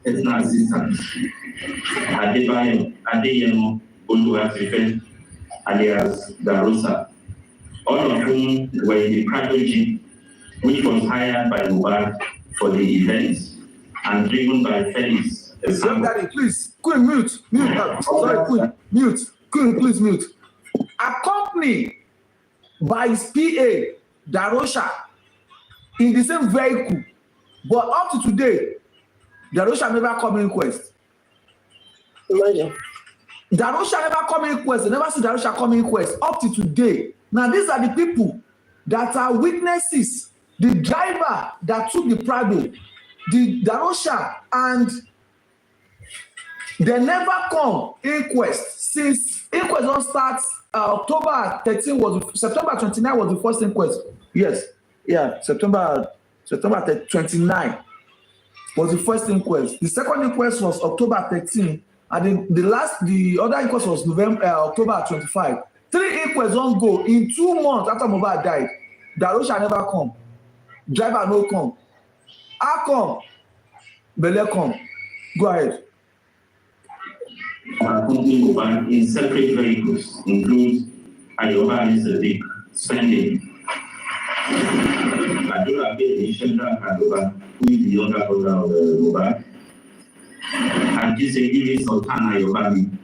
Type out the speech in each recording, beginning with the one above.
personal assistant, Adeyemo Oluwatife, alias Darosa, all of whom were in the private jeep which was hired by Mohbad for the event and driven by Felix. Daddy, please, Queen, mute. Sorry, Queen, mute. Queen, please mute. Accompanied by his PA, Darosha, in the same vehicle, but up to today, Darosha never come in quest. Darosha never come in quest. They never see Darosha come in quest up to today. Now these are the people that are witnesses. The driver that took the Prado, the Darosha, and they never come inquest since inquest don't start. October 13 was September 29 was the first inquest. Yes, yeah, September 29 was the first inquest. The second inquest was October 13, and the other inquest was October 25. 3 inquests don't go in 2 months after Mohbad died. Darosha never come. Driver no come. How come? Bele come. Go ahead. Accompanying Mohbad in separate vehicles include Ayoba Sadiq, spending Adura Bey, Shendra Kadoba, who is the younger brother of Mohbad, and Gisegiri Sultan Ayobami,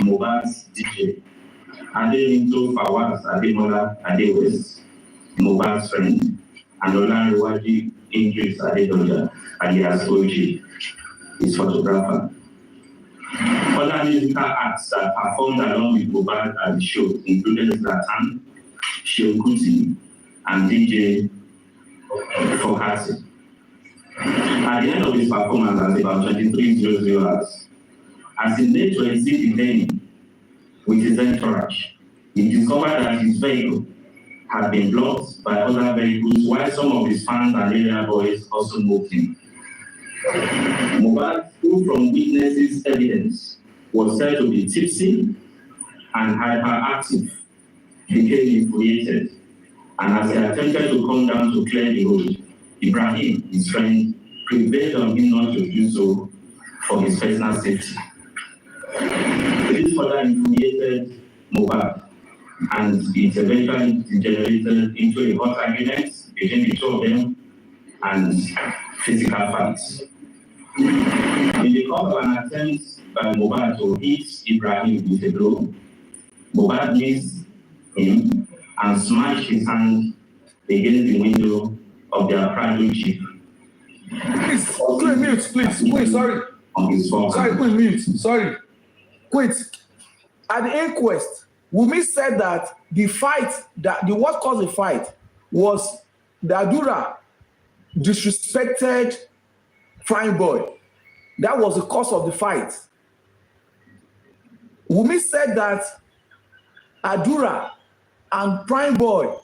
Mohbad's DJ, Adeyinto Fawaz Ademola Adewes, Mohbad's friend, and Olaruwaji Idris Adedoja, alias Oji, his photographer. Other musical acts that performed along with Mohbad at the show included Zlatan, Shehu Kuti, and DJ Fokasi. At the end of his performance at about 23:00 hours, as he made to exit the venue with his entourage, he discovered that his vehicle had been blocked by other vehicles while some of his fans and area boys also moved in. Mohbad, who from witnesses' evidence was said to be tipsy and hyperactive, became infuriated, and as he attempted to come down to clear the road, Ibrahim, his friend, prevailed on him not to do so for his personal safety. This further infuriated Mohbad, and it eventually degenerated into a hot argument between the two of them and physical fights. In the course of an attempt by Mohbad to hit Ibrahim with a blow, Mohbad missed him and smashed his hand against the window of their private jeep. Please, Queen, mute, please. Wait, sorry. On his phone. Sorry, Queen, mute. Sorry. Wait. At the inquest, Wunmi said that the fight, what caused the fight was the Adura disrespected Prime Boy. That was the cause of the fight. Wunmi said that Adura and Prime Boy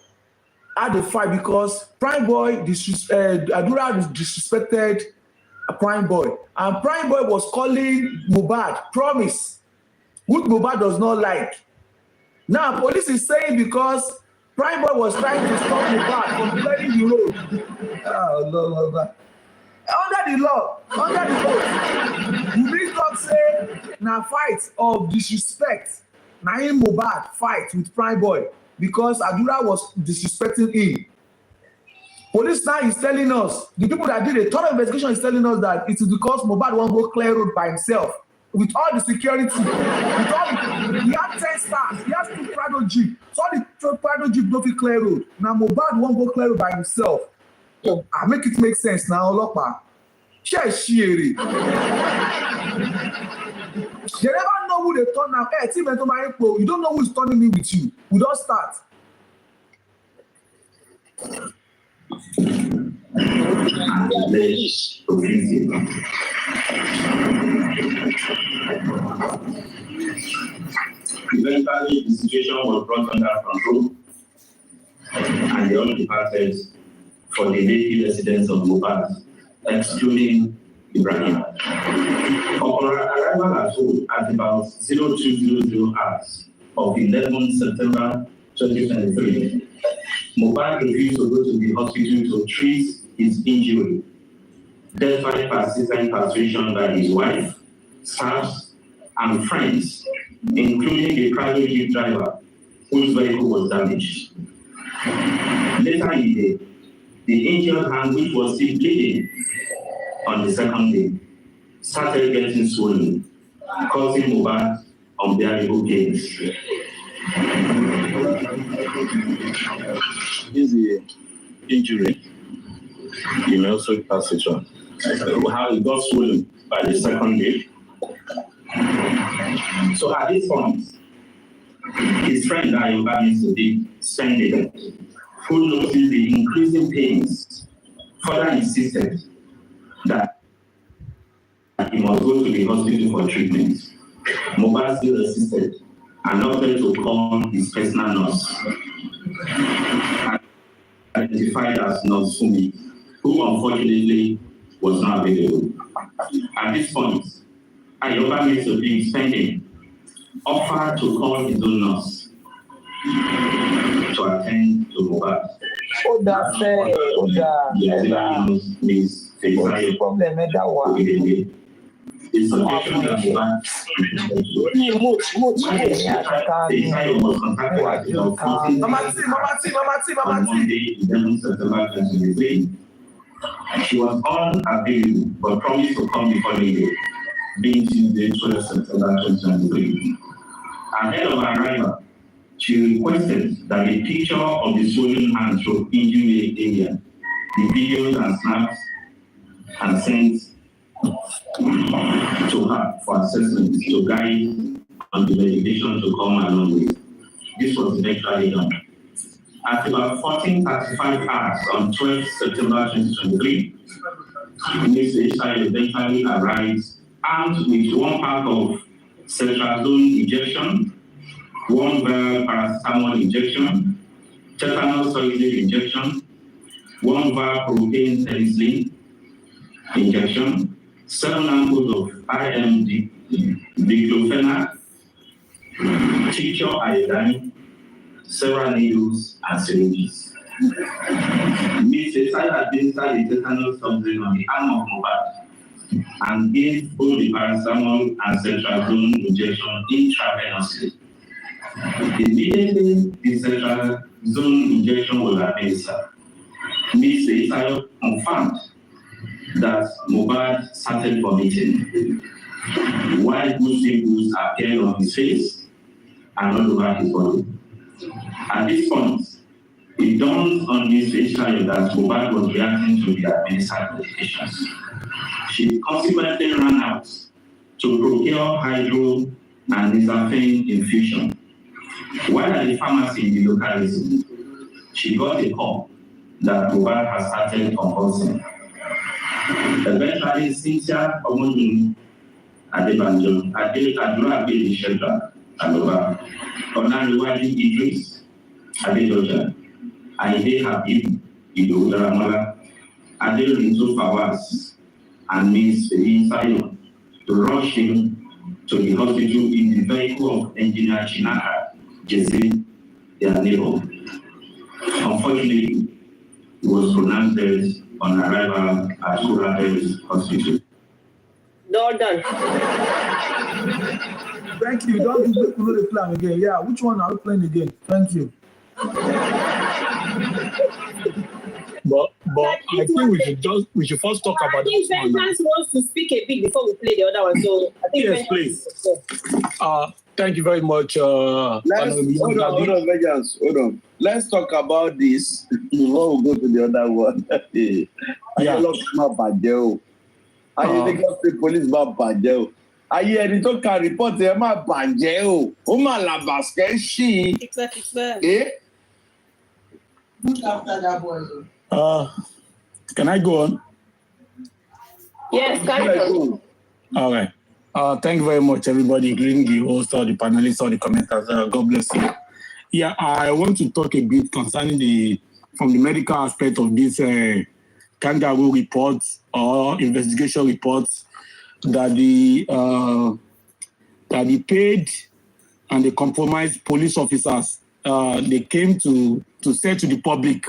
had a fight because Prime Boy Adura disrespected Prime Boy, and Prime Boy was calling Mohbad promise, which Mohbad does not like. Now police is saying because Prime Boy was trying to stop Mohbad from clearing the road. Oh Lord. Under the law, we talk say na fight of disrespect. Na him Mohbad fight with Prime Boy because Adura was disrespecting him. Police now is telling us, the people that did a thorough investigation is telling us that it is because Mohbad won't go clear road by himself with all the security. He had 10 stars, he has 2 Prado Jeep. So all the Prado Jeep don't fit clear road. Now Mohbad won't go clear road by himself. I make it make sense now, Olopa. They never know who they turn now. Hey, team into my pro. You don't know who's turning me with you. We don't start. Eventually, the situation was brought under control, and they all departed for the native residence of Mohbad, excluding Ibrahim. Upon arrival at home at about 0200 hours of 11 September 2023, Mohbad refused to go to the hospital to treat his injury. despite persistent persuasion by his wife, staff, and friends, including the private jeep driver whose vehicle was damaged. Later in the day, the injured hand, which was still bleeding on the second day, started getting swollen, causing Mohbad unbearable pains. This is the injury. You may also pass it on. How it got swollen by the second day. So at this point, his friend that Yoga to be spending, who noticed the increasing pains, further insisted that he must go to the hospital for treatment. Mohbad still resisted and opted to call his personal nurse, identified as Omowummi, who unfortunately was not available. At this point, Ayoba makes a big spending, offered to call his own nurse to attend to Mohbad. The suggestion that Mohbad was contacted on Monday, 11 September 2023. She was unavailable but promised to come the following day, being Tuesday, 12 September 2023. Ahead of her arrival, she requested that a picture of the swollen hand showed injury area, the videos and snaps, and sent to her for assessment to guide on the medication to come along with. This was eventually done. At about 14:35 hours on 12 September 2023, Mr. Ishai eventually arrived armed with one pack of cetrazone injection, one vial paracetamol injection, tetanus toxoid injection, one vial propane penicillin injection, 7 ampoules of IMD, diclofenac, tincture iodine, several needles, and syringes. Mr. Ishai administered the tetanus toxoid on the arm of Mohbad and gave both the paracetamol and cetrazone injection intravenously. Immediately, the cetrazone injection was administered. Mr. Ishai confirmed that Mohbad started vomiting, while blue pimples appeared on his face and all over his body. At this point, it dawned on Mr. Ishai that Mohbad was reacting to the administered medications. She consequently ran out to procure hydro and Nizafane infusion. While at the pharmacy in the locality, she got a call that Mohbad has started convulsing. Eventually, Cynthia Omowummi Adebanjo, Adura Abedi Shedra, Aloba, Onariwadi Idris, Adedoja, Aide Habib, Ido Daramala, Adelinto Fawaz, and Ms. Sayon to rush him to the hospital in the vehicle of Engineer Chinaka, Jesse, their neighbor. Unfortunately, he was pronounced dead on arrival at Kura Hospital. No, done. Thank you. Don't do the plan again. Yeah, which one are we playing again? Thank you. But I think we should first talk about this one. I think Vengeance wants to speak a bit before we play the other one. So I think yes, please. Thank you very much. Hold on, Vengeance. Hold on. Let's talk about this before we go to the other one. Ayé Lagos State Police máa bàjẹ́ o. Ayé ẹni tó ka rìpọ́tì ẹ máa bàjẹ́ o. Ó máa là bàṣẹ́ sí i. Who's after that boy? Can I go on? Yes, carry on. All right. Thank you very much, everybody, including the host or the panelists or the commenters. God bless you. Yeah, I want to talk a bit concerning from the medical aspect of this kangaroo reports or investigation reports that the paid and the compromised police officers they came to say to the public,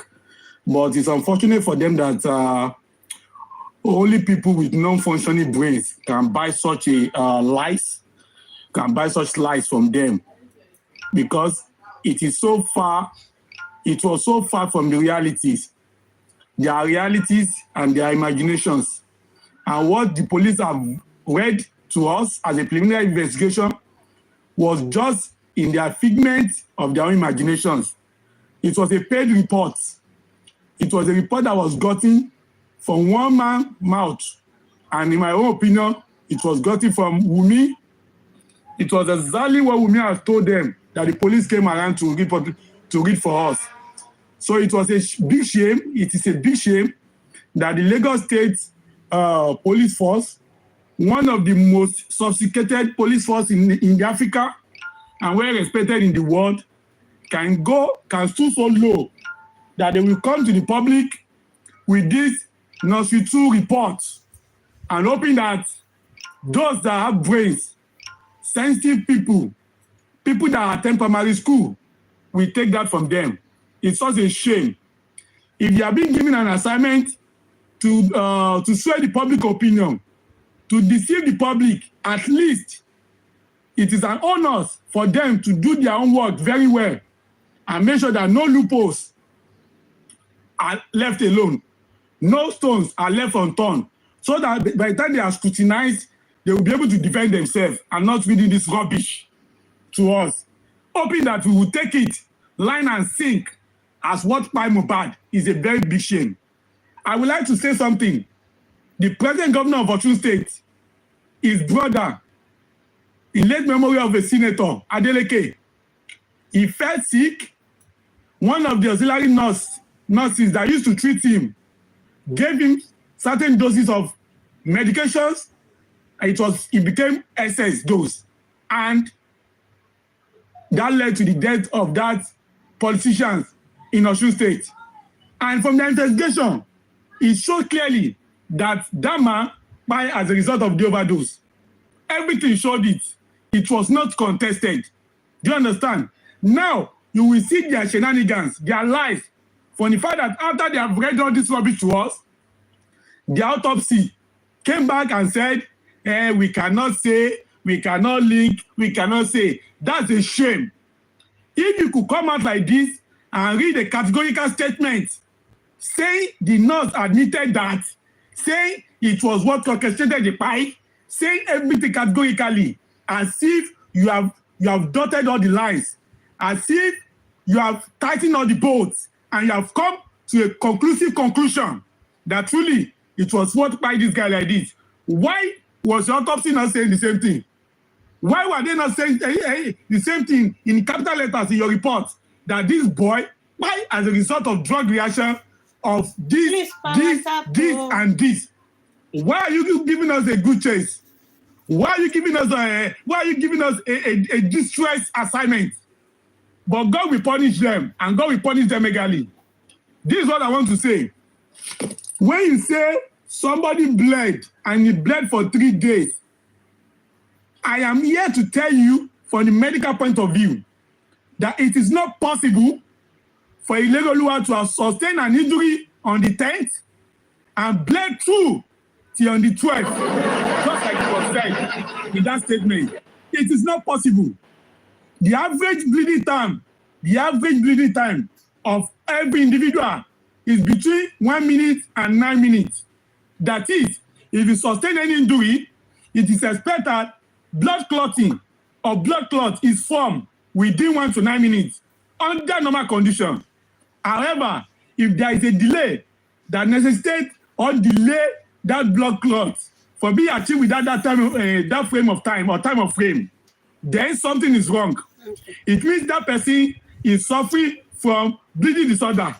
but it's unfortunate for them that only people with non-functioning brains can buy such lies from them, because it was so far from the realities. Their realities and their imaginations. And what the police have read to us as a preliminary investigation was just in their figment of their own imaginations. It was a paid report. It was a report that was gotten from one man's mouth. And in my own opinion, it was gotten from Wunmi. It was exactly what Wunmi has told them that the police came around to read for us. So it was a big shame. It is a big shame that the Lagos State police force, one of the most sophisticated police force in Africa and well respected in the world, can stoop so low that they will come to the public with this nursery 2 report and hoping that those that have brains, sensitive people that attend primary school, will take that from them. It's such a shame. If you are being given an assignment to sway the public opinion, to deceive the public, at least it is an honor for them to do their own work very well and make sure that no loopholes are left alone, no stones are left unturned, so that by the time they are scrutinized, they will be able to defend themselves and not reading this rubbish to us. Hoping that we will take it line and sink as what by Mohbad is a very big shame. I would like to say something. The present governor of Osun State, his brother, in late memory of a senator, Adeleke, he fell sick. One of the auxiliary nurses that used to treat him gave him certain doses of medications. It became excess dose. And that led to the death of that politician in Osun State. And from the investigation, it showed clearly that that man died as a result of the overdose. Everything showed it. It was not contested. Do you understand? Now, you will see their shenanigans, their lies, from the fact that after they have read all this rubbish to us, the autopsy came back and said, we cannot say, we cannot link, we cannot say. That's a shame. If you could come out like this and read a categorical statement saying the nurse admitted that, saying it was what orchestrated the fight, saying everything categorically, as if you have dotted all the lines, as if you have tightened all the bolts, and you have come to a conclusive conclusion that truly it was what by this guy like this. Why was the autopsy not saying the same thing? Why were they not saying the same thing in capital letters in your report, that this boy, why as a result of drug reaction of this, and this? Why are you giving us a good chase? Why are you giving us a distress assignment? But God will punish them, and God will punish them legally. This is what I want to say. When you say somebody bled, and he bled for 3 days, I am here to tell you, from the medical point of view, that it is not possible for Ilegoluwa to have sustained an injury on the 10th and bled through till on the 12th, just like it was said in that statement. It is not possible. The average bleeding time of every individual is between 1 minute and 9 minutes. That is, if you sustain any injury, it is expected blood clotting or blood clot is formed within 1 to 9 minutes under normal conditions. However, if there is a delay that necessitates or delay that blood clot for being achieved without that frame of time or time of frame, then something is wrong. It means that person is suffering from bleeding disorder.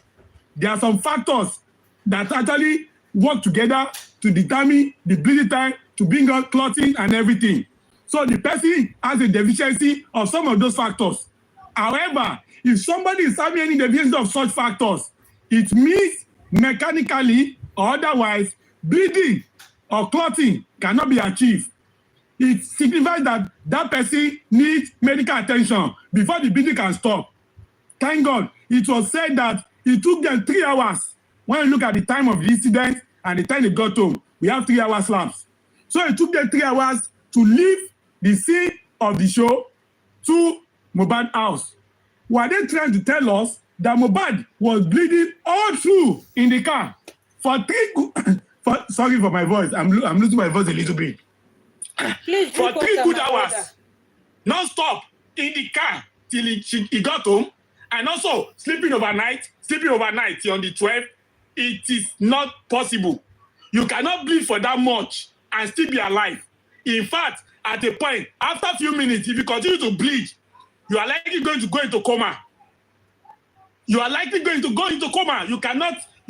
There are some factors that actually work together to determine the bleeding time, to bring out clotting and everything. So the person has a deficiency of some of those factors. However, if somebody is having any deficiency of such factors, it means mechanically or otherwise bleeding or clotting cannot be achieved. It signifies that that person needs medical attention before the bleeding can stop. Thank God, it was said that it took them 3 hours when you look at the time of the incident and the time they got home we have 3 hours lapse. So it took them 3 hours to leave the scene of the show to Mohbad house. Were they trying to tell us that Mohbad was bleeding all through in the car for sorry for my voice, I'm losing my voice a little bit. Please, For 3 good hours, non-stop in the car till he got home, and also sleeping overnight on the 12th. It is not possible. You cannot bleed for that much and still be alive. In fact, at a point, after a few minutes, if you continue to bleed, you are likely going to go into coma. You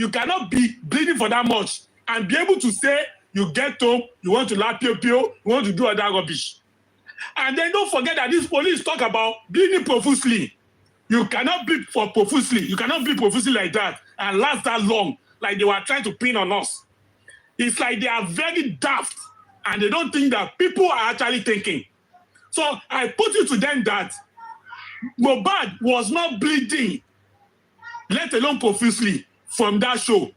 cannot be bleeding for that much and be able to say you get home, you want to laugh pio, you want to do other rubbish. And then don't forget that these police talk about bleeding profusely. You cannot bleed profusely. You cannot bleed profusely like that and last that long, like they were trying to pin on us. It's like they are very daft and they don't think that people are actually thinking. So I put it to them that Mohbad was not bleeding, let alone profusely, from that show.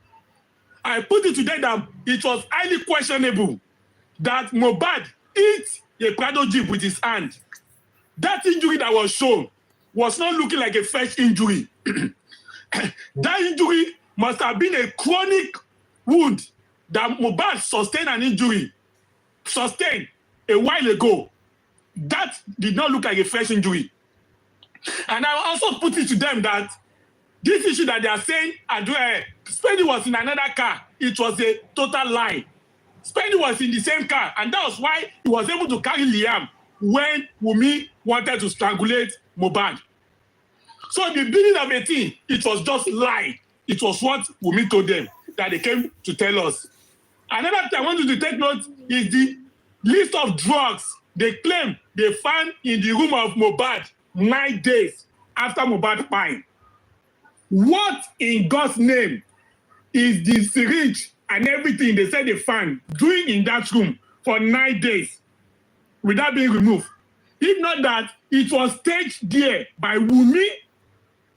I put it to them that it was highly questionable that Mohbad hit a Prado Jeep with his hand. That injury that was shown was not looking like a fresh injury. That injury must have been a chronic wound that Mohbad sustained a while ago. That did not look like a fresh injury. And I also put it to them that this issue that they are saying, Spendy was in another car, it was a total lie. Spendy was in the same car, and that was why he was able to carry Liam when Wunmi wanted to strangulate Mohbad. So the beginning of the thing, it was just lie. It was what Wunmi told them that they came to tell us. Another thing I want you to take note is the list of drugs they claim they found in the room of Mohbad 9 days after Mohbad died. What in God's name is the syringe and everything they said they found doing in that room for 9 days without being removed? If not that, it was staged there by Wunmi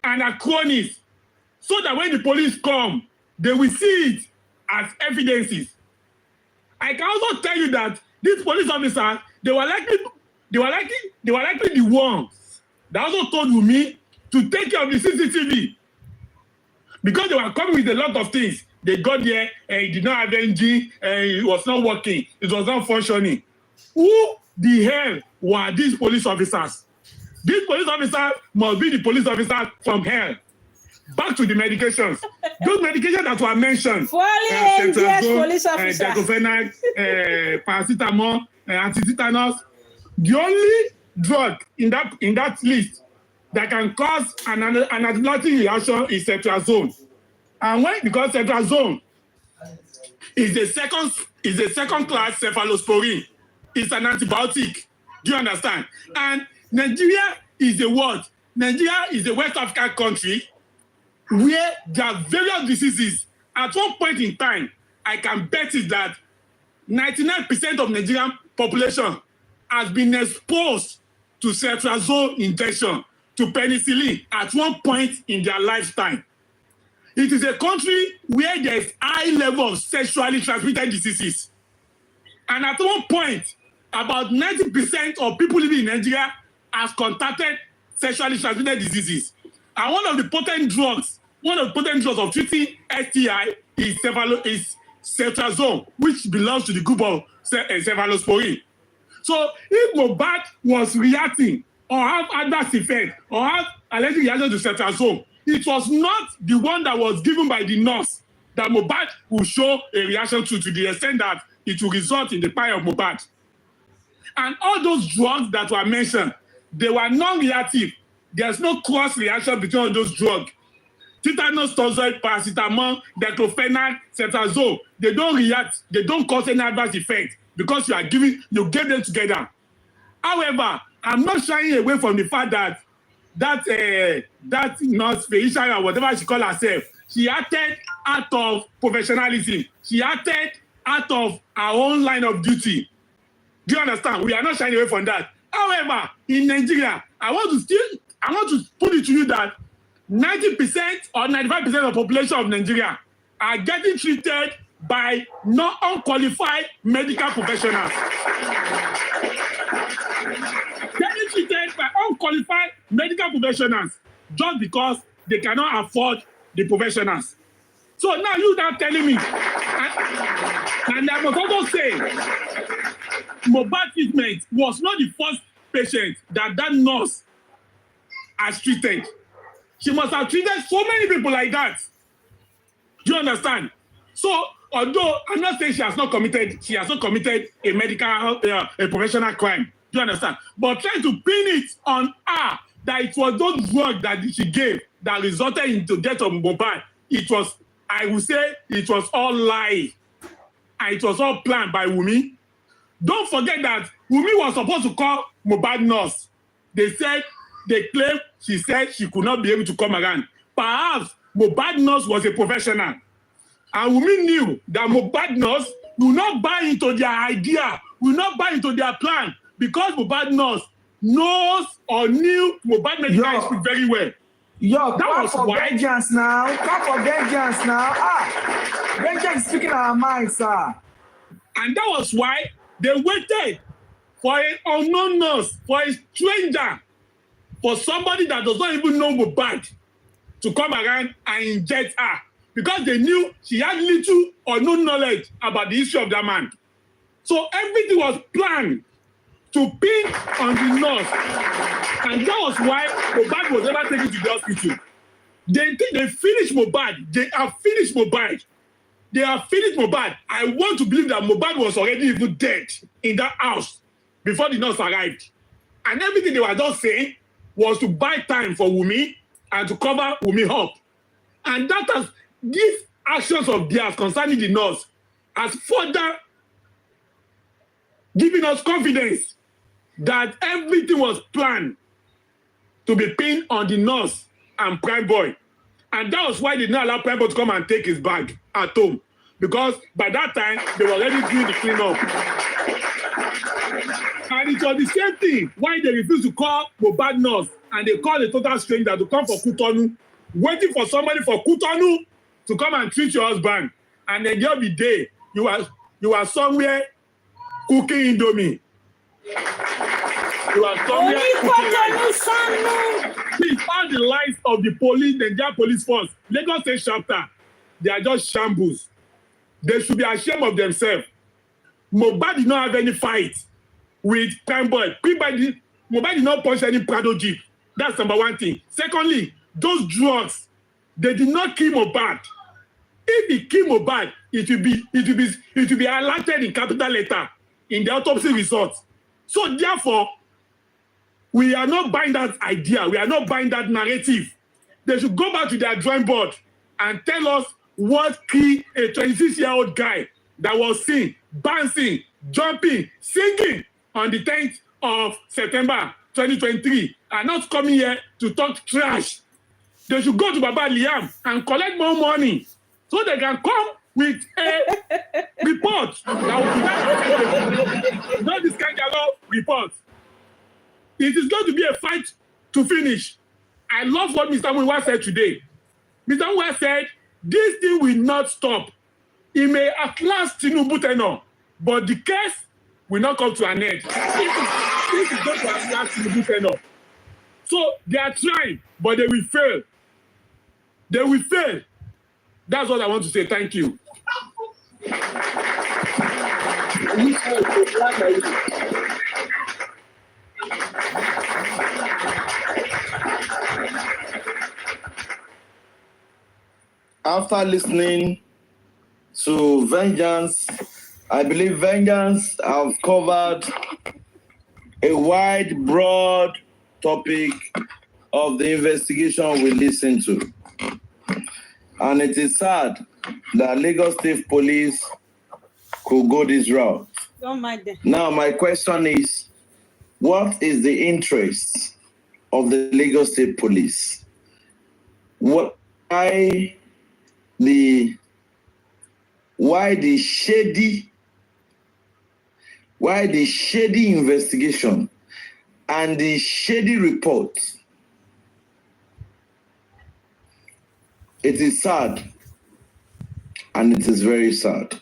and her cronies so that when the police come, they will see it as evidences. I can also tell you that these police officers, they were likely the ones that also told Wunmi to take care of the CCTV because they were coming with a lot of things. They got there and it did not have engine and it was not working. It was not functioning. Who the hell were these police officers? These police officers must be the police officers from hell. Back to the medications. Those medications that were mentioned. Yes, police officers. Diclofenac, paracetamol, antitetanus. The only drug in that list that can cause an anaphylactic reaction is cetrazone. And why? Because cetrazone is a second class cephalosporin. It's an antibiotic. Do you understand? And Nigeria is a what? Nigeria is a West African country where there are various diseases. At one point in time, I can bet it that 99% of Nigerian population has been exposed to cetrazone injection, to penicillin at one point in their lifetime. It is a country where there is high level of sexually transmitted diseases. And at one point, about 90% of people living in Nigeria have contacted sexually transmitted diseases. And one of the potent drugs of treating STI is cetrazone, which belongs to the group of cephalosporin. So if Mohbad was reacting or have adverse effect or have allergic reaction to cetrazone, it was not the one that was given by the nurse that Mohbad will show a reaction to the extent that it will result in the death of Mohbad. And all those drugs that were mentioned, they were non-reactive. There's no cross-reaction between all those drugs. Tetanus toxoid, paracetamol, diclofenac, cetrazone, they don't react, they don't cause any adverse effect because you gave them together. However, I'm not shying away from the fact that that nurse, Felicia, or whatever she called herself, she acted out of professionalism. She acted out of her own line of duty. Do you understand? We are not shying away from that. However, in Nigeria, I want to put it to you that 90% or 95% of the population of Nigeria are getting treated by not unqualified medical professionals. Getting treated by unqualified medical professionals just because they cannot afford the professionals. So now you are telling me, and I must also say, Mohbad treatment was not the first patient that nurse has treated. She must have treated so many people like that. Do you understand? So, although I'm not saying she has not committed a medical, a professional crime. Do you understand? But trying to pin it on her that it was those drugs that she gave that resulted in the death of Mohbad, it was, I would say, it was all lie. And it was all planned by Wunmi. Don't forget that Wunmi was supposed to call Mohbad nurse. They claimed she said she could not be able to come around. Perhaps Mohbad nurse was a professional. And Wunmi knew that Mohbad nurse will not buy into their idea, will not buy into their plan, because Mohbad nurse knows or knew Mohbad medical history very well. Yo, that was why. Vengeance now. Clap for vengeance now. Vengeance is speaking our minds, sir. And that was why they waited for an unknown nurse, for a stranger, for somebody that does not even know Mohbad to come around and inject her, because they knew she had little or no knowledge about the history of that man. So everything was planned to pin on the nurse. And that was why Mohbad was never taken to the hospital. They think they finished Mohbad. They have finished Mohbad. They have finished Mohbad. I want to believe that Mohbad was already even dead in that house before the nurse arrived. And everything they were just saying was to buy time for Wunmi and to cover Wunmi up. And that has, these actions of theirs concerning the nurse has further given us confidence that everything was planned to be pinned on the nurse and Prime Boy. And that was why they did not allow Prime Boy to come and take his bag at home. Because by that time, they were already doing the cleanup. And it was the same thing why they refused to call Mohbad nurse and they called a total stranger to come for Kutonu, waiting for somebody for Kutonu to come and treat your husband. And then the other day, you are somewhere cooking Indomie. You are somewhere cooking rice. Please, all the lies of the police, the Nigerian police force, Lagos State chapter, they are just shambles. They should be ashamed of themselves. Mohbad did not have any fight with Prime Boy. Mohbad did not punch any Prado Jeep. That's number one thing. Secondly, those drugs, they did not kill Mohbad. If he killed Mohbad, it will be highlighted in capital letter in the autopsy results. So therefore, we are not buying that idea. We are not buying that narrative. They should go back to their drawing board and tell us what killed a 26-year-old guy that was seen bouncing, jumping, singing on the 10th of September 2023 and not coming here to talk trash. They should go to Baba Liam and collect more money so they can come with a report that will be not this kind of report. It is going to be a fight to finish. I love what Mr. Muiwa said today. Mr. Muiwa said, this thing will not stop. It may outlast Tinubu tenure, but the case will not come to an end. This is going to outlast Tinubu tenure. So they are trying, but they will fail. They will fail. That's what I want to say. Thank you. After listening to Vengeance, I believe Vengeance have covered a wide, broad topic of the investigation we listened to. And it is sad that Lagos State Police could go this route. Don't mind them. Now, my question is, what is the interest of the Lagos State Police? Why the shady investigation and the shady report? It is sad. and it is very sad.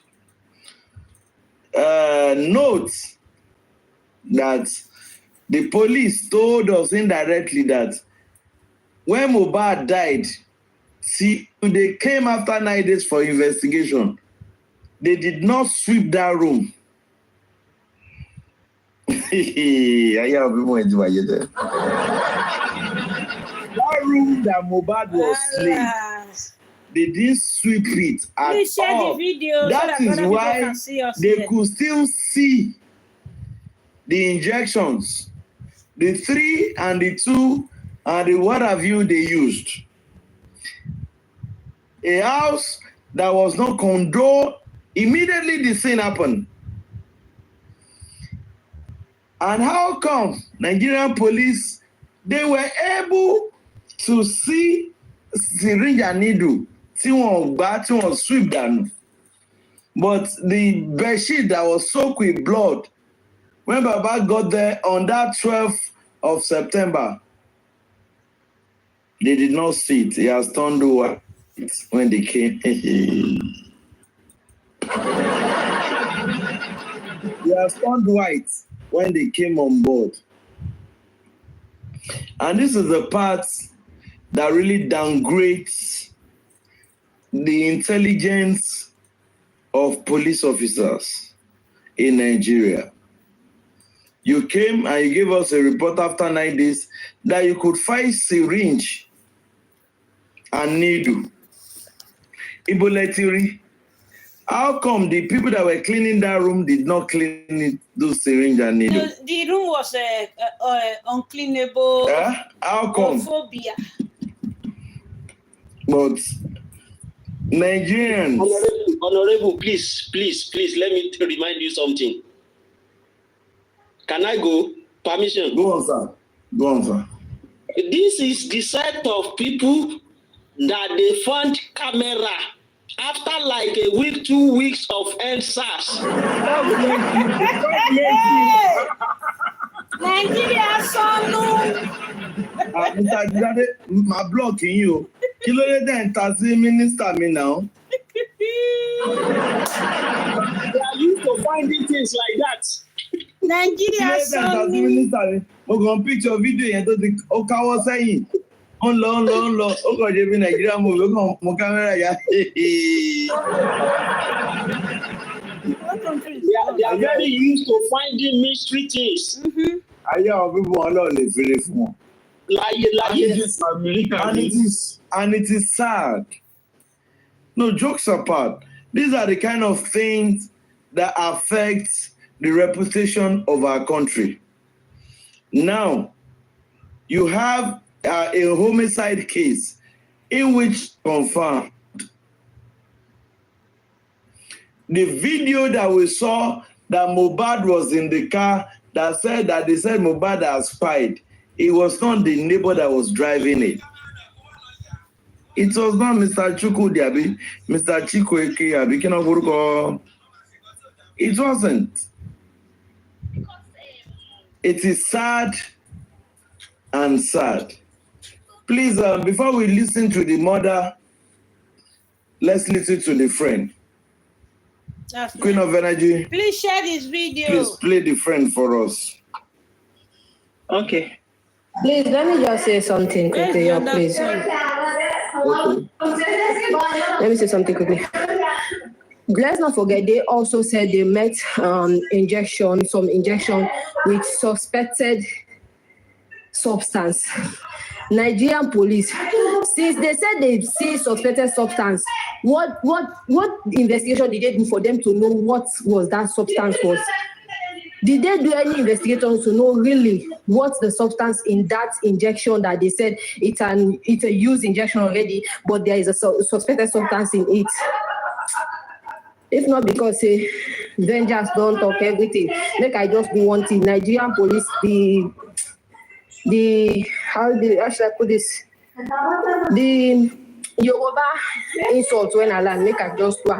Note that the police told us indirectly that when Mohbad died, see, they came after 9 days for investigation. They did not sweep that room. That room that Mohbad was slain, they didn't sweep it at Please share all. the video That so is that why can see us they here. could still see the injections, the 3 and the 2 and the what have you they used. A house that was not condoned, immediately the scene happened. And how come Nigerian police, they were able to see syringe and needle, sweep down. But the bedsheet that was soaked with blood, when Baba got there on that 12th of September, they did not see it. He has turned white when they came. He has turned white when they came on board. And this is the part that really downgrades the intelligence of police officers in Nigeria. You came and you gave us a report after 9 days that you could find syringe and needle. Iboletiri. How come the people that were cleaning that room did not clean it, those syringe and needle? The room was uncleanable. How come? Phobia. But Nigerians. Honorable, please, let me remind you something. Can I go? Permission. Go on, sir. Go on, sir. This is the set of people that they found camera after like a week, 2 weeks of NSAS. Nigeria sọnù. Mr. Jide, my block in you. Kí ló dé tẹ́ ń ta sí minister mi now? They are used to finding things like that. Nigeria Kí ló dé tẹ́ ń ta sí sọnù. minister mi? Mo kàn picture video yẹn tó ti ó káwọ́ sẹ́yìn. Ó ń lọ. Ó kàn ṣe bí Nàìjíríà mo ló kàn mọ kámẹ́rà yá. They are very used to finding mystery things. Ayé àwọn pípọ̀ wọn náà lè fèrè fún wọn. And it is sad. No, jokes apart. These are the kind of things that affect the reputation of our country. Now, you have a homicide case in which confirmed the video that we saw that Mohbad was in the car that they said Mohbad has spied. It was not the neighbor that was driving it. It was not Mr. Chukwudi abi, Mr. Chikweke abi, it wasn't. It is sad and sad. Please, before we listen to the mother, let's listen to the friend. That's Queen of Energy. Please share this video. Please play the friend for us. Okay. Please, let me just say something quickly, please. Okay. Let me say something quickly. Let's not forget, they also said they met some injection with suspected substance. Nigerian police, since they said they see suspected substance, what investigation did they do for them to know what was that substance was? Did they do any investigation to know really what's the substance in that injection that they said it's a used injection already, but there is a suspected substance in it? If not because Avengers don't talk everything, make I just do one thing. Nigerian police, how should I put this? The Yoruba insult when I land, make I just do.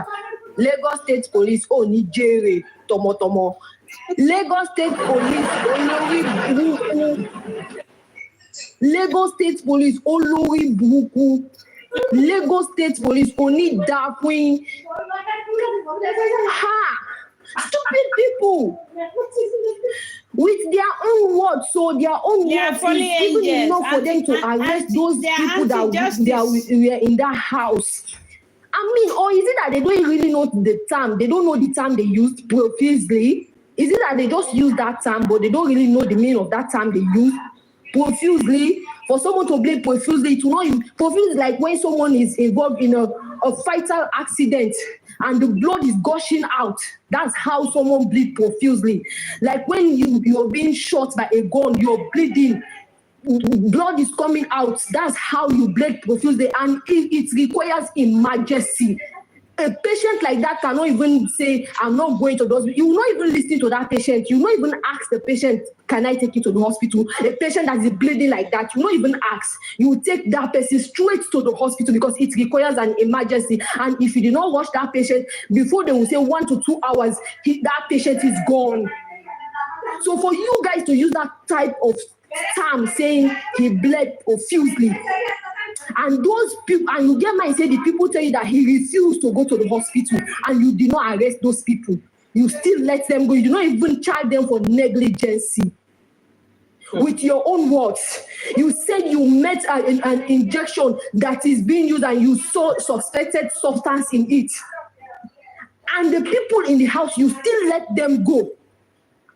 Lagos State Police, Nigeria, tomo. Lagos State Police, Lagos State Police, Olori Buruku. Lagos State Police only that queen. Stupid people with their own words, so their own words is even enough for them to arrest those people that were in that house. I mean, or is it that they don't really know the term? They don't know the term they used profusely. Is it that they just use that term, but they don't really know the meaning of that term they used profusely? For someone to blame profusely, to know profusely is like when someone is involved in a fatal accident and the blood is gushing out. That's how someone bleeds profusely. Like when you're being shot by a gun, you're bleeding, blood is coming out. That's how you bleed profusely, and it requires emergency. A patient like that cannot even say, I'm not going to the hospital. You will not even listen to that patient. You will not even ask the patient, can I take you to the hospital? A patient that is bleeding like that, you will not even ask. You will take that person straight to the hospital because it requires an emergency. And if you did not watch that patient, before they will say 1 to 2 hours, that patient is gone. So for you guys to use that type of term saying he bled profusely, and those people, and you get mine, say the people tell you that he refused to go to the hospital, and you did not arrest those people. You still let them go. You do not even charge them for negligence. With your own words, you said you met an injection that is being used, and you saw suspected substance in it. And the people in the house, you still let them go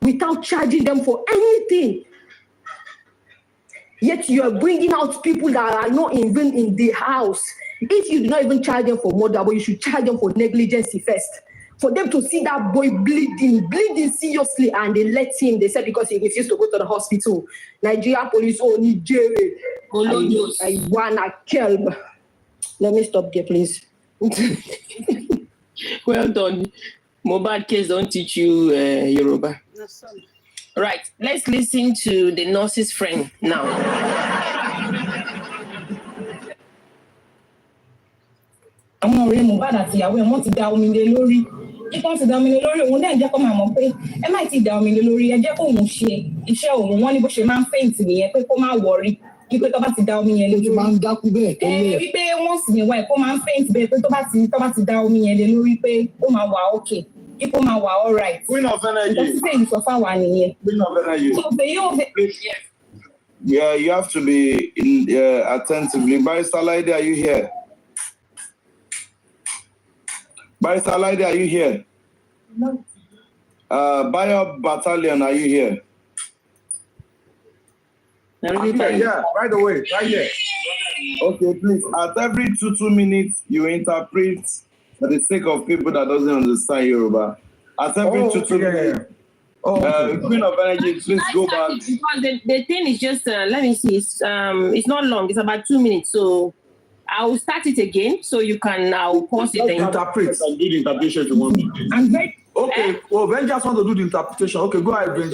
without charging them for anything. Yet you are bringing out people that are not even in the house. If you do not even charge them for murder, but you should charge them for negligence first. For them to see that boy bleeding seriously, and they let him, they said because he refused to go to the hospital. Nigerian police, Nigeria. I wanna kill. Let me stop there, please. Well done. Mohbad case don't teach you Yoruba. Right, let's listen to the nurse's friend now. Àwọn ọ̀rẹ́ Mohbad àti ìyàwó ẹ̀ wọ́n ti da omi lé lórí. Kíkọ́ ti da omi lé lórí, òun náà jẹ́ kó máa mọ̀ pé ẹ má ti da omi lé lórí, ẹ jẹ́ kó òun ṣe iṣẹ́ òun. Wọ́n ní bó ṣe máa ń fẹ̀yìntì nìyẹn pé kó má wọrí. Wípé tó bá ti da omi yẹn lé lórí. Ó máa ń dákú bẹ́ẹ̀ tẹ́lẹ̀. Wípé wọ́n sì ní wá ẹ̀ kó máa ń fẹ̀yìntì bẹ́ẹ̀ pé tó bá ti da omi yẹn lé lórí pé ó máa wà okay. People are all right. Queen of energy. Queen of energy. So yeah, you have to be attentively. Barrister Laide, are you here? Barrister Laide, are you here? No. Bayo Battalion, are you here? Yeah, right away, right here. Okay, please. At every 2 minutes, you interpret for the sake of people that doesn't understand Yoruba. At every 2 minutes. Queen of energy, please go back. Because the thing is just, let me see, it's not long, it's about 2 minutes. So I'll start it again so you can now pause it. Interpret. Do the interpretation if you want me. Okay, well, Ben just want to do the interpretation. Okay, go ahead, Ben.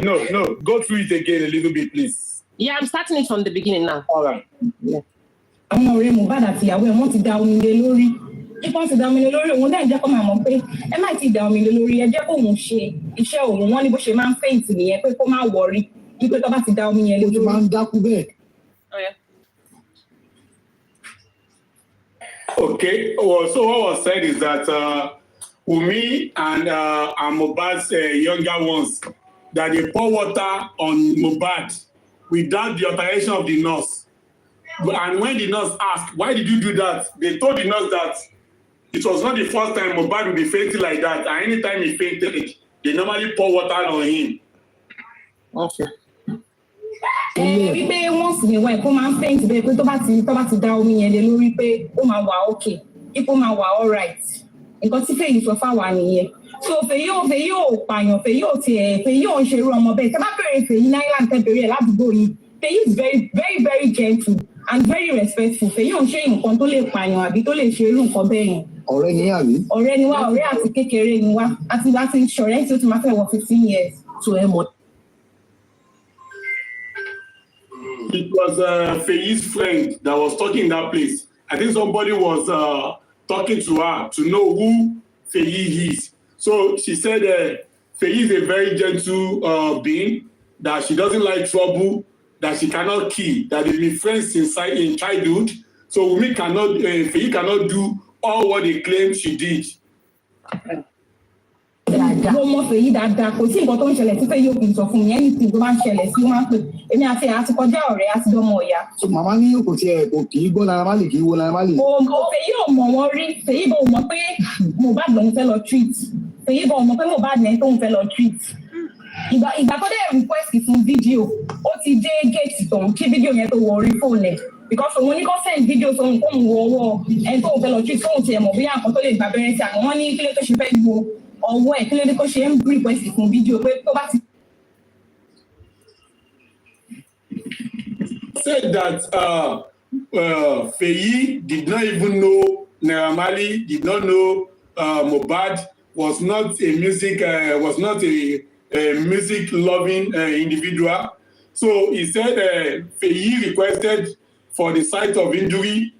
No. Go through it again a little bit, please. Yeah, I'm starting it from the beginning now. All right. Yeah. Àwọn ọ̀rẹ́ Mohbad àti ìyàwó ẹ̀ wọ́n ti da omi lé lórí. Kíkọ́ ti da omi lé lórí, òun náà jẹ́ kó máa mọ̀ pé ẹ má ti da omi lé lórí, ẹ jẹ́ kó òun ṣe iṣẹ́ òun. Wọ́n ní bó ṣe máa ń fẹ̀yìntì nìyẹn pé kó má wọrí. Wípé tó bá ti da omi yẹn lé lórí. Ó máa ń dákú bẹ́ẹ̀. Oh, yeah. Okay. Well, so what was said is that Wunmi and Mohbad's younger ones, that they pour water on Mohbad without the authorization of the nurse. And when the nurse asked, why did you do that? They told the nurse that it was not the first time Mohbad would be fainting like that. And anytime he fainted, they normally pour water on him. Okay. Wípé wọ́n sì ní wá ẹ̀ kó máa ń fẹ̀yìntì bẹ́ẹ̀ pé tó bá ti da omi yẹn lé lórí pé ó máa wà okay. Ipò máa wà all right. Nǹkan tí Fèyí sọ fáwa nìyẹn. So Fèyí ò pààyàn, Fèyí ò ń ṣerú ọmọ bẹ́ẹ̀. Tẹ́ bá bẹ̀rẹ̀ Fèyí Island, tẹ́ bẹ̀rẹ̀ ládùúgbò yìí. Fèyí is very, very, very gentle and very respectful. Fèyí ò ń ṣe nǹkan tó lè pààyàn àbí tó lè ṣe irú nǹkan bẹ́ẹ̀ yẹn. Ọ̀rẹ́ ni àbí? Ọ̀rẹ́ ni wá, ọ̀rẹ́ àti kékeré ni wá. Àti ṣọ̀rẹ́ tí ó ti máa fẹ́ wọ 15 years. So ẹ mọ̀. It was Feiyi's friend that was talking in that place. I think somebody was talking to her to know who Feiyi is. So she said Feiyi is a very gentle being, that she doesn't like trouble, that she cannot kill, that they've been friends since in childhood, So we cannot, Feyi cannot do all what they claim she did. Mo mọ Fèyí dáadáa kò sí nǹkan tó ń ṣẹlẹ̀ tí Fèyí ò kì í sọ fún mi anything tó bá ń ṣẹlẹ̀ sí máa ń pè èmi àti ẹ̀ àti kọjá ọ̀rẹ́ àti dọ́mọ ọ̀yà. So màmá ní kò tiẹ̀ kò kì í gbọ́ Naira Marley kì í wo Naira Marley. Fèyí ò mọ̀ wọ́n rí Fèyí bò mọ̀ pé Mohbad lòun fẹ́ lọ treat Fèyí bò mọ̀ pé Mohbad yẹn tóun fẹ́ lọ treat. Ìgbà tó dẹ̀ request fún fídíò ó ti dé gate tán kí fídíò yẹn tó wọ orí fóònù ẹ̀ because òun ní kó send fídíò sóhun kóhun wo ọwọ́ ẹni tóun fẹ́ lọ treat tóun tiẹ̀ mọ̀ bóyá nǹkan tó lè gbà bẹ́rẹ̀ sí àwọn wọn ní kílé tó ṣe fẹ́ wo ọwọ́ ẹ̀ kílé tó ṣe ń request fún fídíò pé tó bá ti. Said that Feyi did not even know Naira Marley, did not know Mohbad, was not a music loving individual. So he said Feyi requested for the site of injury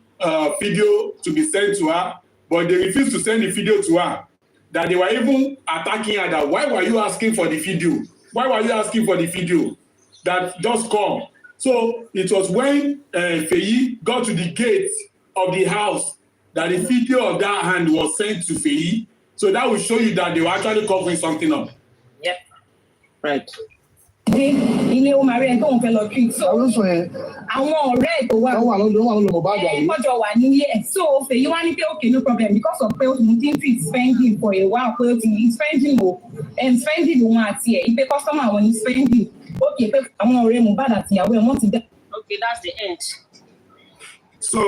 video to be sent to her, but they refused to send the video to her. That they were even attacking her. That why were you asking for the video? Why were you asking for the video? That just come. So it was when Feyi got to the gate of the house that the video of that hand was sent to Feyi. So that will show you that they were actually covering something up. Yep. Right. Ilé ó máa rí ẹni tó ń fẹ́ lọ treat. Àwọn ọ̀rẹ́ ẹ̀ tó wà kọjọ wà nílé ẹ̀. So Fèyí wá ní pé okay no problem because of pé òun ti ń treat spending for a while pé ó ti spending òun àti ẹ̀ ìpè customer àwọn ní spending. Okay pé àwọn ọ̀rẹ́ Mohbad àti ìyàwó ẹ̀ wọ́n ti dá. Okay, that's the end. So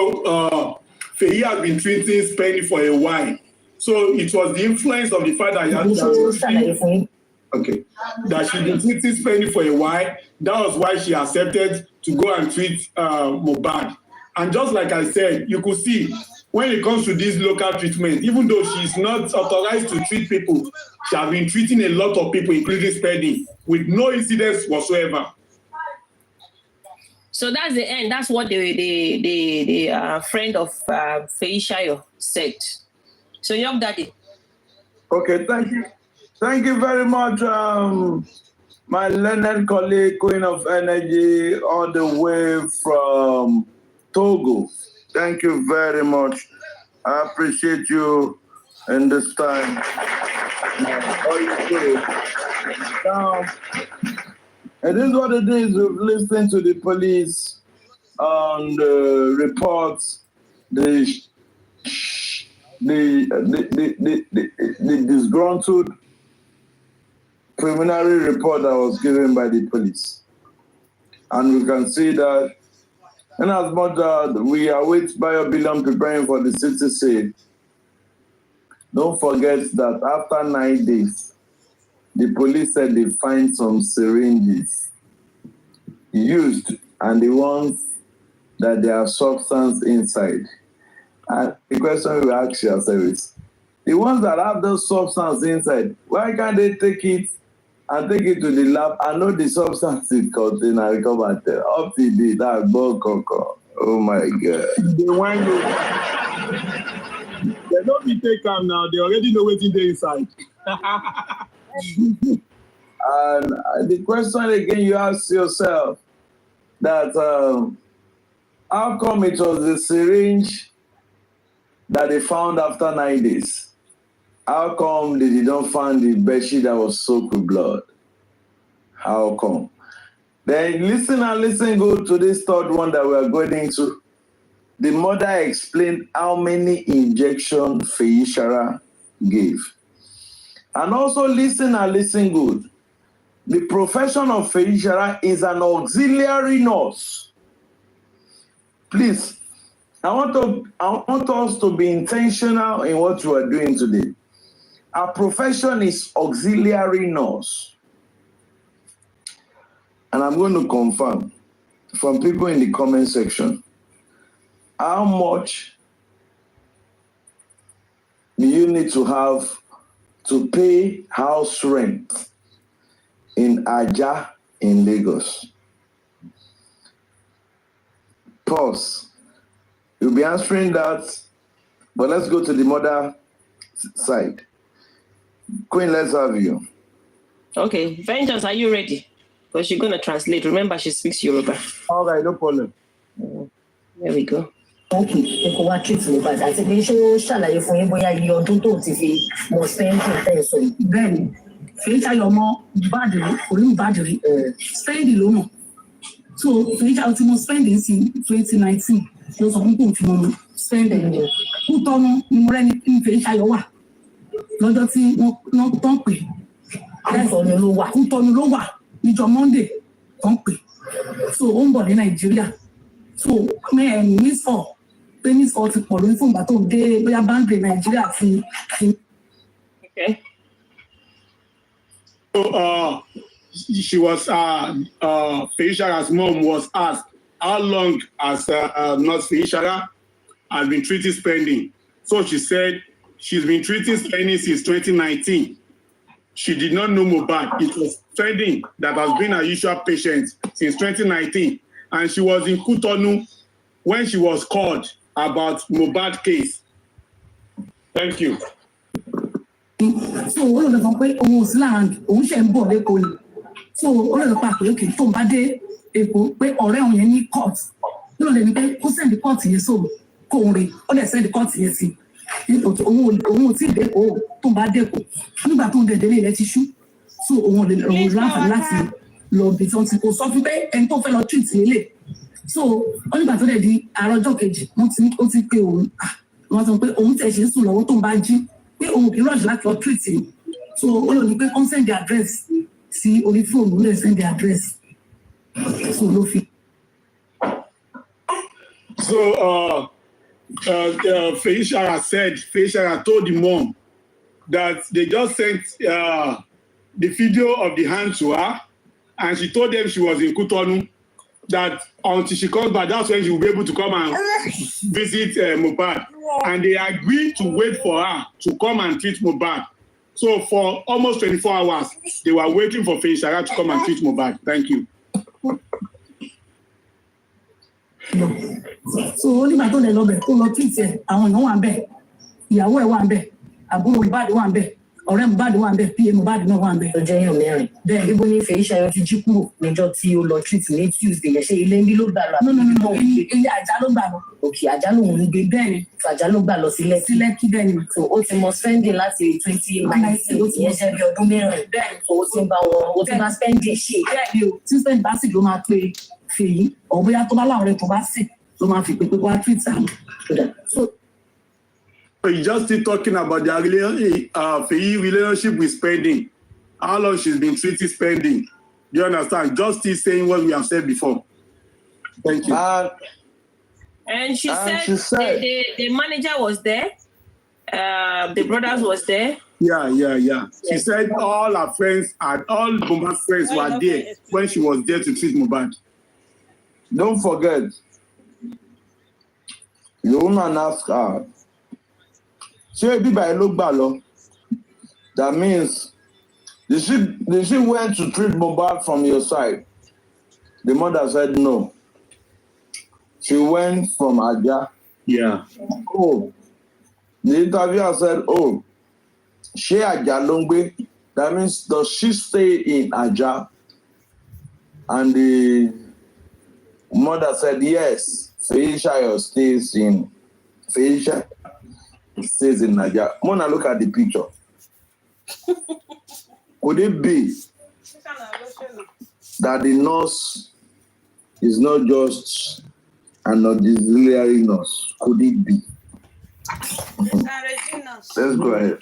Feyi has been treating spending for a while. So it was the influence of the fact that that she been treating spending for a while. That was why she accepted to go and treat Mohbad. And just like I said, you could see when it comes to this local treatment, even though she's not authorized to treat people, she has been treating a lot of people, including spending, with no incidents whatsoever. So that's the end. That's what the friend of Feyi Shayo said. So Young Daddy. Okay, thank you. Thank you very much, my learned colleague, Queen of Energy, all the way from Togo. Thank you very much. I appreciate you in this time. It is what it is. We've listened to the police on the reports, the disgruntled preliminary report that was given by the police. And we can see that in as much as we await BioBillion preparing for the city sale, don't forget that after 9 days, the police said they find some syringes used and the ones that there are substance inside. And the question we ask yourself is, the ones that have those substance inside, why can't they take it and take it to the lab and know the substance it contains and come and tell? Up to the that coco. Oh my God. They want you. They don't be taken now. They already know what's in the inside. And the question again you ask yourself that how come it was the syringe that they found after 9 days? How come they did not find the bedsheet that was soaked with blood? How come? Then listen good to this third one that we are going into. The mother explained how many injections Feyi Shara gave. And also listen good. The profession of Feyi Shara is an auxiliary nurse. Please, I want us to be intentional in what you are doing today. Our profession is auxiliary nurse. And I'm going to confirm from people in the comment section, how much do you need to have to pay house rent in Aja in Lagos? Pause. You'll be answering that, but let's go to the mother side. Queen, let's have you. Okay, Vengeance, are you ready? Because she's going to translate. Remember, she speaks Yoruba. All right, no problem. There we go. Okay, ẹ kò wá treat Mohbad àti pé ṣé ó ṣàlàyé fún yín bóyá iye ọdún tó ti fi mọ spending tẹ̀ sọ yìí. Bẹ́ẹ̀ni, Fèyíṣayọ̀ ọmọ Mohbad rí, kò rí Mohbad rí. Spending ló mọ̀. So Fèyíṣayọ̀ ti mọ spending sí 2019 ló sọ fún kò fi mọ spending. Kútọ́nù ni mo rẹ́ni ní Fèyíṣayọ̀ wà lọ́jọ́ tí wọ́n tán pè. Kútọ́nù ló wà níjọ́ Monday tán pè. So ó ń bọ̀ ní Nàìjíríà. So Miss Four ti pọ̀ lórí fún ìgbà tó dé bóyá báńkì Nàìjíríà fi. Okay. So she was Fèyíṣara's mom was asked how long has Nurse Fèyíṣara has been treating spending. So she said she's been treating spending since 2019. She did not know Mohbad. It was spending that has been her usual patient since 2019. And she was in Cotonou when she was called about Mohbad case. Thank you. So ó lọ sọ pé òun ò sí láàrin òun ṣe ń bọ̀ lẹ́kọ̀ọ́ ni. So ó lọ pa pé òkè tó ń bá dé Èkó pé ọ̀rẹ́ òun yẹn ní court. Ó lọ lè ní pé kó sẹ́ndì court yẹn sóò kó òun rè ó dẹ̀ sẹ́ndì court yẹn sí. Òun ò tí ì dé Èkó tó ń bá dé Èkó. Nígbà tó ń dẹ̀ délé ilẹ̀ ti ṣú. So òun láǹfààní láti lọ bí tí wọ́n ti kó sọ fún pé ẹni tó fẹ́ lọ treat lélẹ̀. So ó nígbà tó dẹ̀ di àárọ̀ ọjọ́ kejì ó ti pé òun wọ́n sọ pé òun tẹ̀ ṣe ń sùn lọ́wọ́ tó ń bá jí pé òun kì í rush láti lọ treat him. So ó lò ní pé ó ń send the address sí orí fóònù ó lè send the address. So ló fi. So Fèyíṣara told the mom that they just sent the video of the hand to her, and she told them she was in Cotonou, that until she comes back, that's when she will be able to come and visit Mohbad. And they agreed to wait for her to come and treat Mohbad. So for almost 24 hours, they were waiting for Fèyíṣara to come and treat Mohbad. Thank you. So ó nígbà tó lè lọ bẹ̀ tó lọ treat ẹ̀ àwọn èèyàn wà ń bẹ̀ ìyàwó ẹ̀ wà ń bẹ̀ àbúrò Mohbad wà ń bẹ̀ ọ̀rẹ́ Mohbad wà ń bẹ̀ PA Mohbad náà wà ń bẹ̀. Tó jẹ́ èèyàn mẹ́rin. Bẹ́ẹ̀ ibo ni Fèyíṣayọ̀ ti jí kúrò níjọ́ tí ó lọ treat ní Tuesday yẹn ṣé ilé ń bí ló gbà lọ. No, ilé Àjà ló gbà lọ. Òkè Àjà lòun ń gbé bẹ́ẹ̀ ni Àjà ló gbà lọ sílẹ̀. Sílẹ̀ kí bẹ́ẹ̀ ni. So ó ti mọ spending láti 2019 ó ti yẹn jẹ́ bí ọdún mẹ́rin. Bẹ́ẹ̀ ni ó ti ń bá wọn ó ti bá spending ṣe. Bẹ́ẹ̀ ni o tí spending bá sì ló máa pe Fèyí ọ̀ bóyá tó bá láwọn rẹ̀ tó bá sì ló máa fi pé wá treat am. So you just still talking about the Fèyí relationship with spending. How long she's been treating spending. Do you understand? Just still saying what we have said before. Thank you. And she said the manager was there. The brothers was there. Yeah. She said all her friends and all Mohbad's friends were there when she was there to treat Mohbad. Don't forget, the woman asked her, ṣé bíbá ẹ ló gbà lọ? That means, did she went to treat Mohbad from your side? The mother said no. She went from Àjà. Yeah. Oh. The interviewer said, oh, ṣé Àjà ló ń gbé? That means, does she stay in Àjà? And the mother said, yes, Fèyíṣayọ̀ stays in Naija. Mona, look at the picture. Could it be that the nurse is not just an auxiliary nurse? Could it be? Let's go ahead.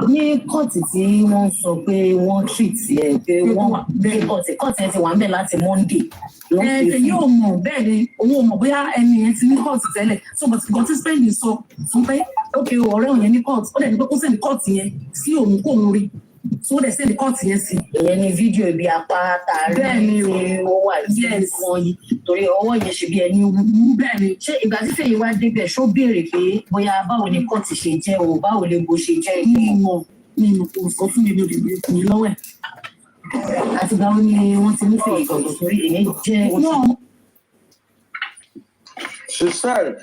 ní kóòtù tí wọ́n sọ pé wọ́n treat ẹ̀ pé wọ́n bẹ́ẹ̀ kóòtù ẹ̀ ti wà ń bẹ̀ láti Monday. Ẹ̀ẹ́dẹ̀ yóò mọ̀ bẹ́ẹ̀ ni òun ò mọ̀ bóyá ẹni yẹn ti ní kóòtù tẹ́lẹ̀ so but nǹkan tí spending sọ fún pé ókè ọ̀rẹ́ òun yẹn ní kóòtù ó dẹ̀ ní pé kó sẹ́ni kóòtù yẹn sí òun kó òun rí so ó dẹ̀ sẹ́ni kóòtù yẹn sí. Ìyẹn ni fídíò ibi apá tààrí tí ó wà sí wọn yìí torí ọwọ́ yẹn ṣe bí ẹni wú bẹ́ẹ̀ ni. Ṣé ìgbà tí Fèyí wá débẹ̀ ṣó béèrè pé bóyá báwo ni kóòtù ṣe jẹ́ o báwo lè bó ṣe jẹ́ nínú kò sọ fún mi ní òde ìpínlẹ̀ lọ́wọ́ ẹ̀. Àtìgbà wo ni wọ́n ti ní Fèyí gbọ̀ngàn torí èyí jẹ́ oṣù. She said,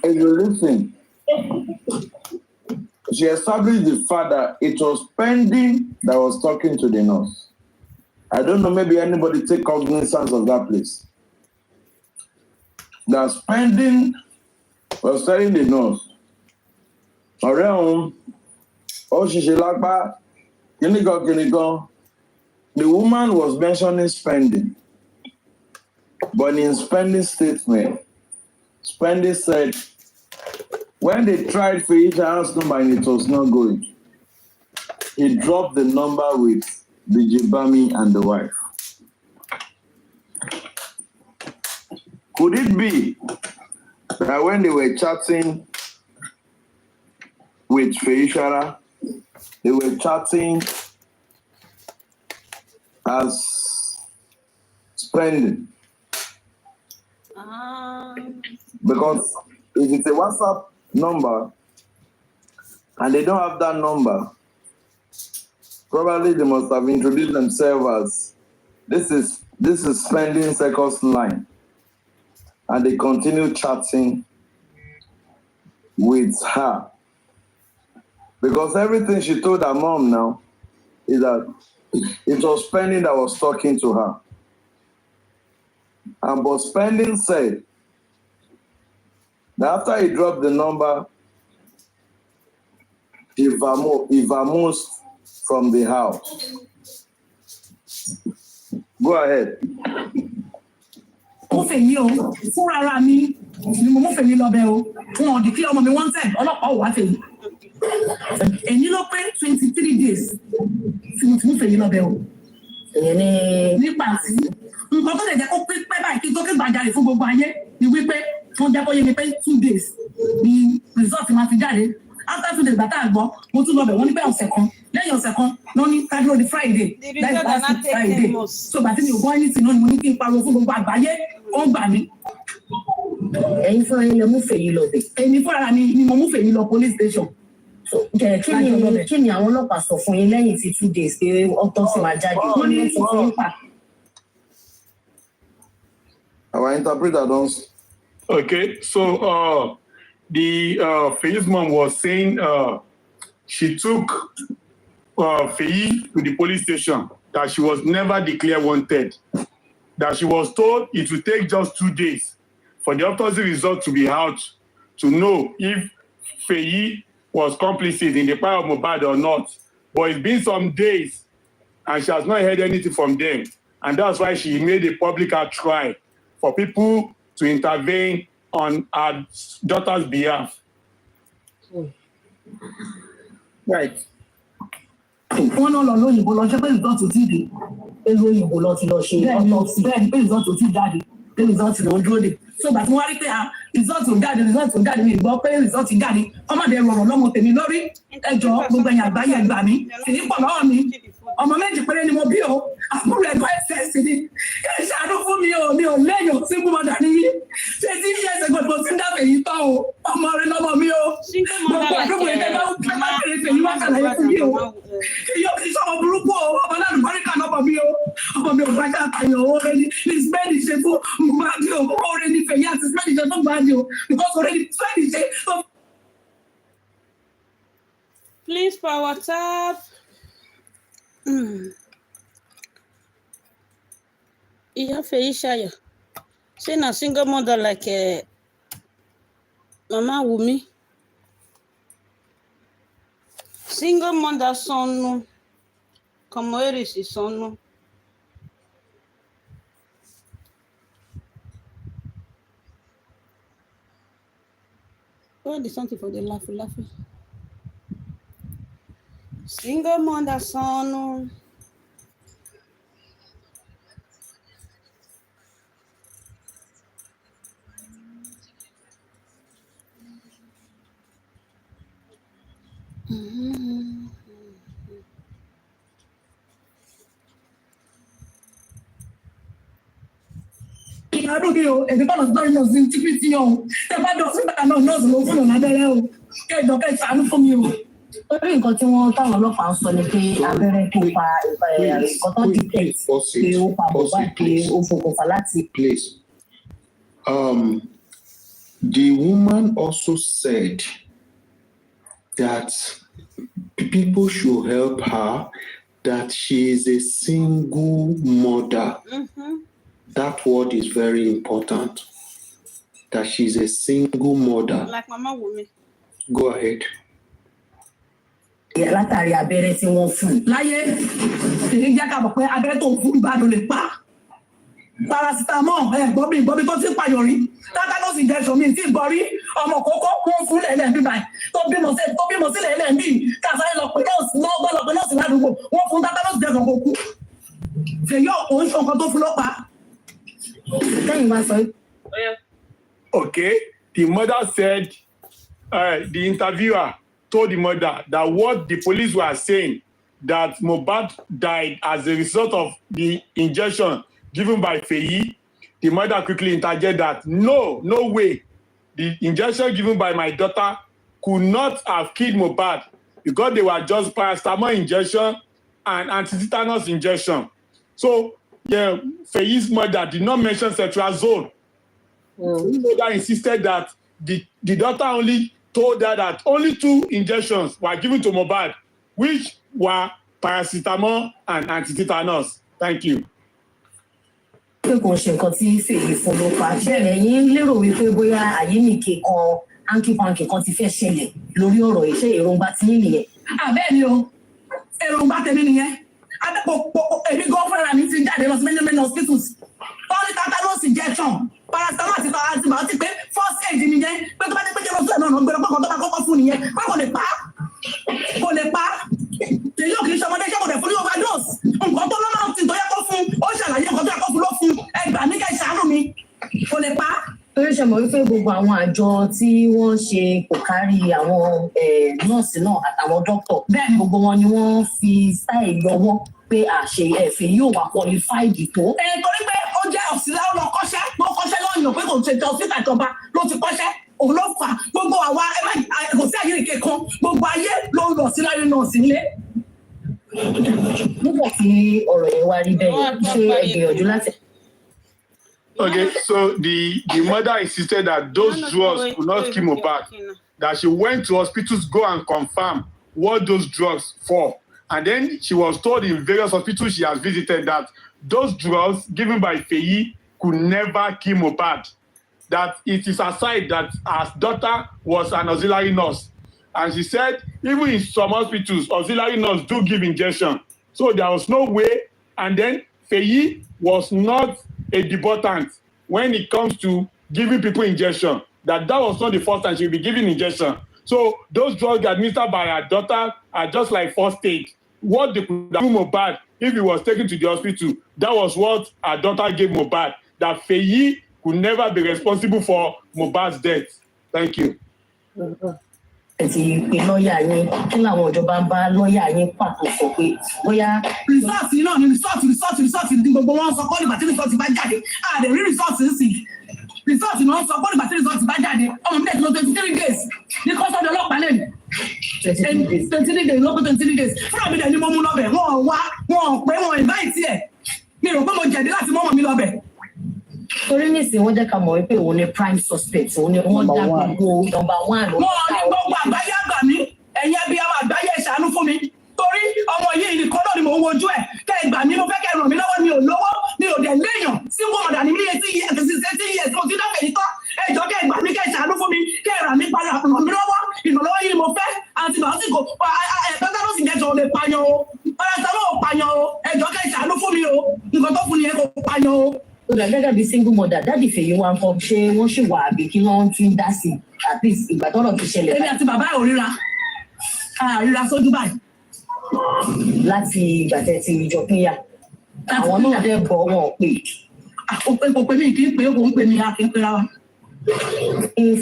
if you listen, she established the fact that it was spending that was talking to the nurse. I don't know, maybe anybody take cognizance of that place. that spending was telling the nurse, around, oh, she's like that. The woman was mentioning spending, but in spending statement, spending said, when they tried for each house number and it was not going, he dropped the number with the Jibami and the wife. Could it be that when they were chatting with Feishara, they were chatting as spending? Because if it's a WhatsApp number and they don't have that number, probably they must have introduced themselves as this is spending second line, and they continue chatting with her, because everything she told her mom now is that it was spending that was talking to her, and but spending said that after he dropped the number, he vamoosed from the house. Go ahead. Mo fẹ́ yí o, fúnra ara mi ni mo fẹ́ yí lọ́bẹ̀ o. Wọ́n ò declare ọmọ mi wanted, ọlọ́pàá ò wá fẹ́ yí. Èyí ló pé 23 days tí mo fẹ́ yí lọ́bẹ̀ o. Nígbà tí nǹkan tó lè jẹ́ kó pé báyìí kí tó ké gbàjarè fún gbogbo ayé ni wípé wọ́n jẹ́ kó yé mi pé 2 days ni result máa fi jáde. After 2 days bàtà àgbọ̀ mo tún lọ́bẹ̀ wọ́n ní pé ọ̀sẹ̀ kan lẹ́yìn ọ̀sẹ̀ kan lọ́ ní kájúrò di Friday láì bá sí Friday. So bàtí mi ò gbọ́ anything náà ni mo ní kí n pariwo fún gbogbo àgbáyé ó gbà mí. Ẹ̀yin fúnra yín lọ mú Fèyí lọ bẹ̀. Èmi fúnra mi ni mo mú Fèyí lọ police station. Kí ni àwọn ọlọ́pàá sọ fún yín lẹ́yìn tí 2 days pé autopsy máa jáde? Wọ́n ní sọ fún yín pa. Our interpreter don't. Okay, so the Feyi's mom was saying she took Feyi to the police station, that she was never declared wanted, that she was told it would take just 2 days for the autopsy result to be out to know if Feyi was complicit in the fire of Mohbad or not. But it's been some days and she has not heard anything from them. And that's why she made a public outcry for people to intervene on her daughter's behalf. Right. Wọ́n náà lọ lóyìnbó lọ ṣe pé result ò tí ì dé. Pé lóyìnbó lọ ti lọ ṣe autopsy. Bẹ́ẹ̀ni pé result ò tí ì jáde. Pé result ló ń dúró dè. So bàtí wọ́n wá rí pé result ò jáde mi gbọ́ pé result jáde. Ọmọdé rọrùn lọ́mọ tèmi lórí. Ẹjọ́ gbogbo ẹ̀yìn àgbáyé ẹgbà mi. Fìdí pọ̀ lọ́wọ́ mi. Ọmọ méjì péré ni mo bí o. Àbúrò ẹ̀gbọ́n ẹ̀fẹ̀ sí ni. Ẹ ṣàánú fún mi o. Mi ò lẹ́yìn tí mo dà níyí. 20 years ago mo ti ń dábẹ̀ yìí tán o. Ọmọ rẹ lọ́mọ mi o. Gbogbo àdúgbò ẹgbẹ́ bá kéré fèyí wá kàlàyé fún mi o. Iyọ̀ kì í sọ̀rọ̀ burúkú o. Ọmọ náà lùbọ́rí kan lọ́mọ mi o. Ọmọ mi ò bá ká àyàn owó rẹ ní spẹ́ẹ̀lì ṣe fún Mohbad o. Owó rẹ ní fèyí àti spẹ́ẹ̀lì ṣe tó gbà ní o. Because already spẹ́ẹ̀lì ṣe. Please power tap. Iya Feishaya. Say na single mother like Mama Wumi. Single mother son como eres son. What is something for the laughing? Single mother son. Ìyàdókè o, èmi bá lọ sí lọ́rí nọ́ọ̀sì tí kìí ti yàn o. Tẹ bá dọ̀ sí bàtà náà nọ́ọ̀sì ló fún ọ̀nà abẹ́rẹ́ o. Kẹ́jọ kẹ́ ṣàánú fún mi o. Orí nǹkan tí wọ́n táwọn ọlọ́pàá ń sọ ni pé abẹ́rẹ́ tó pa nǹkan tó detect pé ó pa Mohbad pé ó fokùnfà láti. Please. The woman also said that people should help her, that she is a single mother. That word is very important. that she's a single mother. Like Mama Wumi. Go ahead. látàrí abẹ́rẹ́ tí wọ́n fún un. láyé èyí jẹ́ ká mọ̀ pé abẹ́rẹ́ tó ń fún ìbàdàn lè pa paracetamol gbọ́bí tó ti pààyàn rí tetanus injection mi ti gbọ́ rí ọmọ kókó wọ́n fún lẹ́lẹ́bí báyìí tó bímọ sí lẹ́lẹ́bí káfáyé lọ pé nọ́ọ̀sì ládùúgbò wọ́n fún tetanus injection kò kú fèyí òun ṣe nǹkan tó fún ló pa. lẹ́yìn máa sọ. Okay, the mother said, the interviewer told the mother that what the police were saying, that Mohbad died as a result of the injection given by Feyi, the mother quickly interjected that no way, the injection given by my daughter could not have killed Mohbad because they were just paracetamol injection and antitetanus injection. So Feyi's mother did not mention cetrazole. The mother insisted that the daughter only told her that only 2 injections were given to Mohbad, which were paracetamol and antitetanus. Thank you. pé kò ṣe nǹkan tí Fèyí fún ló pa ṣẹlẹ̀ yín lérò wípé bóyá àyíníke kan hanky-panky kan ti fẹ́ ṣẹlẹ̀ lórí ọ̀rọ̀ iṣẹ́ èròǹgbà tí yín nìyẹn. bẹ́ẹ̀ ni o èròǹgbà tèmi nìyẹn èmi gan fúnra mi ti jáde lọ sí many hospitals tọ́lí tetanus injection paracetamol àti antibiotic pé first aid nìyẹn pé tó bá dé pé jẹ́ lọ́sọ̀rọ̀ náà gbẹ̀rẹ̀ pọ̀kan tó bá kọ́kọ́ fún nìyẹn pé kò lè pa èyí ò kì í ṣe ọmọdé ṣẹ́kọ̀ọ́ dẹ̀ fún ní overdose nǹkan tó lọ́nà tí tó yẹ kó fún ó ṣàlàyé nǹkan tó yẹ kó fún ló fún ẹgbàá nígbà ìṣàánú mi kò lè pa. torí ṣe mọ̀ wípé gbogbo àwọn àjọ tí wọ́n ṣe kò kárí àwọn nọ́ọ̀sì náà àtàwọn dókítà bẹ́ẹ̀ gbogbo wọn ni wọ́n fi sáì lọ́wọ́ pé àṣẹ ẹ̀fẹ̀ yóò wà qualified tó. torí pé ó jẹ́ ọ̀sìnlá ó lọ kọ́ṣẹ́ lọ́yìn pé kò ṣe jọ síta ìjọba ló ti kọ́ṣẹ́ òun ló fà gbogbo àwa kò sí àyíríkè kan gbogbo ayé ló ń lọ sí láyé náà sílé. nígbà tí ọ̀rọ̀ yẹn wá rí bẹ́ẹ̀ ṣé ẹ gbìyànjú láti. Okay, so the mother insisted that those drugs could not kill Mohbad, that she went to hospitals go and confirm what those drugs for. And then she was told in various hospitals she has visited that those drugs given by Feyi could never kill Mohbad. That it is aside that her daughter was an auxiliary nurse. And she said, even in some hospitals, auxiliary nurse do give injection. So there was no way. And then Feyi was not a debutant when it comes to giving people injection. That was not the first time she will be giving injection. So those drugs administered by her daughter are just like first aid. What they could do Mohbad if he was taken to the hospital, that was what her daughter gave Mohbad. That Feyi could never be responsible for Mohbad's death. Thank you. ti pe lọ́ọ̀yà yín kí làwọn ìjọba ń bá lọ́ọ̀yà yín pàtó sọ pé bóyá. rìsọ́ọ̀tì náà ni rìsọ́ọ̀tì ní gbogbo wọn sọ kọ́ọ̀lù bàtí rìsọ́ọ̀tì bá jáde àdè rí rìsọ́ọ̀tì ń sìn rìsọ́ọ̀tì náà sọ kọ́ọ̀lù bàtí rìsọ́ọ̀tì bá jáde ọmọ mi dẹ̀ ti lọ 23 days ní kọ́sọ́ọ̀dù ọlọ́pàá lẹ́nu 23 days lọ́pọ̀ 23 days fúnra mi dẹ̀ ni mo mú lọ́bẹ̀ wọ́n wá wọ́n pé wọ́n invite ẹ̀ mi rò pé mo jẹ̀dí láti mọ́mọ́ mi lọ́bẹ̀. torí nísìnyí wọ́n jẹ́ ká mọ̀ wípé òun ni prime suspect òun ni wọ́n dá gbogbo number 1. wọ́n ní gbogbo àgbáyé àgbà mi ẹ̀yin ẹbí àwọn àgbáyé ìṣàánú fún mi torí ọmọ yìí nìkan náà ni mò ń wojú ẹ̀ kẹ́ ẹ gbà mí mo fẹ́ kẹ́ ẹ ràn mí lọ́wọ́ mi ò lówó mi ò dẹ̀ léèyàn sí wọn ọ̀dà ní mi etí yẹ mo ti dáfẹ́ yìí tán ẹ jọ kẹ́ ẹ gbà mí kẹ́ ẹ ṣàánú fún mi kẹ́ ẹ rà mí padà ràn mí lọ́wọ́ ìrànlọ́wọ́ yìí mo fẹ́ antibiotic tetanus injection ò lè pààyàn o paracetamol ò pààyàn o ẹ jọ kẹ́ ẹ ṣàánú fún mi o nǹkan tó fún ni ẹ kò pààyàn o. ó dà gẹ́gẹ́ bí single mother dáàdì Fèyí wa ń kọ́ ṣé wọ́n ṣì wà àbí kí wọ́n tún dá sí at least ìgbà tọ́rọ̀ ti ṣẹlẹ̀. èmi àti bàbá ẹ̀ ò ríra sójú báyìí. láti ìgbà tẹ́ ti ìjọ pínyà àwọn náà dẹ́ bọ̀ wọ́n pè. kò pè mí kì í pè é kò ń pè mí a kì í pera wa.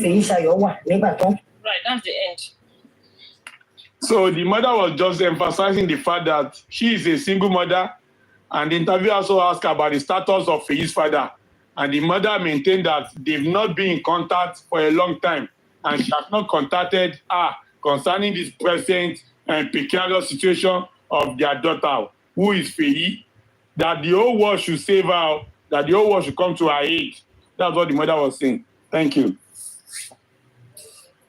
Fèyí ṣayọ̀ wà nígbà tán. Right, that's the end. So the mother was just emphasizing the fact that she is a single mother, and the interviewer also asked her about the status of Feyi's father. And the mother maintained that they've not been in contact for a long time, and she has not contacted her concerning this present and precarious situation of their daughter, who is Feyi, that the whole world should save her, that the whole world should come to her aid. That's what the mother was saying. Thank you.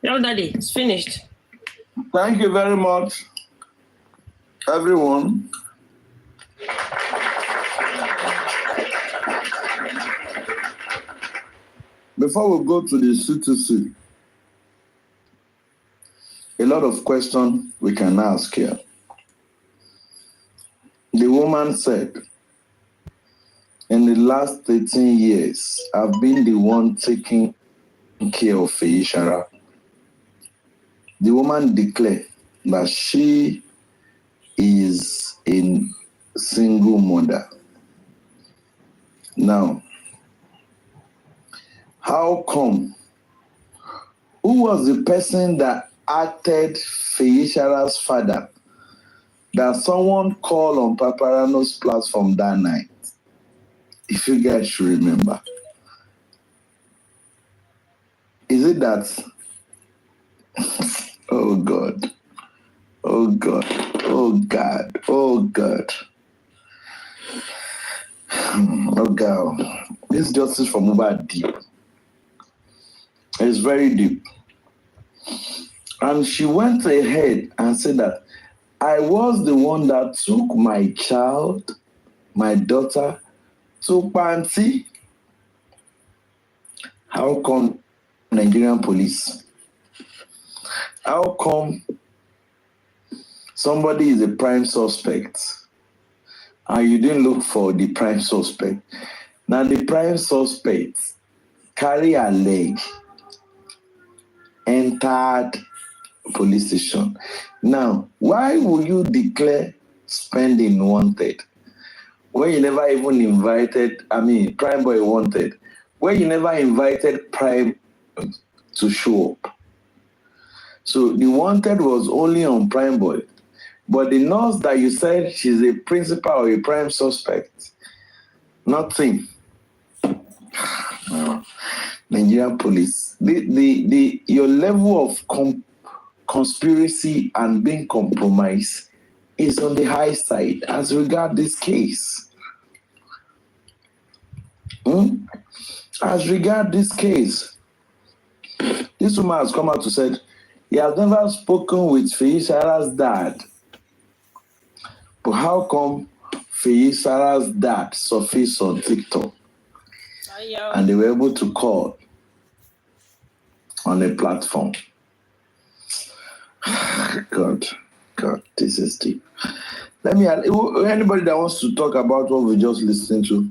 Well, Daddy, it's finished. Thank you very much, everyone. before we go to the C2C, a lot of questions we can ask here. The woman said, in the last 13 years, I've been the one taking care of Feishara. The woman declared that she is a single mother. Now, how come? Who was the person that acted Feishara's father that someone called on Paparano's platform that night? If you guys should remember. Is it that? Oh God. Oh God. Oh God. Oh God. Oh God. This justice for Mohbad deep. It's very deep. And she went ahead and said that I was the one that took my child, my daughter, to Panti. How come Nigerian police? How come somebody is a prime suspect and you didn't look for the prime suspect? Now the prime suspect carry a leg, entered police station. Now, why would you declare spending wanted when you never even invited, Prime Boy wanted, when you never invited Prime to show up? So the wanted was only on Prime Boy. But the nurse that you said she's a principal or a prime suspect, nothing. Nigerian police, your level of conspiracy and being compromised is on the high side as regard this case. As regard this case, this woman has come out to say he has never spoken with Feishara's dad. But how come Feishara's dad surfaced on TikTok and they were able to call on a platform? God, this is deep. Anybody that wants to talk about what we just listened to,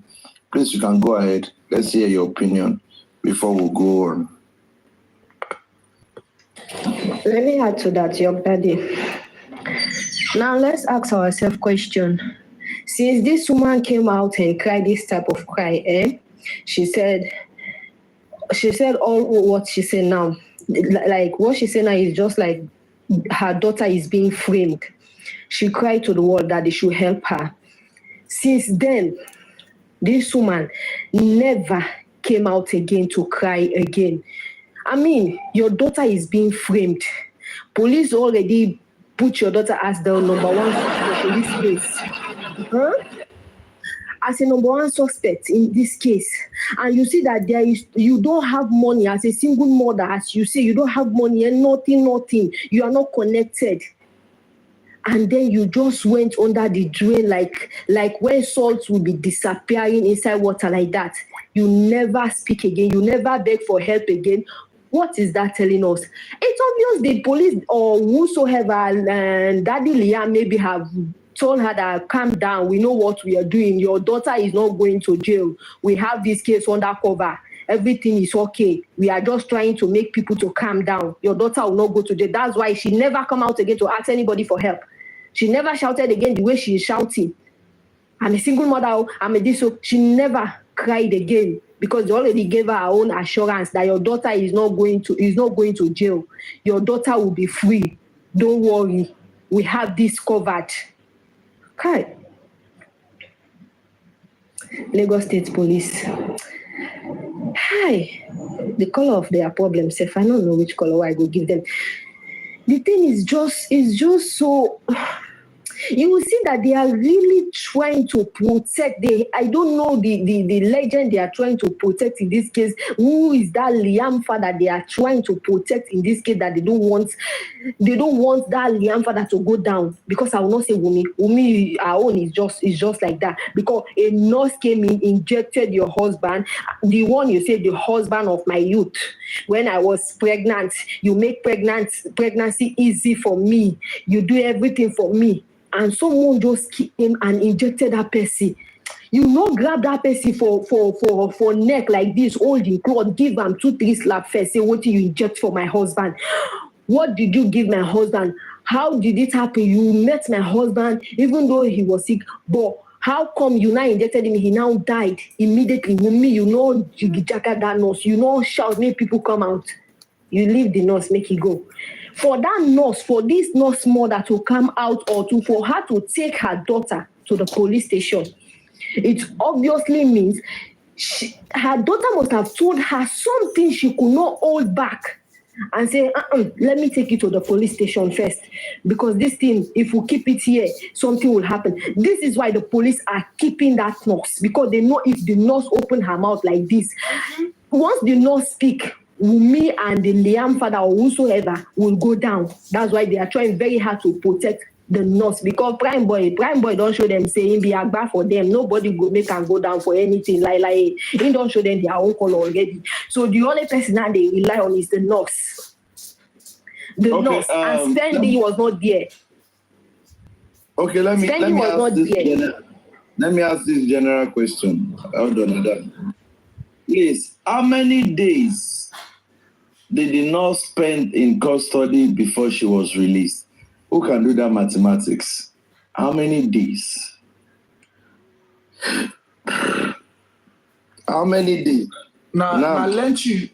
please, you can go ahead. Let's hear your opinion before we go on. Let me add to that, young daddy. Now let's ask ourselves a question. Since this woman came out and cried this type of cry, she said all what she said now. Like what she said now is just like her daughter is being framed. She cried to the world that they should help her. Since then, this woman never came out again to cry again. Your daughter is being framed. Police already put your daughter as the number one suspect in this case. As a number one suspect in this case. And you see that you don't have money as a single mother, as you say, you don't have money and nothing. You are not connected. And then you just went under the drain like when salt will be disappearing inside water like that. You never speak again. You never beg for help again. What is that telling us? It's obvious the police or whosoever and Daddy Liam maybe have told her that calm down. We know what we are doing. Your daughter is not going to jail. We have this case undercover. Everything is okay. We are just trying to make people to calm down. Your daughter will not go to jail. That's why she never come out again to ask anybody for help. She never shouted again the way she is shouting. I'm a single mother. She never cried again because they already gave her own assurance that your daughter is not going to jail. Your daughter will be free. Don't worry. We have this covered. Okay. Lagos State Police. Hi. The color of their problem, Seth. I don't know which color I go give them. The thing is just so. you will see that they are really trying to protect. I don't know the legend they are trying to protect in this case. Who is that Liam father they are trying to protect in this case that they don't want that Liam father to go down? Because I will not say Wunmi, our own is just like that. Because a nurse came in, injected your husband, the one you say the husband of my youth. When I was pregnant, you make pregnancy easy for me. You do everything for me. And someone just came and injected that person. You not grab that person for neck like this, hold the cloth, give him 2-3 slap first, say what you inject for my husband. What did you give my husband? How did it happen? You met my husband even though he was sick, but how come you now injected him? He now died immediately. Wunmi, you know, jiggy-jagger that nurse. You know, shout, make people come out. You leave the nurse, make it go. For that nurse, for this nurse mother to come out or for her to take her daughter to the police station, it obviously means her daughter must have told her something she could not hold back and say, let me take you to the police station first. Because this thing, if we keep it here, something will happen. This is why the police are keeping that nurse. Because they know if the nurse open her mouth like this, once the nurse speak, Wunmi and the Liam father or whosoever will go down. That's why they are trying very hard to protect the nurse. Because prime boy don't show them saying be agba for them. Nobody go make and go down for anything. Like he don't show them their own color already. So the only person that they rely on is the nurse. The nurse. And Stanley was not there. Okay, let me ask this general question. Hold on. Please, how many days did the nurse spend in custody before she was released? Who can do that mathematics? How many days? How many days? Now Lenchik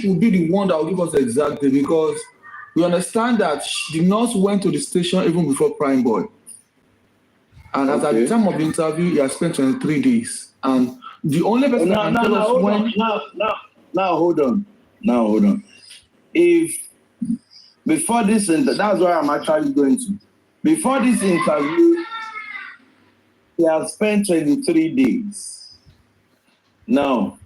will be the one that will give us the exact day, because we understand that the nurse went to the station even before Prime Boy. And at the time of the interview, he has spent 23 days. And the only person that can tell us when... Now, hold on. If before this, that's why I'm actually going to. Before this interview, he has spent 23 days. Now,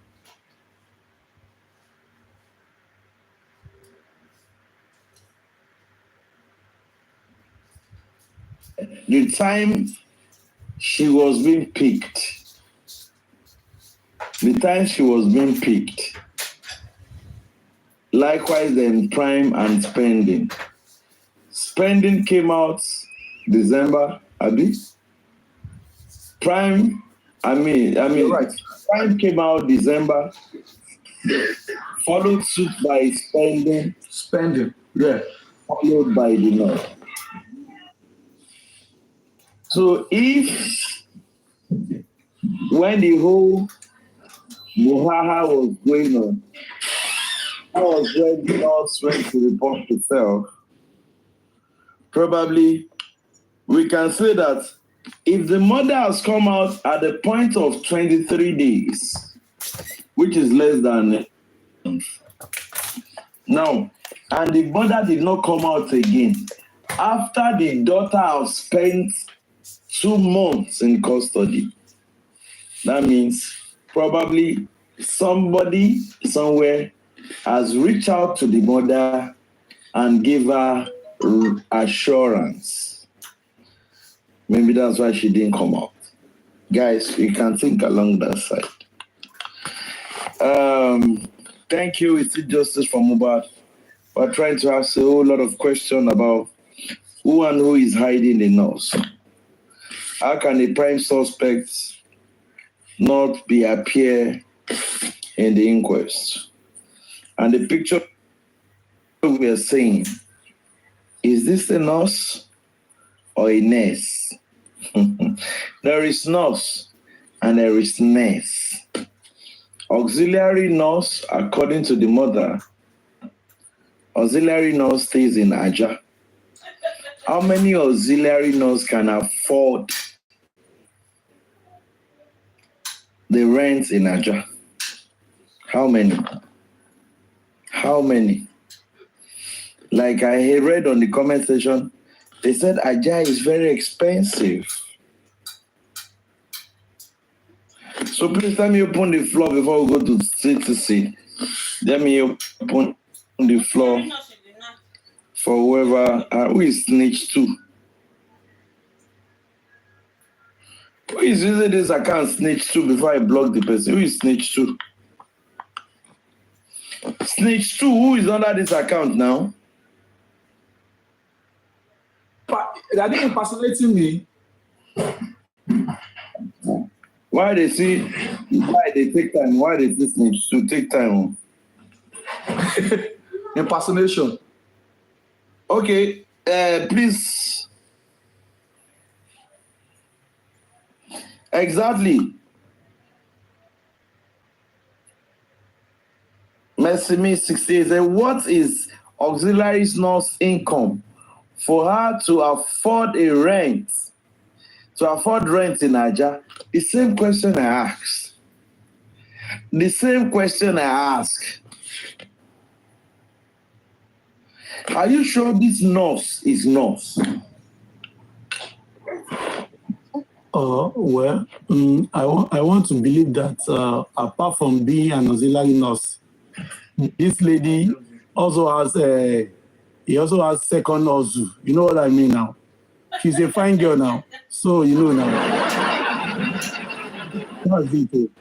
the time she was being picked, likewise then prime and spending. Spending came out December, Abi. Prime right. Prime came out December, followed suit by spending. Yeah. Followed by the North. So if when the whole Muhaha was going on, that was when the North went to report to self, probably we can say that if the mother has come out at the point of 23 days, which is less than a month, now, and the mother did not come out again, after the daughter has spent 2 months in custody, that means probably somebody somewhere has reached out to the mother and give her assurance. Maybe that's why she didn't come out. Guys, you can think along that side. Thank you, it's Justice from Mohbad. We're trying to ask a whole lot of questions about who and who is hiding the nurse. How can a prime suspect not appear in the inquest? And the picture we are saying, is this a nurse or a nurse? There is nurse and there is nurse. Auxiliary nurse, according to the mother, auxiliary nurse stays in Aja. How many auxiliary nurse can afford the rent in Aja? How many? Like I read on the comment section, They said Ajah is very expensive. So please let me open the floor before we go to CTC. Let me open the floor for whoever who is snitch 2. Who is using this account snitch 2 before I block the person? Who is snitch 2? Snitch 2, who is under this account now? They are impersonating me. Why they see? Why they take time? Why they snitch to take time? Impersonation. Okay, please. Exactly. Messimi 60 said, what is auxiliary nurse income for her to afford a rent? To afford rent in Ajah? The same question I asked. The same question I asked. Are you sure this nurse is nurse? Well, I want to believe that apart from being an auxiliary nurse, this lady also has second hustle. You know what I mean now? She's a fine girl now. So you know now. That's it.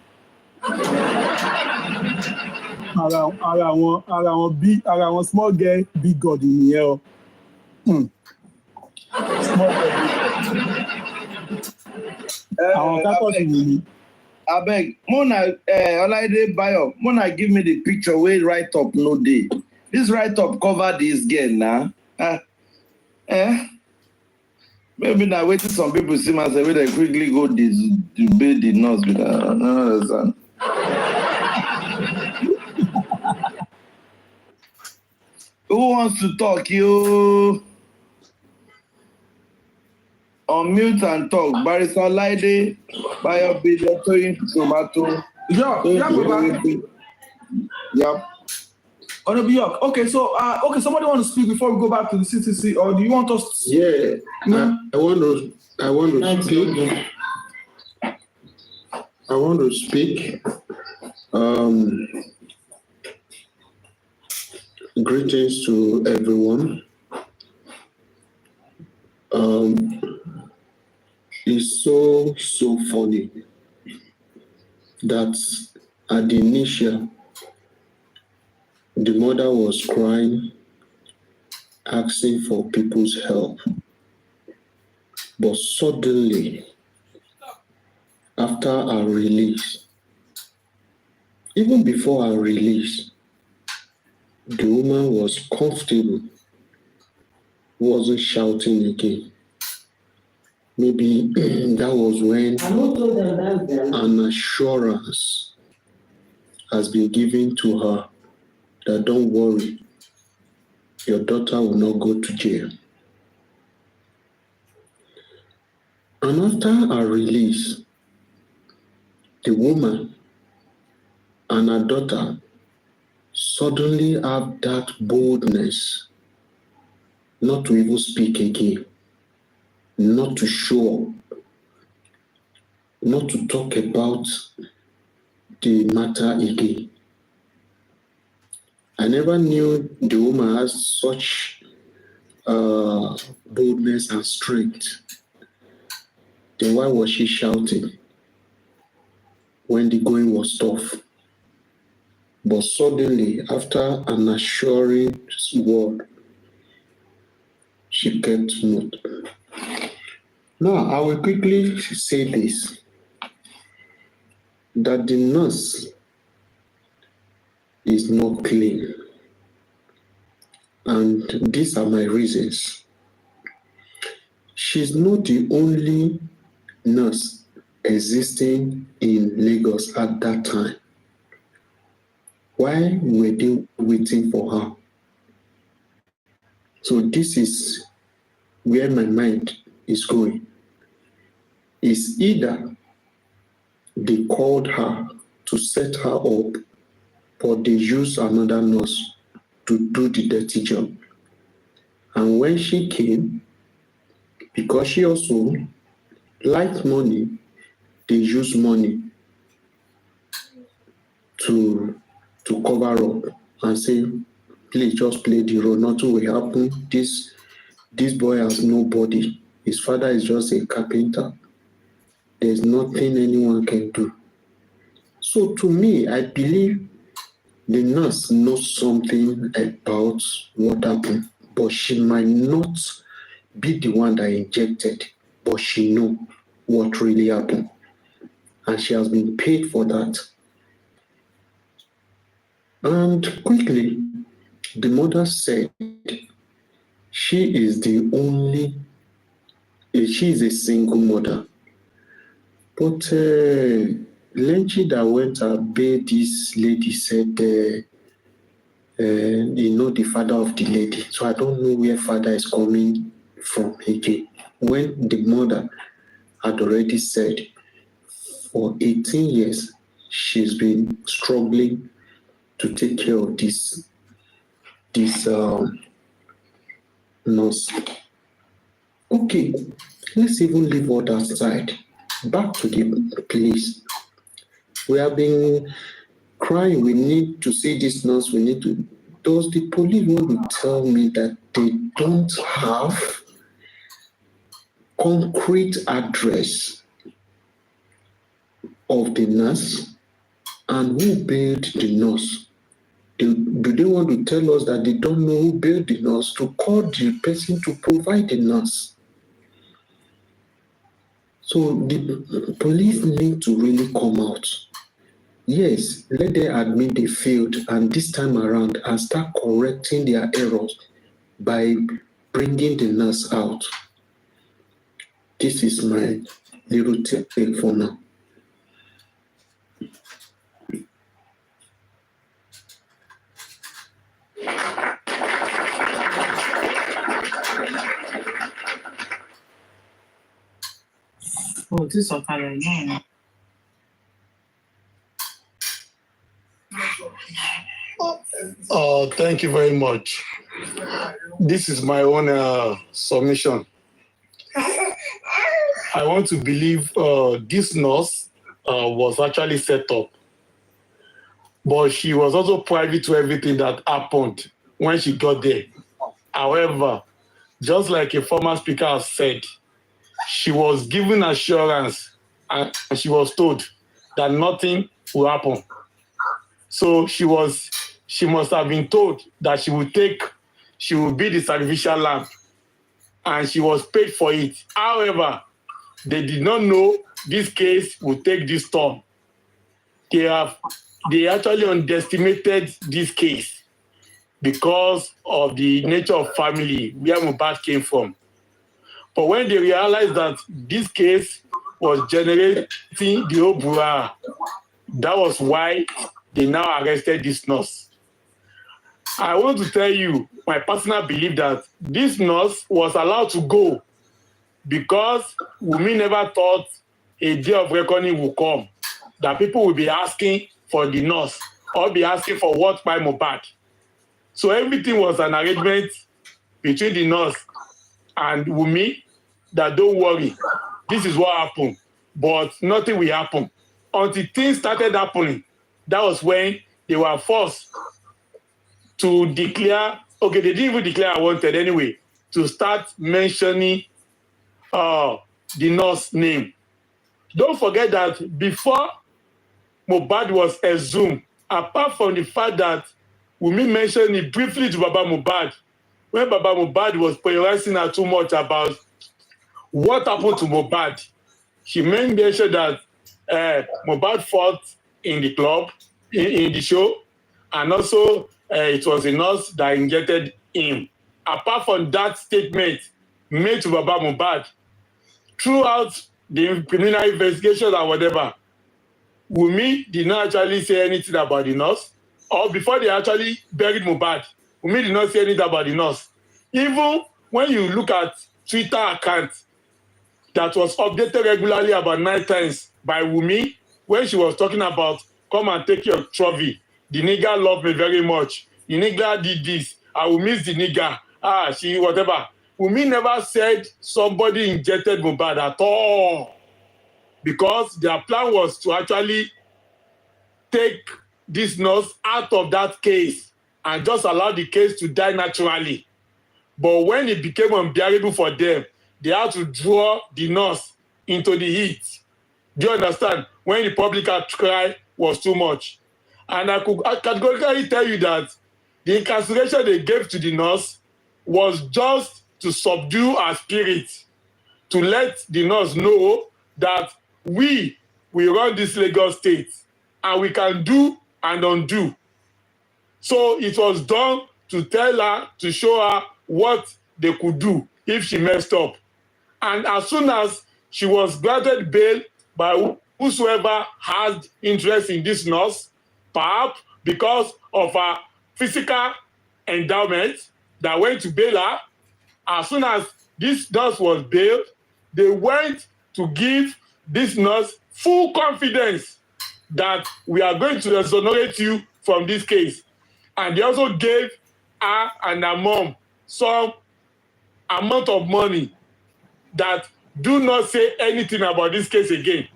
Around small girl, big God in here. Small girl, I beg, Mona, Olaide Bayo, Mona, give me the picture where write up no day. This write up cover this girl now. Maybe now waiting some people see myself where they quickly go debate the nurse with her. I don't understand. Who wants to talk? You unmute and talk. Barrister Laide, Bayo Bijo, Tomato. Yep. Okay, so somebody want to speak before we go back to the CTC, or do you want us to... Yeah, I want to speak. I want to speak. Greetings to everyone. It's so funny that at the initial, the mother was crying, asking for people's help. But suddenly, after our release, even before our release, the woman was comfortable, wasn't shouting again. Maybe that was when an assurance has been given to her that don't worry, your daughter will not go to jail. And after her release, the woman and her daughter suddenly have that boldness not to even speak again, not to show up, not to talk about the matter again. I never knew the woman has such boldness and strength. Then why was she shouting when the going was tough? But suddenly, after an assuring word, she kept mute. Now, I will quickly say this, that the nurse is not clean. And these are my reasons. She's not the only nurse existing in Lagos at that time. Why were they waiting for her? So this is where my mind is going. It's either they called her to set her up, or they used another nurse to do the dirty job. And when she came, because she also likes money. They use money to cover up and say, please just play the role. Nothing will happen. This boy has nobody. His father is just a carpenter. There's nothing anyone can do. So to me, I believe the nurse knows something about what happened, but she might not be the one that injected, but she knows what really happened. And she has been paid for that. And quickly, the mother said she is a single mother. But Lenchi that went and bailed this lady said, the father of the lady. So I don't know where father is coming from again. When the mother had already said for 18 years, she's been struggling to take care of this nurse. Okay, let's even leave all that aside. Back to the police. We have been crying, we need to see this nurse, does the police want to tell me that they don't have concrete address of the nurse and who bailed the nurse? Do they want to tell us that they don't know who bailed the nurse to call the person to provide the nurse? So the police need to really come out. Yes, let them admit they failed and this time around and start correcting their errors by bringing the nurse out. This is my little take for now. Oh, this is okay. Thank you very much. This is my own submission. I want to believe this nurse was actually set up, but she was also privy to everything that happened when she got there. However, just like a former speaker has said, she was given assurance and she was told that nothing will happen. So she must have been told that she will be the sacrificial lamb, and she was paid for it. However, they did not know this case would take this turn. They actually underestimated this case because of the nature of family where Mohbad came from. But when they realized that this case was generating the Oooh, that was why they now arrested this nurse. I want to tell you my personal belief that this nurse was allowed to go because Wunmi never thought a day of reckoning will come, that people will be asking for the nurse or be asking for what by Mohbad. So everything was an arrangement between the nurse and Wunmi that don't worry, this is what happened, but nothing will happen. Until things started happening, that was when they were forced to declare, okay, they didn't even declare wanted anyway, to start mentioning the nurse name. Don't forget that before Mohbad was exhumed, apart from the fact that Wunmi mentioned it briefly to Baba Mohbad, when Baba Mohbad was polarizing her too much about what happened to Mohbad, she mentioned that Mohbad fought in the club, in the show, and also it was a nurse that injected him. Apart from that statement made to Baba Mohbad, throughout the preliminary investigation or whatever, Wunmi did not actually say anything about the nurse, or before they actually buried Mohbad, Wunmi did not say anything about the nurse. Even when you look at Twitter account that was updated regularly about 9 times by Wunmi, when she was talking about come and take your trophy, the nigger loved me very much, the nigger did this, I will miss the nigger, she whatever. Wunmi never said somebody injected Mohbad at all, because their plan was to actually take this nurse out of that case and just allow the case to die naturally. But when it became unbearable for them, they had to draw the nurse into the heat. Do you understand? When the public outcry was too much. And I could categorically tell you that the incarceration they gave to the nurse was just to subdue her spirit, to let the nurse know that we run this Lagos state and we can do and undo. So it was done to tell her, to show her what they could do if she messed up. And as soon as she was granted bail by whosoever has interest in this nurse, perhaps because of her physical endowment that went to bail her, as soon as this nurse was bailed, they went to give this nurse full confidence that we are going to exonerate you from this case. And they also gave her and her mom some amount of money that do not say anything about this case again.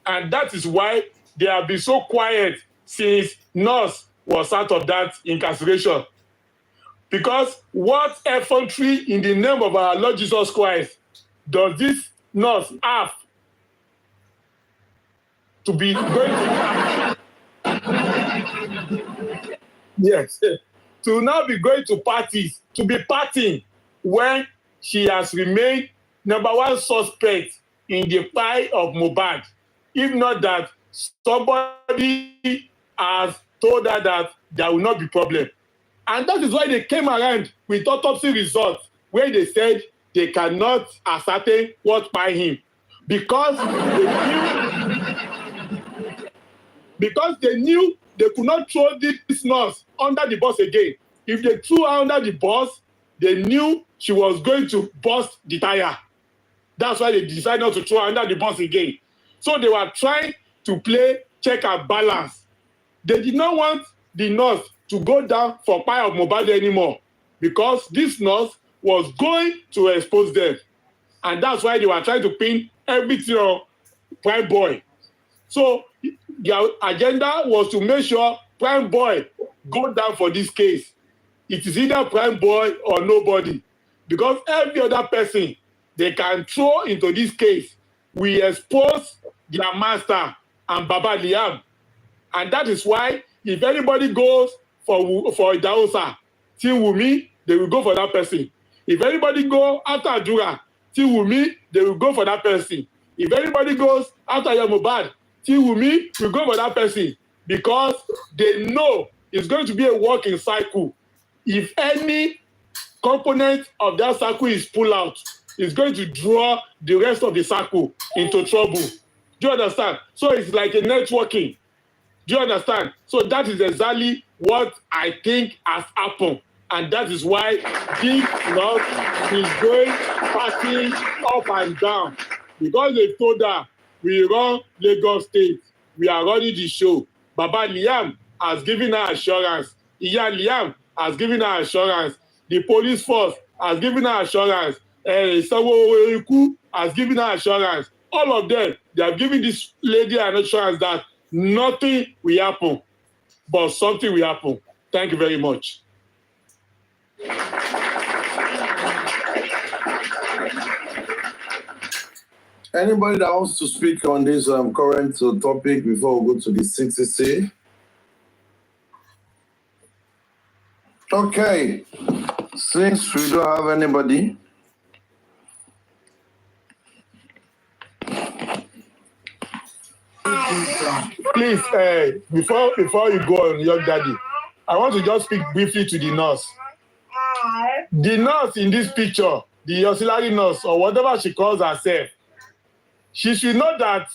And that is why they have been so quiet since nurse was out of that incarceration. Because what effrontery in the name of our Lord Jesus Christ does this nurse have to be going to yes, to now be going to parties, to be partying when she has remained number one suspect in the fight of Mohbad. If not that somebody has told her that there will not be problem. And that is why they came around with autopsy results where they said they cannot ascertain what by him. Because they knew they could not throw this nurse under the bus again. If they threw her under the bus, they knew she was going to burst the tire. That's why they decided not to throw her under the bus again. So they were trying to play check and balance. They did not want the nurse to go down for fire of Mohbad anymore because this nurse was going to expose them. And that's why they were trying to pin everything on Prime Boy. So their agenda was to make sure Prime Boy go down for this case. It is either Prime Boy or nobody. Because every other person they can throw into this case will expose their master and Baba Liam. And that is why if anybody goes for Idahosa, Team Wunmi, they will go for that person. If anybody go after Adura, Team Wunmi, they will go for that person. If anybody goes after Mohbad, Team Wunmi will go for that person because they know it's going to be a working cycle. If any component of that cycle is pulled out, it's going to draw the rest of the cycle into trouble. Do you understand? So it's like a networking. Do you understand? So that is exactly what I think has happened. And that is why this nurse is going passing up and down. Because they told her, we run Lagos State. We are running the show. Baba Liam has given her assurance. Iya Liam has given her assurance. The police force has given her assurance. Sawo has given her assurance. All of them, they have given this lady an assurance that nothing will happen, but something will happen. Thank you very much. Anybody that wants to speak on this current topic before we go to the 60C? Okay, since we don't have anybody, please, before you go on, young daddy, I want to just speak briefly to the nurse. The nurse in this picture, the auxiliary nurse, or whatever she calls herself, she should know that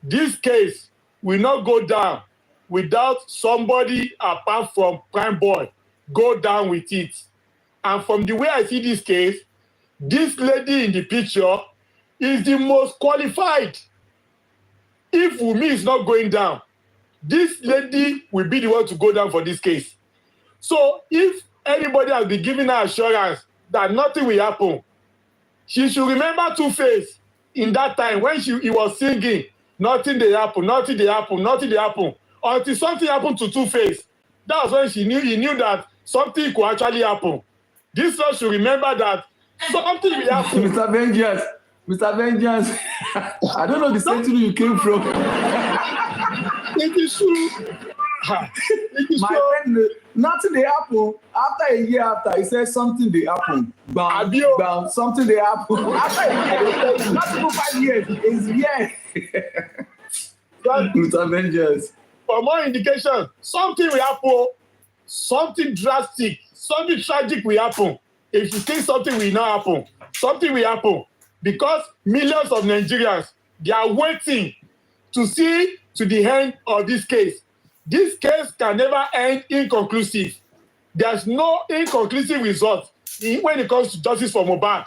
this case will not go down without somebody apart from Prime Boy go down with it. And from the way I see this case, this lady in the picture is the most qualified. If Wunmi is not going down, this lady will be the one to go down for this case. So if anybody has been giving her assurance that nothing will happen, she should remember Two-Face in that time when he was singing, nothing dey happen, nothing dey happen, nothing dey happen, until something happened to Two-Face. That was when he knew that something could actually happen. This one should remember that something will happen. Mr. Vengeance, I don't know the century you came from. It is true. My friend, nothing they happen. After a year after, he said something they happen. Bam, something they happen. After a year, not even 5 years, it's year. Mr. Vengeance. For more indication, something will happen. Something drastic, something tragic will happen. If you think something will not happen, something will happen. Because millions of Nigerians, they are waiting to see to the end of this case. This case can never end inconclusive. There's no inconclusive result when it comes to justice for Mohbad.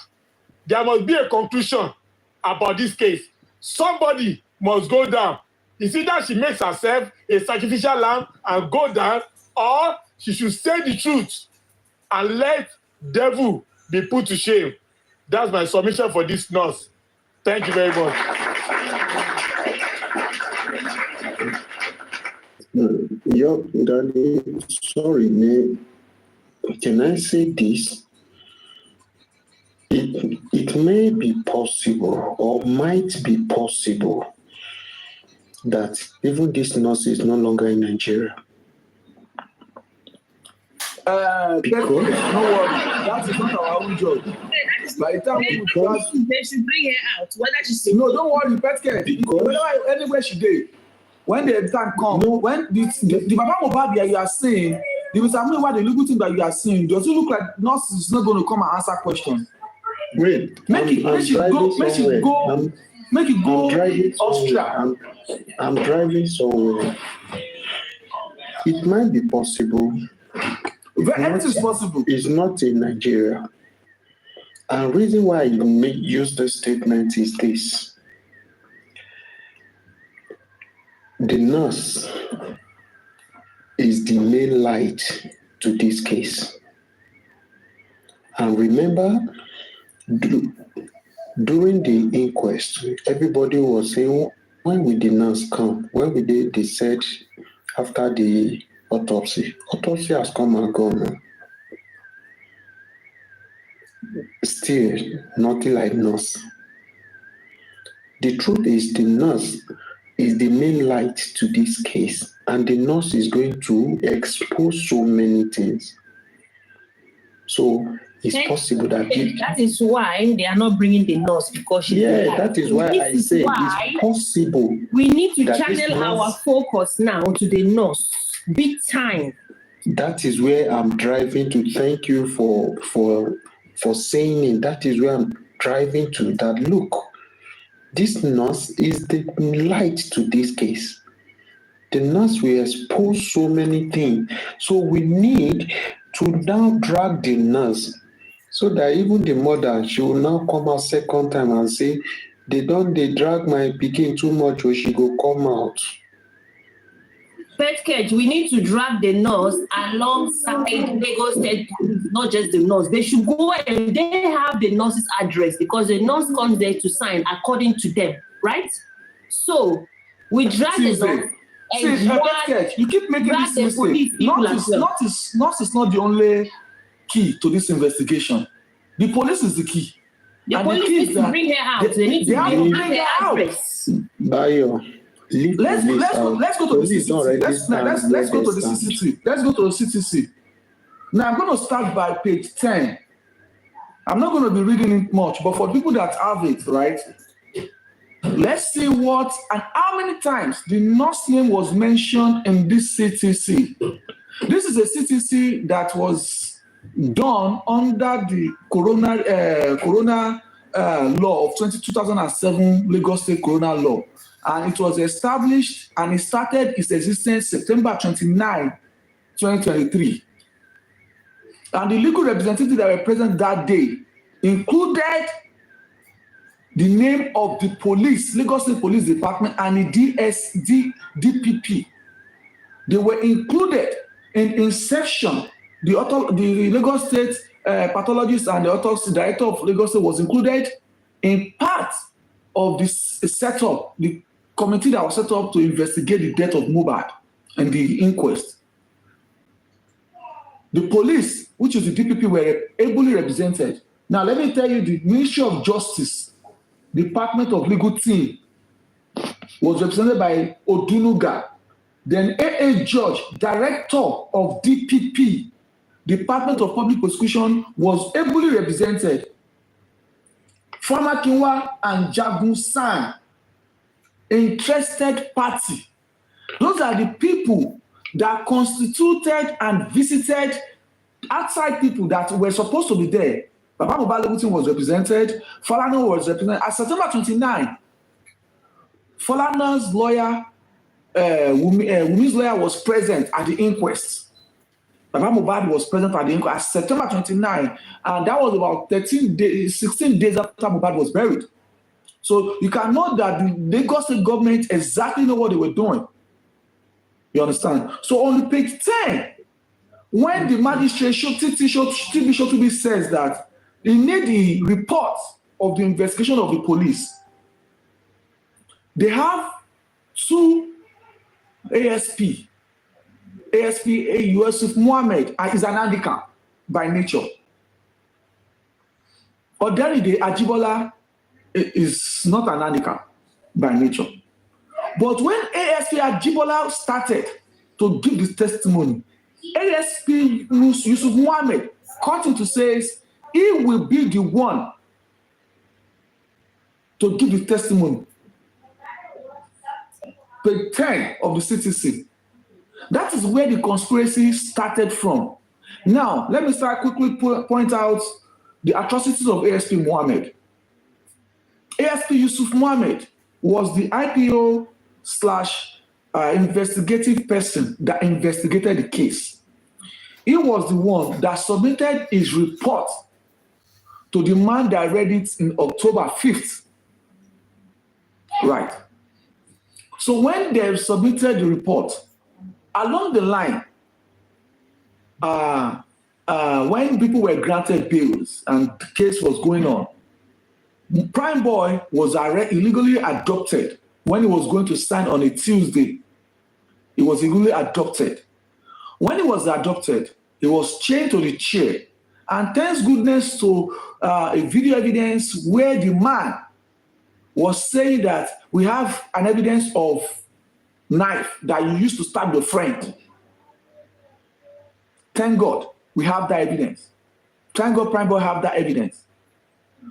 There must be a conclusion about this case. Somebody must go down. It's either she makes herself a sacrificial lamb and go down, or she should say the truth and let devil be put to shame. That's my submission for this nurse. Thank you very much. Daddy, sorry, can I say this? It may be possible or might be possible that even this nurse is no longer in Nigeria. Because no worry, that is not our own job. By the time they should bring her out. Whether she's no, don't worry, Petke. Anywhere she did, when the time comes, when the Baba Mohbad you are saying, the Mr. What the legal thing that you are saying, does it look like nurse is not going to come and answer questions? Wait, make it go Austria. I'm driving somewhere. It might be possible. Anything is possible. It's not in Nigeria. And reason why I use this statement is this. The nurse is the main light to this case. And remember, during the inquest, everybody was saying, when will the nurse come? When will they said after the autopsy? Autopsy has come and gone. Still, nothing like nurse. The truth is the nurse is the main light to this case, and the nurse is going to expose so many things. So it's possible that that is why they are not bringing the nurse, because that is why I say it's possible. We need to channel our focus now to the nurse, big time. That is where I'm driving to. Thank you for saying it. That is where I'm driving to. That look, this nurse is the light to this case. The nurse will expose so many things. So we need to now drag the nurse so that even the mother, she will now come out second time and say, they drag my pikin too much, or she go come out. Petke, we need to drag the nurse alongside Lagos State, not just the nurse. They should go and they have the nurse's address, because the nurse comes there to sign according to them, right? So we drag the nurse. You keep making this mistake. Nurse is not the only key to this investigation. The police is the key. The police needs to bring her out. They need to bring her address. Bayo. Let's go to the CCC. Let's go to the CCC. Let's go to the CCC. Now I'm going to start by page 10. I'm not going to be reading it much, but for people that have it, right? Let's see what and how many times the nurse name was mentioned in this CTC. This is a CTC that was done under the Corona law of 2007, Lagos State Corona law. And it was established and it started its existence September 29, 2023. And the legal representatives that were present that day included the name of the police, Lagos State Police Department, and the DPP. They were included in inception. The Lagos State pathologist and the autopsy director of Lagos State was included in part of this setup, the committee that was set up to investigate the death of Mohbad and the inquest. The police, which is the DPP, were ably represented. Now, let me tell you, the Ministry of Justice, Department of Legal Team, was represented by Odunuga. Then AA Judge, Director of DPP, Department of Public Prosecution, was ably represented. Farmer Kinwa and Jagun San, interested party. Those are the people that constituted and visited outside people that were supposed to be there. Baba Mohbad was represented. Falana was represented. At September 29, Falana's lawyer, Wunmi's lawyer, was present at the inquest. Baba Mohbad was present at the inquest at September 29, and that was about 16 days after Mohbad was buried. So you can know that the Lagos State government exactly know what they were doing. You understand? So on page 10, when the magistrate TB says that they need the report of the investigation of the police, they have two ASP Yusuf Muhammad is an handicap by nature. Oderide Ajibola is not an handicap by nature. But when ASP Ajibola started to give his testimony, ASP Yusuf Muhammad cut him to say he will be the one to give his testimony. Page 10 of the CTC. That is where the conspiracy started from. Now, let me start quickly point out the atrocities of ASP Muhammad. ASP Yusuf Muhammad was the IPO / investigative person that investigated the case. He was the one that submitted his report to the man that read it in October 5th. Right. So when they submitted the report, along the line, when people were granted bails and the case was going on, Prime Boy was illegally adopted when he was going to sign on a Tuesday. He was illegally adopted. When he was adopted, he was chained to the chair. And thanks goodness to a video evidence where the man was saying that we have an evidence of knife that you used to stab your friend. Thank God we have that evidence. Thank God Prime Boy have that evidence.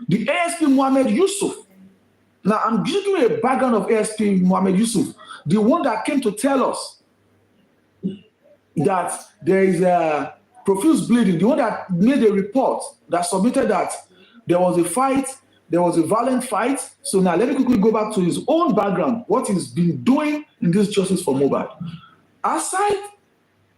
The ASP Muhammad Yusuf. Now I'm giving you a background of ASP Muhammad Yusuf, the one that came to tell us that there is a profuse bleeding, the one that made a report that submitted that there was a fight, there was a violent fight. So now let me quickly go back to his own background, what he's been doing in this justice for Mohbad. Aside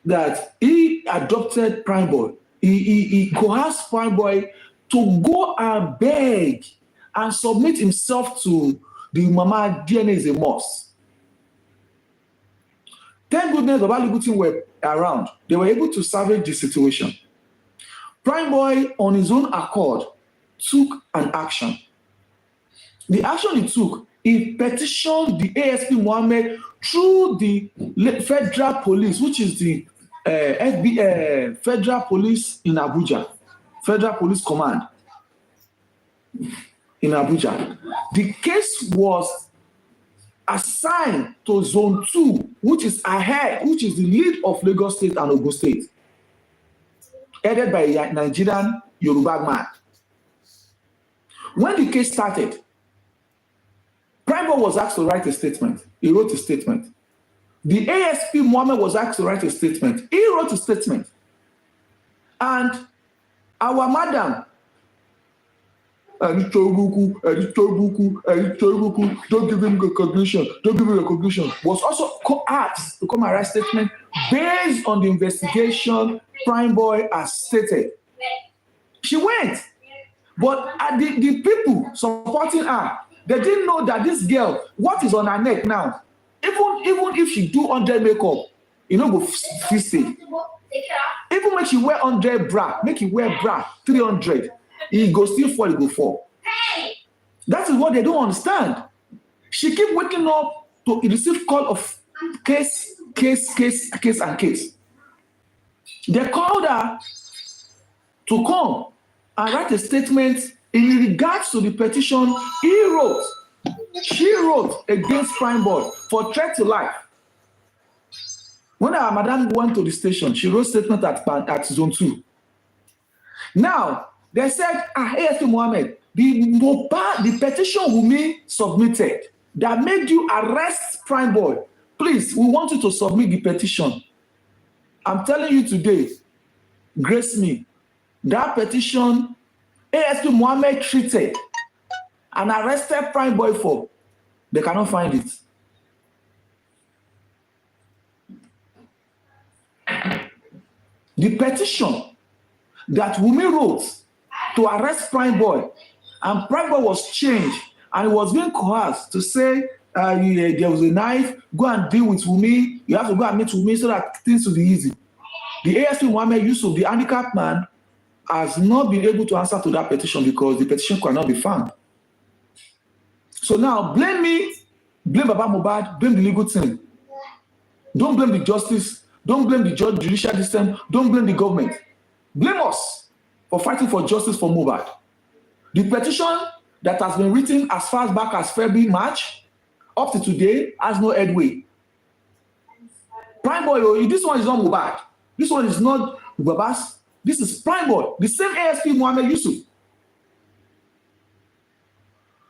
that he adopted Prime Boy, he coerced Prime Boy to go and beg and submit himself to the Mama DNA is a must. Thank goodness the legal team were around. They were able to salvage the situation. Prime Boy, on his own accord, took an action. The action he took, he petitioned the ASP Muhammad through the federal police, which is the federal police in Abuja, Federal Police Command in Abuja. The case was assigned to Zone 2, which is the lead of Lagos State and Ogun State, headed by a Nigerian Yoruba man. When the case started, Prime Boy was asked to write a statement. He wrote a statement. The ASP Muhammad was asked to write a statement. He wrote a statement. And our madam, don't give him recognition, was also asked to come and write a statement based on the investigation Prime Boy has stated. She went. But the people supporting her, they didn't know that this girl, what is on her neck now, even if she do 100 makeup, you know, go feel safe. Even when she wear 100 bra, make you wear bra 300, he go still fall, he go fall. That is what they don't understand. She keep waking up to receive call of case. They called her to come and write a statement in regards to the petition she wrote against Prime Boy for threat to life. When our madam went to the station, she wrote statement at zone 2. Now, they said, ASP Mohammed, the petition Wunmi submitted that made you arrest Prime Boy, please, we want you to submit the petition. I'm telling you today, grace me, that petition ASP Mohammed treated and arrested Prime Boy for, they cannot find it. The petition that Wunmi wrote to arrest Prime Boy, and Prime Boy was changed, and it was being coerced to say there was a knife, go and deal with Wunmi, you have to go and meet Wunmi so that things will be easy. The ASP Mohammed Yusuf, the handicapped man, has not been able to answer to that petition because the petition cannot be found. So now, blame me, blame Baba Mohbad, blame the legal team. Don't blame the justice, don't blame the judicial system, don't blame the government. Blame us for fighting for justice for Mohbad. The petition that has been written as far back as February, March, up to today, has no headway. Prime Boy, this one is not Mohbad. This one is not Baba's. This is Prime Boy, the same ASP Mohammed Yusuf.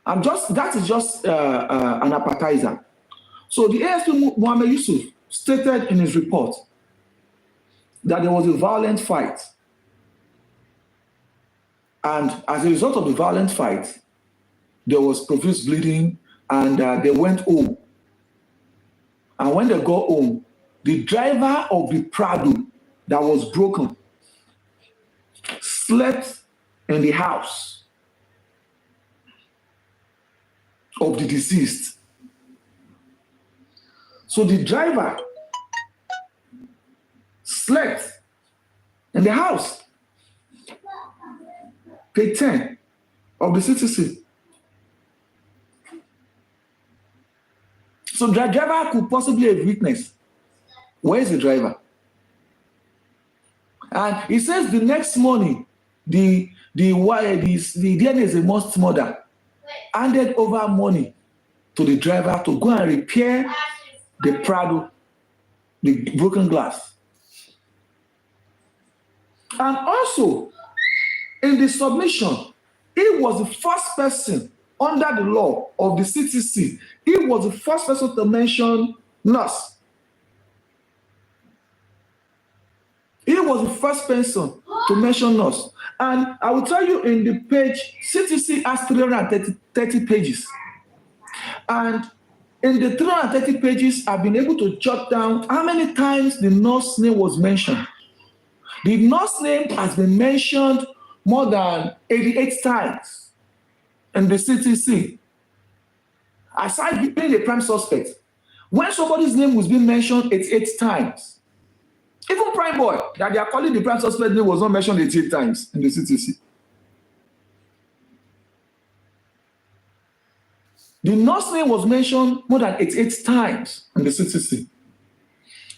That is just an appetizer. So the ASP Mohammed Yusuf stated in his report that there was a violent fight. And as a result of the violent fight, there was profuse bleeding and they went home. And when they got home, the driver of the Prado that was broken slept in the house of the deceased. So the driver slept in the house. Page 10 of the CTC. So the driver could possibly have witnessed. Where is the driver? And he says the next morning, the DNA is a most mother handed over money to the driver to go and repair the Prado, the broken glass. And also, in the submission, he was the first person under the law of the CTC. He was the first person to mention nurse. He was the first person to mention us. And I will tell you in the page, CTC has 330 pages. And in the 330 pages, I've been able to jot down how many times the nurse name was mentioned. The nurse name has been mentioned more than 88 times in the CTC. Aside being a prime suspect, when somebody's name was being mentioned 88 times, even Prime Boy, that they are calling the prime suspect name, was not mentioned 88 times in the CTC. The nurse name was mentioned more than 88 times in the CTC.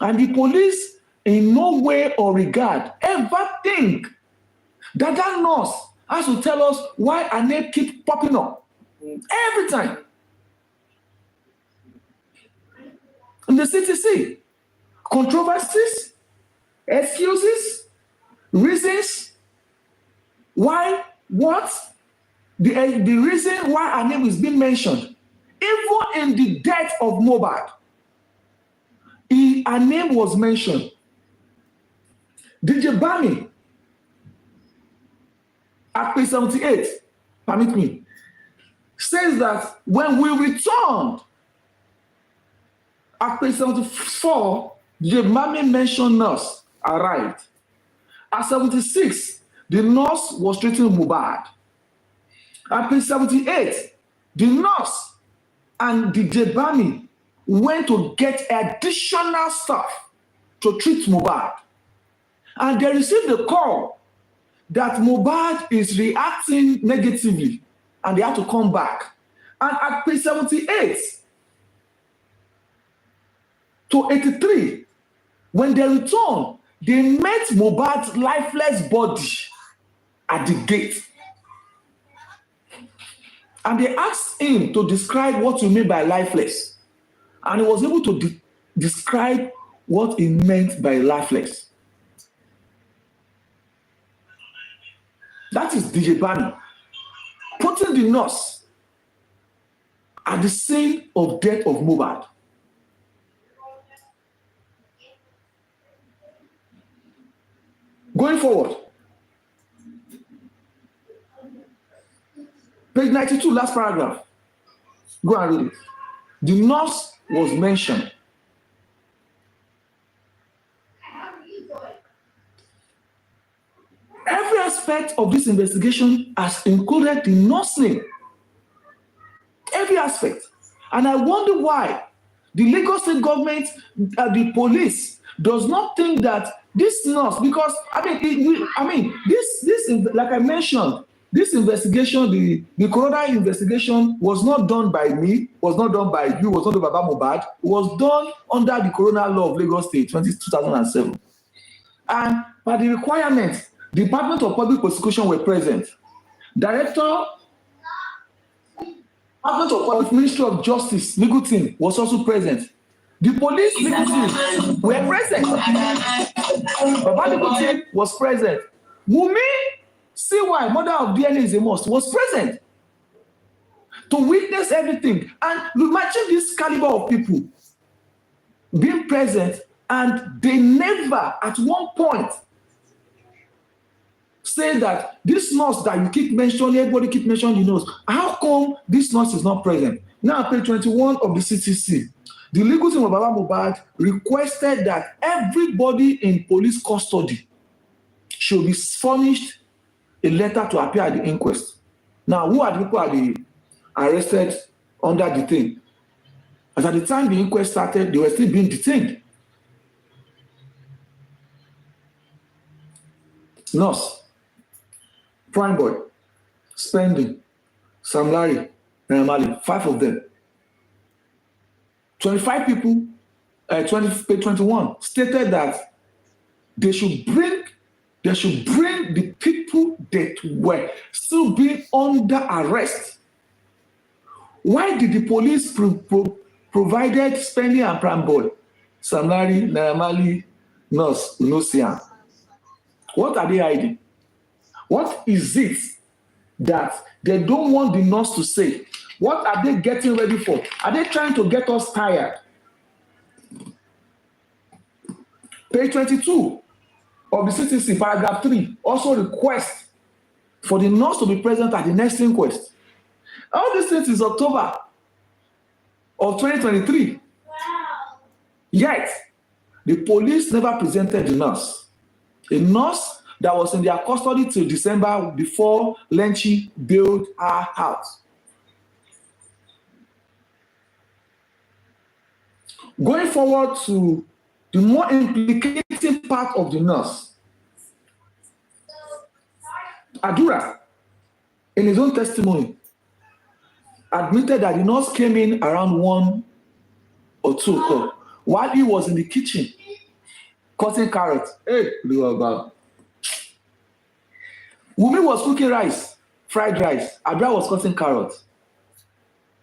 And the police, in no way or regard, ever think that that nurse has to tell us why her name keeps popping up every time. In the CTC, controversies, excuses, reasons why, the reason why her name is being mentioned. Even in the death of Mohbad, her name was mentioned. DJ Bami, at page 78, permit me, says that when we returned, at page 74, DJ Bami mentioned nurse arrived. At 76, the nurse was treating Mohbad. At page 78, the nurse and DJ Bami went to get additional stuff to treat Mohbad. And they received a call that Mohbad is reacting negatively and they have to come back. And at page 78 to 83, when they returned, they met Mohbad's lifeless body at the gate. And they asked him to describe what you mean by lifeless. And he was able to describe what he meant by lifeless. That is DJ Bami putting the nurse at the scene of death of Mohbad. Going forward, page 92, last paragraph. Go and read it. The nurse was mentioned. Every aspect of this investigation has included the nurse name. Every aspect. And I wonder why the Lagos State government, the police, does not think that this nurse, because this like I mentioned, this investigation, the coroner investigation was not done by me, was not done by you, was not done by Baba Mohbad, was done under the coroner law of Lagos State 2007. And by the requirement, the Department of Public Prosecution were present. Director, Department of Public Ministry of Justice, legal team was also present. The police legal team were present. Baba legal team was present. Wunmi, CY, mother of DNA is a must, was present to witness everything. And imagine this caliber of people being present, and they never at one point say that this nurse that you keep mentioning, everybody keep mentioning the nurse. How come this nurse is not present? Now, page 21 of the CTC, the legal team of Baba Mohbad requested that everybody in police custody should be furnished a letter to appear at the inquest. Now, who are the people arrested under the thing? As at the time the inquest started, they were still being detained. Nurse, Prime Boy, Spending, Sam Larry, and Mali, 5 of them. 25 people, page 21, stated that they should bring the people that were still being under arrest. Why did the police provided Spending and Prime Boy, Sam Larry, Naramali, Nurse, Unosian? What are they hiding? What is it that they don't want the nurse to say? What are they getting ready for? Are they trying to get us tired? Page 22 of the CTC, paragraph 3, also requests for the nurse to be present at the next inquest. All these things is October of 2023. Wow. Yet, the police never presented the nurse. A nurse that was in their custody till December before Lenchi bailed her out. Going forward to the more implicating part of the nurse, Adura, in his own testimony, admitted that the nurse came in around 1 or 2 o'clock while he was in the kitchen cutting carrots. Hey, Wunmi was cooking rice, fried rice. Adura was cutting carrots.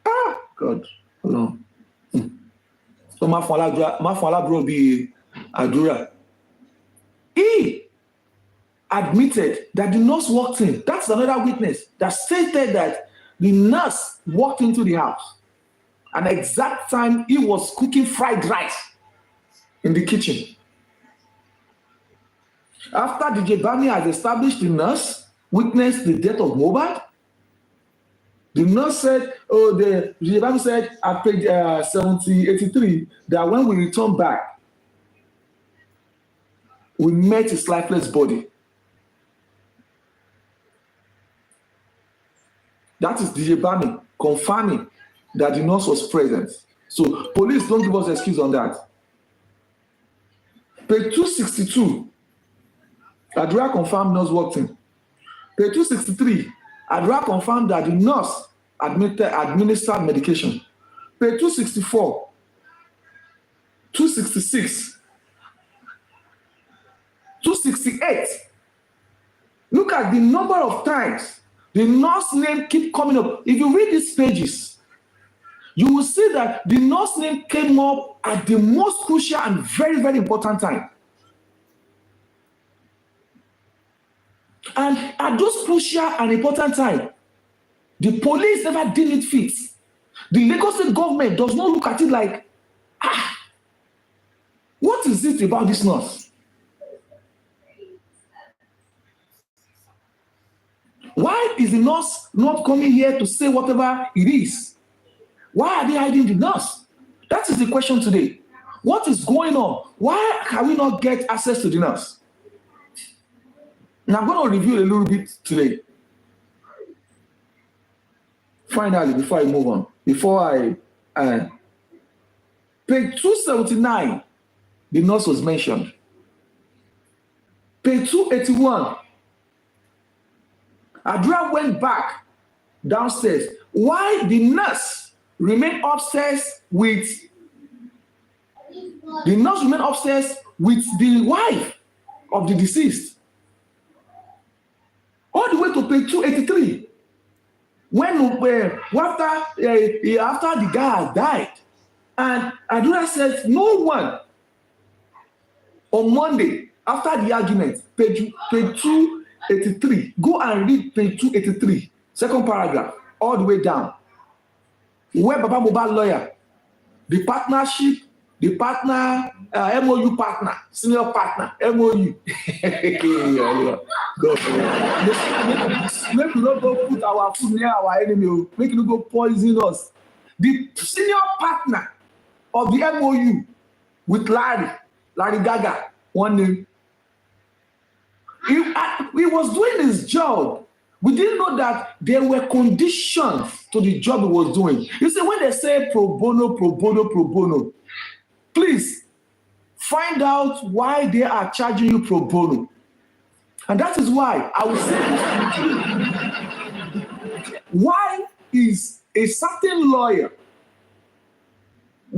Ah, God, hold on. So Mafalabro be Adura. He admitted that the nurse walked in. That's another witness that stated that the nurse walked into the house. An exact time he was cooking fried rice in the kitchen. After DJ Bami has established the nurse witnessed the death of Mohbad, the nurse said, DJ Bami said at page 83 that when we return back, we met his lifeless body. That is DJ Bami confirming that the nurse was present. So police don't give us excuse on that. Page 262, Adura confirmed nurse walked in. Page 263, Adura confirmed that the nurse administered medication. Page 264, 266, 268. Look at the number of times the nurse name keep coming up. If you read these pages, you will see that the nurse name came up at the most crucial and very, very important time. And at those crucial and important time, the police never deem it fit. The Lagos State government does not look at it like, what is it about this nurse? Why is the nurse not coming here to say whatever it is? Why are they hiding the nurse? That is the question today. What is going on? Why can we not get access to the nurse? Now I'm going to review a little bit today. Finally, before I move on, page 279, the nurse was mentioned. Page 281, Adura went back downstairs. Why the nurse remained upstairs with the wife of the deceased? All the way to page 283. After the guy had died, and Adura says no one on Monday after the argument, page 283. Go and read page 283, second paragraph, all the way down. Where Baba Mohbad lawyer, the partnership, the partner, MOU partner, senior partner, MOU. Make we not go put our food near our enemy. Make we not go poison us. The senior partner of the MOU with Larry Gaga, one name. He was doing his job. We didn't know that there were conditions to the job he was doing. You see, when they say pro bono, please find out why they are charging you pro bono. And that is why I will say this to you. Why is a certain lawyer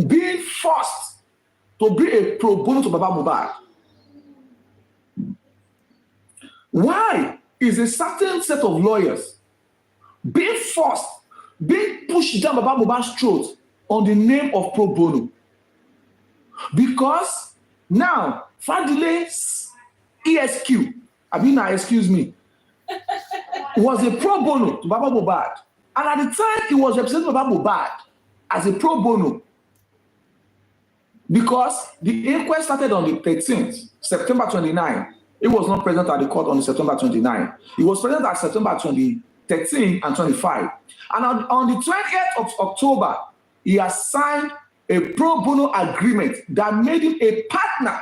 being forced to be a pro bono to Baba Mohbad? Why is a certain set of lawyers being pushed down Baba Mohbad's throat on the name of pro bono? Because now Fadile's ESQ, was a pro bono to Baba Mohbad. And at the time, he was representing Baba Mohbad as a pro bono. Because the inquest started on the 13th, September 29. He was not present at the court on September 29. He was present at September 13 and 25. And on the 28th of October, he has signed a pro bono agreement that made him a partner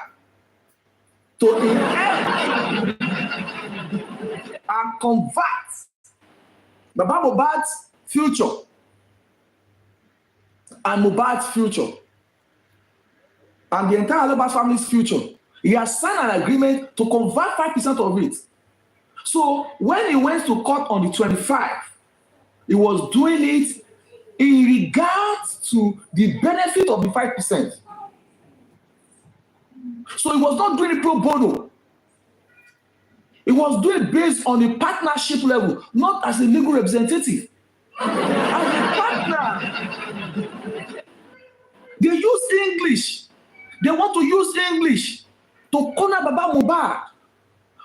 to inherit and convert Baba Mohbad's future and Mohbad's future and the entire Alobas family's future. He has signed an agreement to convert 5% of it. So when he went to court on the 25th, he was doing it in regards to the benefit of the 5%. So he was not doing it pro bono. He was doing it based on the partnership level, not as a legal representative. As a partner. They use English. They want to use English to corner Baba Mohbad.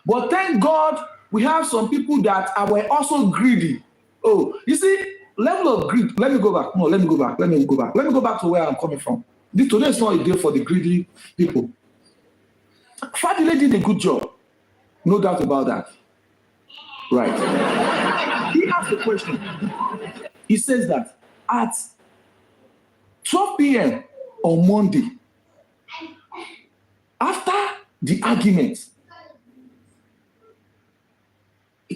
But thank God we have some people that were also greedy. Oh, you see, level of greed. Let me go back. No, let me go back. Let me go back to where I'm coming from. Today is not a day for the greedy people. Fadile did a good job. No doubt about that. Right. He asked a question. He says that at 12 p.m. on Monday, after the argument,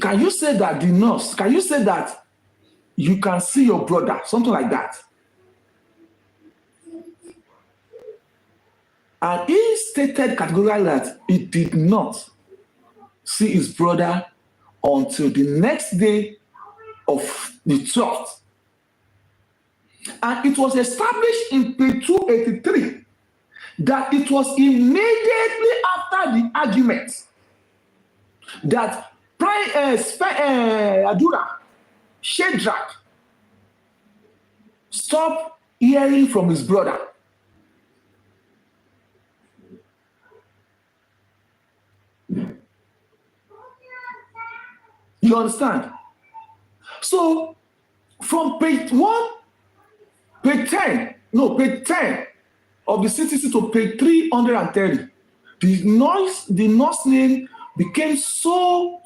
can you say that the nurse, can you say that you can see your brother, something like that? And he stated categorically that he did not see his brother until the next day of the 12th. And it was established in page 283 that it was immediately after the argument that Adura Shedrack stopped hearing from his brother. You understand? So from page 10 of the CTC to page 330, the nurse name became so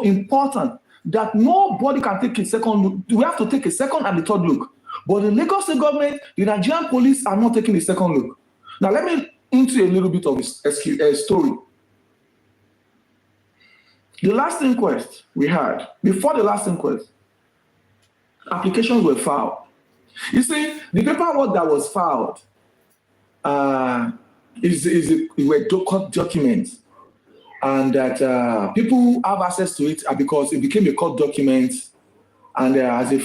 important that nobody can take a second look. We have to take a second and the third look. But the Lagos State government, the Nigerian police are not taking a second look. Now let me into a little bit of a story. The last inquest we had, before the last inquest, applications were filed. You see, the paperwork that was filed were court documents, and that people have access to it because it became a court document, and as a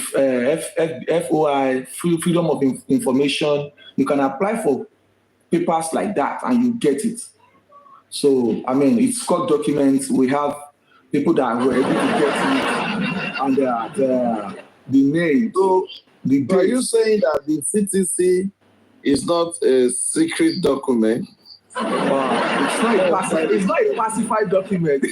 FOI, freedom of information, you can apply for papers like that and you get it. So, I mean, it's court documents. We have people that were able to get it, and the name. So, are you saying that the CTC is not a secret document? It's not a classified document.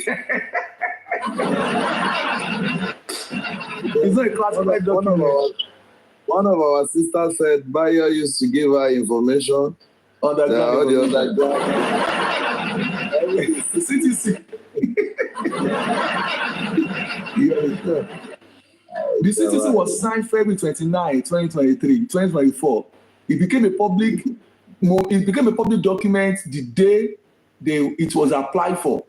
It's not a classified document. One of our sisters said Bayo used to give her information on the underground. The CTC. The CTC was signed February 29, 2024. It became a public document the day it was applied for.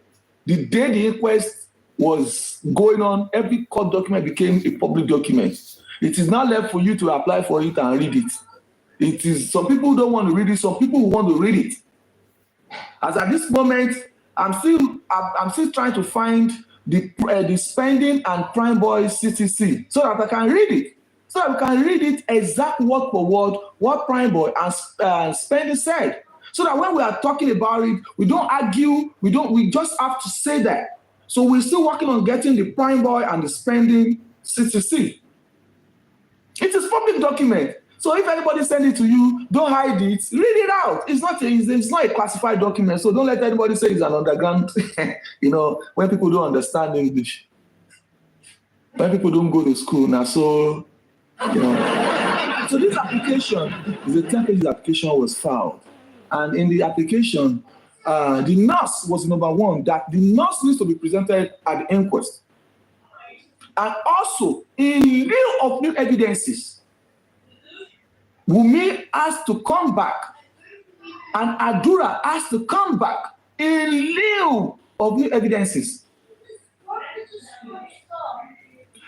The day the inquest was going on, every court document became a public document. It is not left for you to apply for it and read it. It is, some people don't want to read it, some people want to read it. As at this moment, I'm still trying to find the spending and prime boy CTC so that I can read it. So that we can read it exact word for word what prime boy and spending said. So that when we are talking about it, we don't argue, we just have to say that. So we're still working on getting the prime boy and the spending CTC. It is public document. So if anybody send it to you, don't hide it. Read it out. It's not a classified document. So don't let anybody say it's an underground. When people don't understand English, when people don't go to school now, so So this application is a 10-page application was filed, and in the application, the nurse was number one. That the nurse needs to be presented at the inquest, and also in lieu of new evidences. Wunmi has to come back, and Adura has to come back in lieu of new evidences.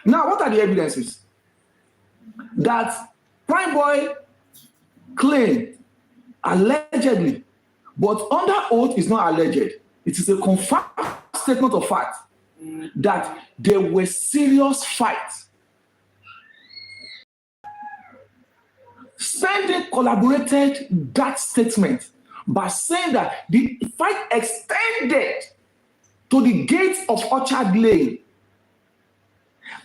Now, what are the evidences? That prime boy claimed allegedly, but under oath is not alleged. It is a confirmed statement of fact that there were serious fights. Spending collaborated that statement by saying that the fight extended to the gates of Orchard Lane,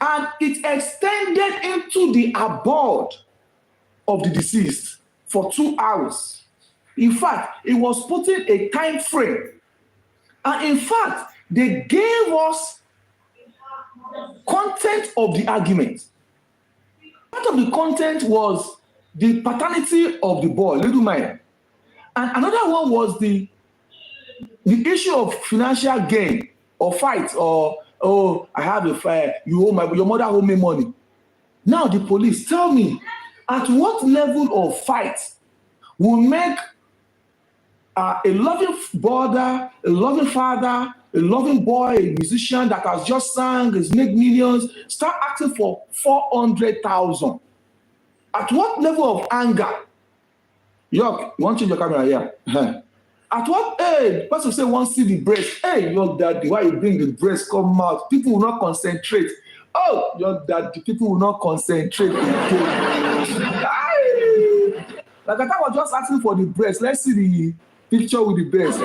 and it extended into the abode of the deceased for 2 hours. In fact, it was putting a time frame. And in fact, they gave us content of the argument. Part of the content was the paternity of the boy, little man. And another one was the issue of financial gain or fight, or, oh, I have a fire, your mother owe me money. Now the police, tell me, at what level of fight will make a loving brother, a loving father, a loving boy, a musician that has just sang, has made millions, start asking for 400,000? At what level of anger York, you want to change your camera here? At what age? Person say want see the breast. Hey, your daddy, why you bring the breast come out? People will not concentrate. Oh, your daddy, people will not concentrate. Like I thought I was just asking for the breast. Let's see the picture with the breast.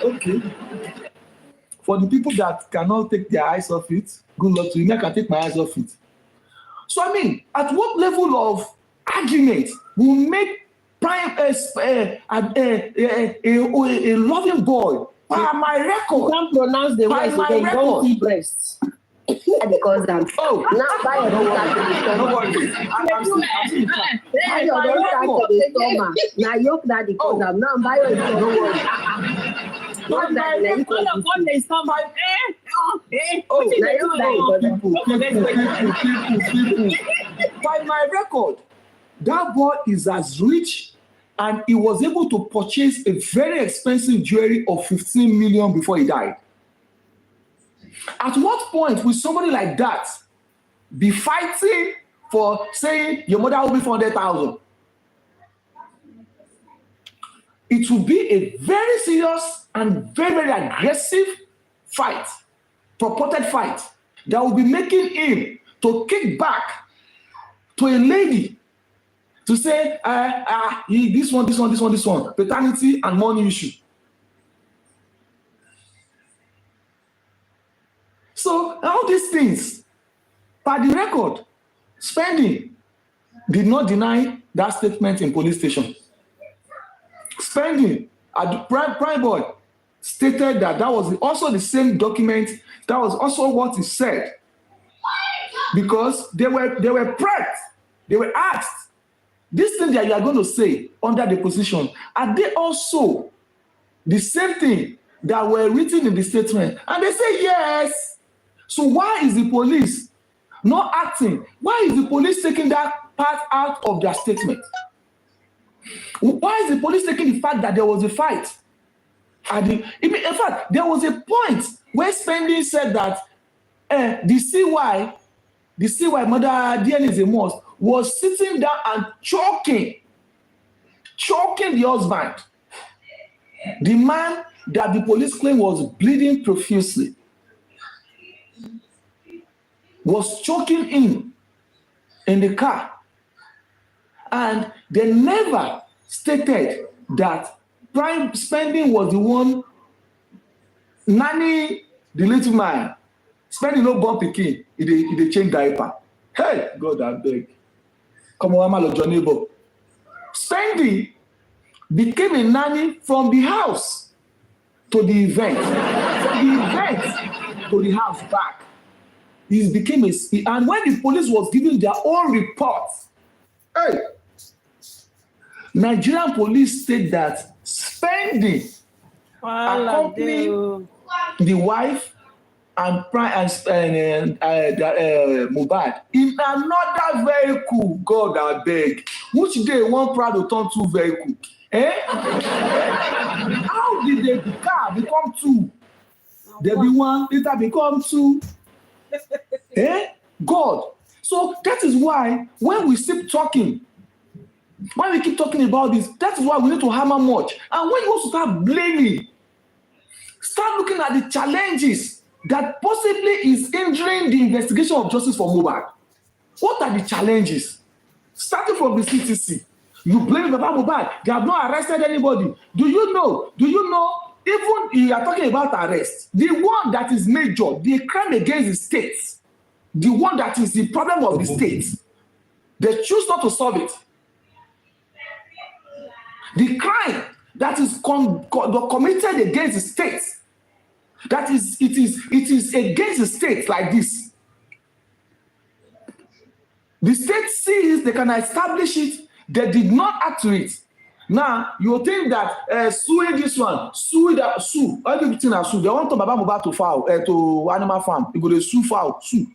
Okay. For the people that cannot take their eyes off it, good luck to you. I can take my eyes off it. So I mean, at what level of argument will make prime a loving boy by my record? You can't pronounce the words because you don't see breasts. Because now buy your don't start to the stomach. Buy your don't start to the stomach. Now you that because now buy your don't What that they stop by by my record, that boy is as rich and he was able to purchase a very expensive jewelry of 15 million before he died. At what point will somebody like that be fighting for saying your mother will be 400,000? It will be a very serious and very, very aggressive fight, purported fight, that will be making him to kick back to a lady to say, this one, paternity and money issue. So all these things, by the record, Spending did not deny that statement in police station. Spending, Prime Boy stated that was also the same document. That was also what he said. Because they were prepped. They were asked, this thing that you are going to say under the position, are they also the same thing that were written in the statement? And they say yes. So why is the police not acting? Why is the police taking that part out of their statement? Why is the police taking the fact that there was a fight? In fact, there was a point where Spending said that the CY mother DNA is a must, was sitting down and choking the husband. The man that the police claim was bleeding profusely was choking him in the car. And they never stated that Prime Spending was the one nanny the little man. Spending no born pikin, he change diaper. Hey, God, I beg. Come on, I'm your neighbor. Spending became a nanny from the house to the event. From the event to the house back. He became a speaker. And when the police was giving their own report, hey, Nigerian police said that Spending accompanied the wife and Mohbad in another vehicle. God, I beg. Which day one proud to turn two vehicle? How did the car become two? There be one, later become two. God. So that is why when we keep talking, when we keep talking about this, that is why we need to hammer much. And when you also start blaming, start looking at the challenges that possibly is hindering the investigation of justice for Mohbad. What are the challenges? Starting from the CTC, you blame about Mohbad. They have not arrested anybody. Do you know? Even you are talking about arrest. The one that is major, the crime against the state, the one that is the problem of the state, they choose not to solve it. The crime that is committed against the state, that is, it is against the state like this. The state sees they can establish it, they did not act to it. Now, you think that suing this one, sue, everything are sue. They want to Mohbad to foul, to animal farm. You go to sue foul, sue.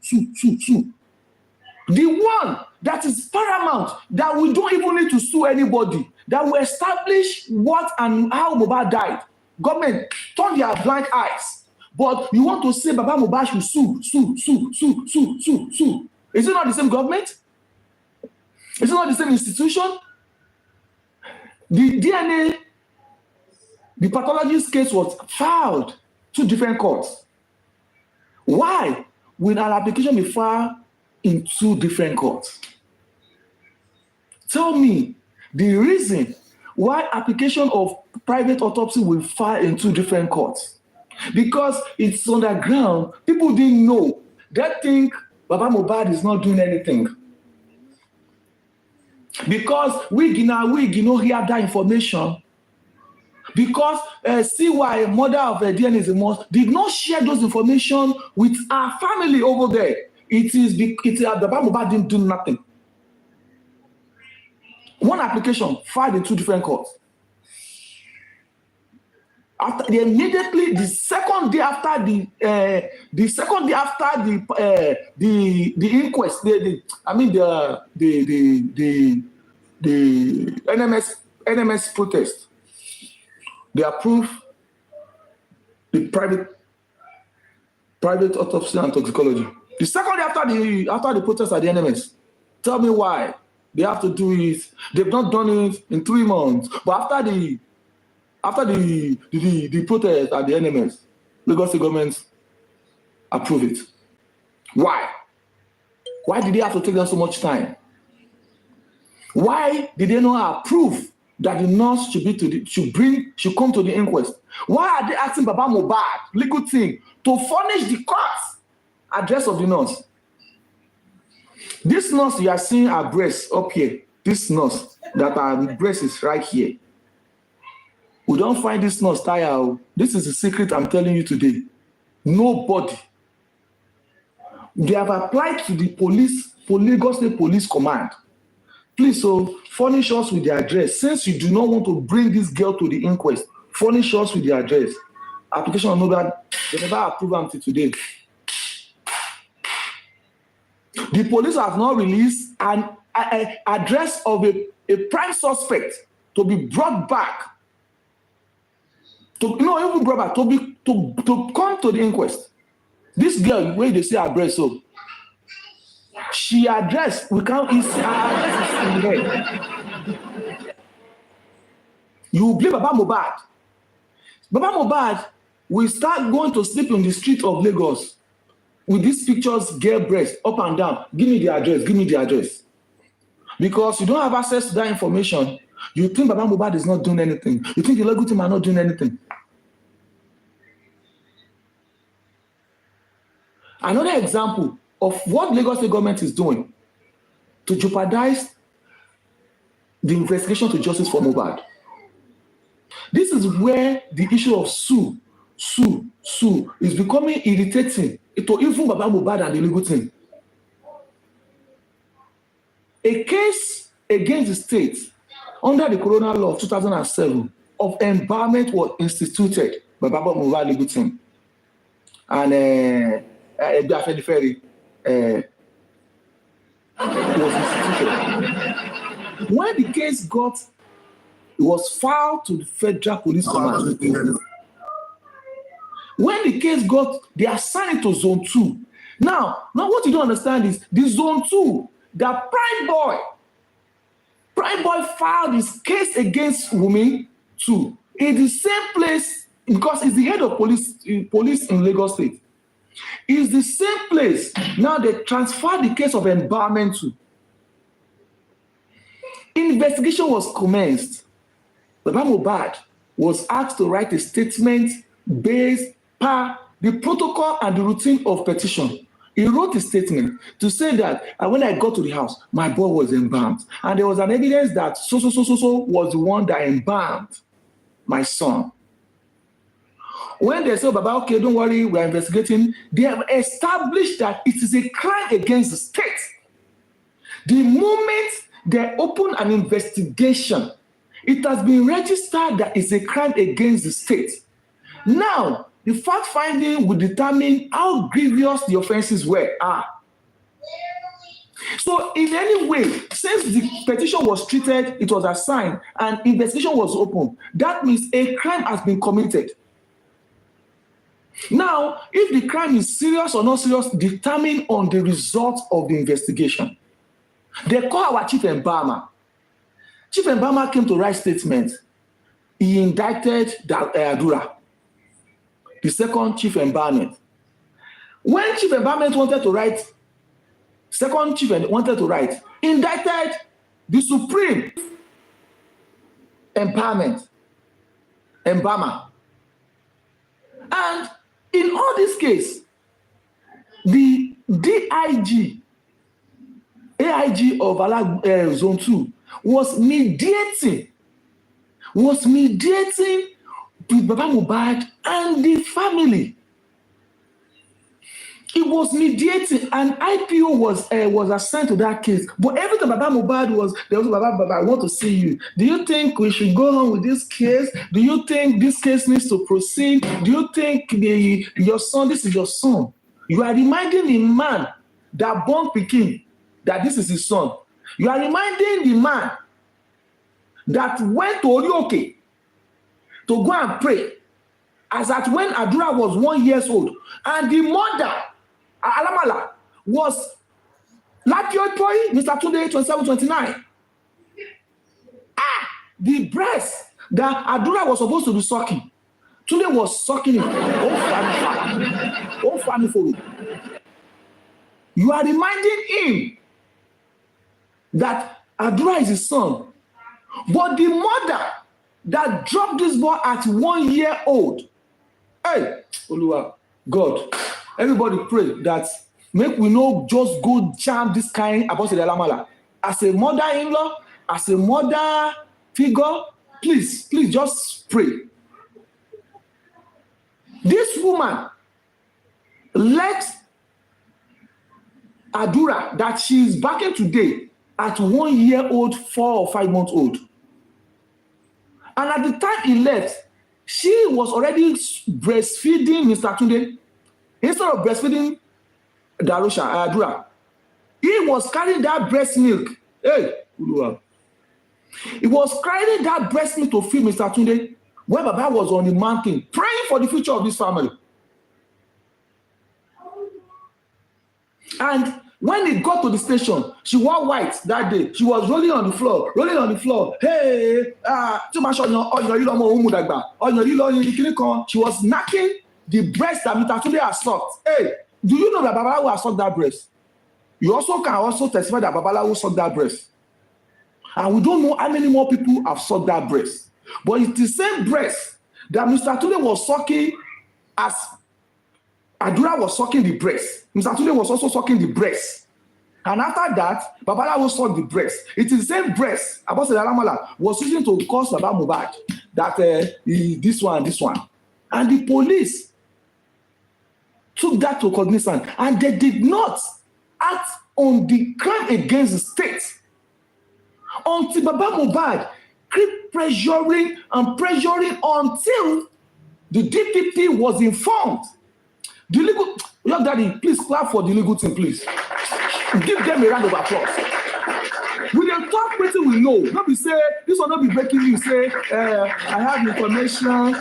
The one that is paramount, that we don't even need to sue anybody, that will establish what and how Mohbad died. Government turn their blind eyes. But you want to say Baba Mohbad should sue. Is it not the same government? Is it not the same institution? The DNA, the pathologist case was filed 2 different courts. Why will an application be filed in 2 different courts? Tell me the reason why application of private autopsy will file in 2 different courts. Because it's underground. People didn't know. They think Baba Mohbad is not doing anything. Because we hear that information. Because CY, mother of DNA is a must, did not share those information with our family over there. It is Baba Mohbad didn't do nothing. One application filed in 2 different courts. After immediately, the second day after the inquest, the NMS protest, they approved the private autopsy and toxicology. The second day after the protest at the NMS, tell me why they have to do it. They've not done it in 3 months, but after the protest at the NMS, Lagos State government approve it. Why? Why did they have to take them so much time? Why did they not approve that the nurse should come to the inquest? Why are they asking Baba Mohbad, legal team, to furnish the court address of the nurse? This nurse you are seeing her breast up here, this nurse that her breast is right here. We don't find this nurse tired. This is a secret I'm telling you today. Nobody. They have applied to the police, for Lagos State Police Command. Please, furnish us with the address. Since you do not want to bring this girl to the inquest, furnish us with the address. Application on Mohbad, they never approved until today. The police have not released an address of a prime suspect to be brought back. To come to the inquest. This girl, where they say her breast, so she addressed, we can't see her address is in the head. You blame Baba Mohbad. Baba Mohbad will start going to sleep in the street of Lagos with these pictures, girl breast, up and down. Give me the address. Because you don't have access to that information. You think Baba Mohbad is not doing anything. You think the legal team are not doing anything. Another example of what Lagos State government is doing to jeopardize the investigation to justice for Mohbad. This is where the issue of sue is becoming irritating to even Baba Mohbad and the legal team. A case against the state under the Corona Law of 2007 of empowerment was instituted by Baba Mohbad legal team. And was instituted. When the case was filed to the Federal Police Command. When the case they assigned it to Zone 2. Now what you don't understand is the Zone 2, the Prime Boy filed his case against Wunmi too in the same place because he's the head of police in Lagos State. It's the same place. Now they transferred the case of empowerment to. Investigation was commenced. Baba Mohbad was asked to write a statement based per the protocol and the routine of petition. He wrote a statement to say that when I got to the house, my boy was embalmed. And there was an evidence that so was the one that embalmed my son. When they say, Baba, okay, don't worry, we are investigating, they have established that it is a crime against the state. The moment they open an investigation, it has been registered that it's a crime against the state. Now, the fact finding will determine how grievous the offenses are. So, in any way, since the petition was treated, it was assigned, and investigation was open, that means a crime has been committed. Now, if the crime is serious or not serious, determine on the results of the investigation. They call our chief embalmer. Chief Mbama came to write statement. He indicted Adura, the second chief embalmment. When chief embalmment wanted to write, indicted the supreme embalmer. And in all this case, the AIG of Zone 2 was mediating with Baba Mohbad and the family. It was mediating, and IPO was assigned to that case. But every time Baba Mohbad there was Baba, I want to see you. Do you think we should go on with this case? Do you think this case needs to proceed? Do you think your son, this is your son? You are reminding the man that born Pikin that this is his son. You are reminding the man that went to Orioke to go and pray, as at when Adura was 1 year old, and the mother, Alamala, was Lapio Toy, Mr. Tunde 27-29. The breast that Adura was supposed to be sucking, Tunde was sucking it. Oh, funny for you. You are reminding him that Adura is his son. But the mother that dropped this boy at 1 year old, hey, Oluwa, God, everybody pray that make we no just go jam this kind about the Alamala. As a mother-in-law, as a mother figure, please just pray. This woman let Adura that she is backing today at 1 year old, 4 or 5 months old. And at the time he left, she was already breastfeeding Mr. Tunde. Instead of breastfeeding Adura, he was carrying that breast milk. Hey, he was carrying that breast milk to feed Mr. Tunde when Baba was on the mountain praying for the future of this family. And when he got to the station, she wore white that day. She was rolling on the floor. Hey, she was knocking the breast that Mr. Tunde has sucked. Hey, do you know that Babalawo has sucked that breast? You also can testify that Babalawo sucked that breast. And we don't know how many more people have sucked that breast. But it's the same breast that Mr. Tunde was sucking as Adura was sucking the breast. Mr. Tunde was also sucking the breast. And after that, Babalawo sucked the breast. It is the same breast Abbas Alamala was using to cause Baba Mohbad that this one. And the police took that to cognizance, and they did not act on the crime against the state until Baba Mohbad kept pressuring until the DPP was informed. The legal, your daddy, please clap for the legal team, please. Give them a round of applause. We dey talk wetin we know. No be say this one no be breaking news. Say I have information.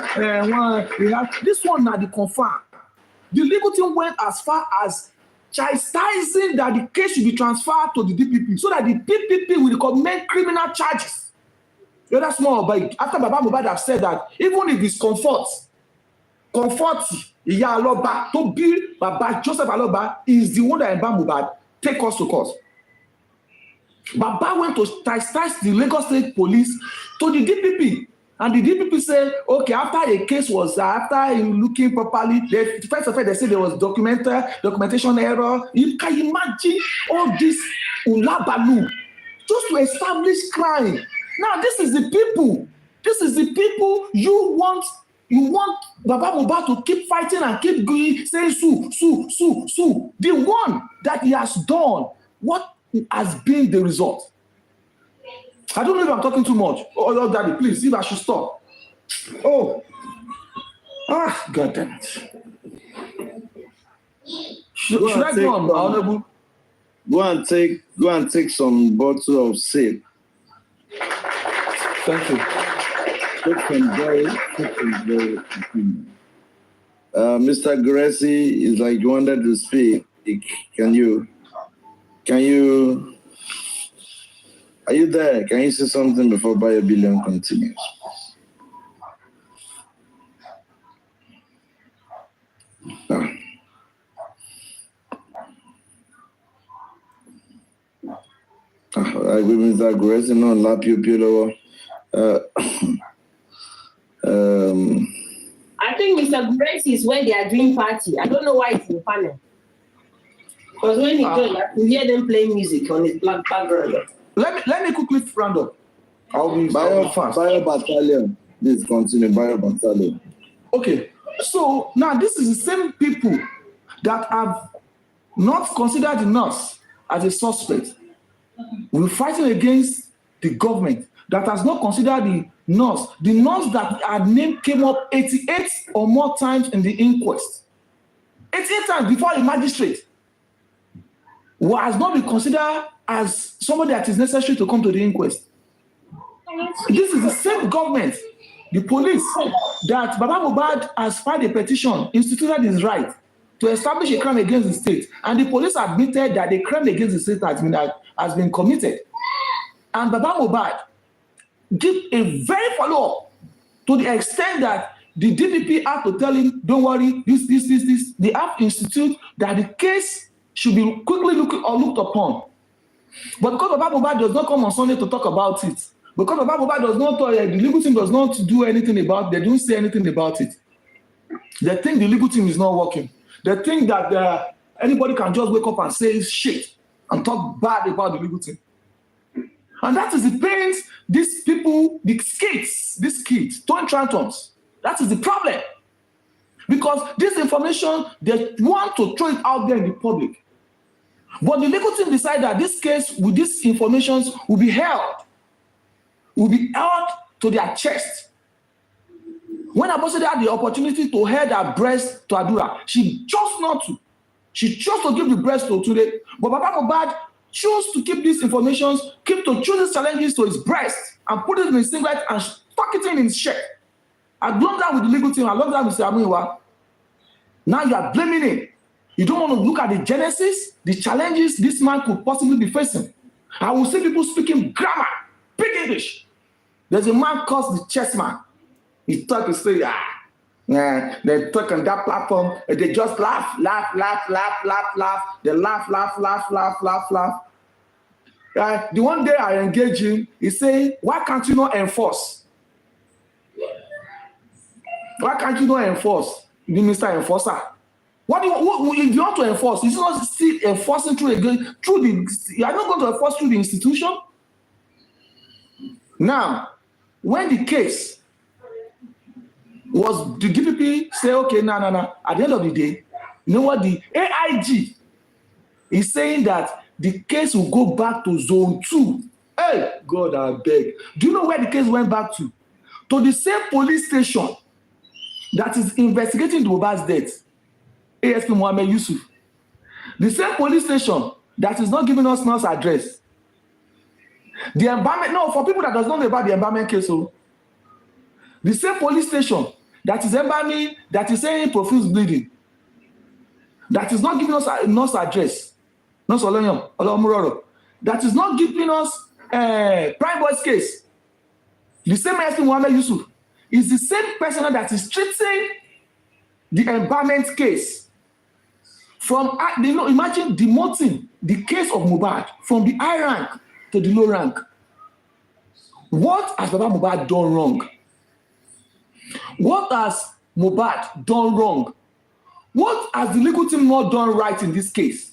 This one na the confirm. The legal team went as far as chastising that the case should be transferred to the DPP so that the DPP will recommend criminal charges. Yeah, that's more about after Baba Mohbad have said that even if it's comfort. Ìyá Aloba to be Baba Joseph Aloba is the one that embalmed Mohbad. Take us to court. Baba went to chastise the Lagos State Police to the DPP, and the DPP said, okay, after a case was after looking properly, first of all they said there was documentation error. You can imagine all this ulabalu just to establish crime. Now this is the people you want Baba Mohbad to keep fighting and keep going, saying sue. The one that he has done, what has been the result? I don't know if I'm talking too much. Oh, daddy, please, if I should stop. God damn it. Should I go on, Honorable? Go and take some bottle of sip. Thank you. Mr. Gressy is like you wanted to speak. Can you Are you there? Can you say something before Bio Billion continues? No. I agree with that. Grace, no, Lapio Pilo. I think Mr. Grace is when they are doing party. I don't know why it's in the panel. Because when he joined, you hear them playing music on his black background. Let me quickly round up. I'll be fast. Bio Battalion. Please continue. Bio Battalion. Okay. So now this is the same people that have not considered the nurse as a suspect. We're fighting against the government that has not considered the nurse that her name came up 88 or more times in the inquest. 88 times before a magistrate has not been considered as somebody that is necessary to come to the inquest. This is the same government, the police, that Baba Mohbad has filed a petition, instituted his right to establish a crime against the state, and the police admitted that the crime against the state has been committed. And Baba Mohbad did a very follow-up to the extent that the DPP had to tell him, don't worry, this. They have instituted that the case should be quickly looked upon. But because Baba Mohbad does not come on Sunday to talk about it, because Baba Mohbad does not, the legal team does not do anything about it, they don't say anything about it. They think the legal team is not working. They think that anybody can just wake up and say shit and talk bad about the legal team. And that is the pains these people, these kids, Tony Trantons, that is the problem. Because this information, they want to throw it out there in the public. But the legal team decide that this case with these informations will be held to their chest. When Abosede had the opportunity to hold her breast to Adura, she chose not to. She chose to give the breast to Tunde. But Baba Mohbad chose to keep these informations, choose these challenges to his breast and put it in his singlet and tuck it in his shirt. Along that with the legal team, along that with Samuel. Now you are blaming him. You don't want to look at the genesis, the challenges this man could possibly be facing. I will see people speaking grammar, big English. There's a man called the chess man. He talk and say, they talk on that platform, and they just laugh. They laugh. The one day I engage him, he say, why can't you not enforce? Why can't you not enforce? The Mr. Enforcer. What if you want to enforce? It's not still enforcing through you are not going to enforce through the institution. Now, when the case was the DPP say, okay, no. At the end of the day, you know what? The AIG is saying that the case will go back to zone 2. Hey, God, I beg. Do you know where the case went back to? To the same police station that is investigating the Mohbad's death. ASP Mohammed Yusuf. The same police station that is not giving us nurse address. The embalmment, no, for people that does not know about the embalmment case, the same police station that is embalming, that is saying profuse bleeding, that is not giving us a nurse address, nurse Olomuroro, that is not giving us Prime Boy's case. The same ASP Mohammed Yusuf is the same person that is treating the embalmment case. From, imagine demoting the case of Mohbad from the high rank to the low rank. What has Baba Mohbad done wrong? What has Mohbad done wrong? What has the legal team not done right in this case?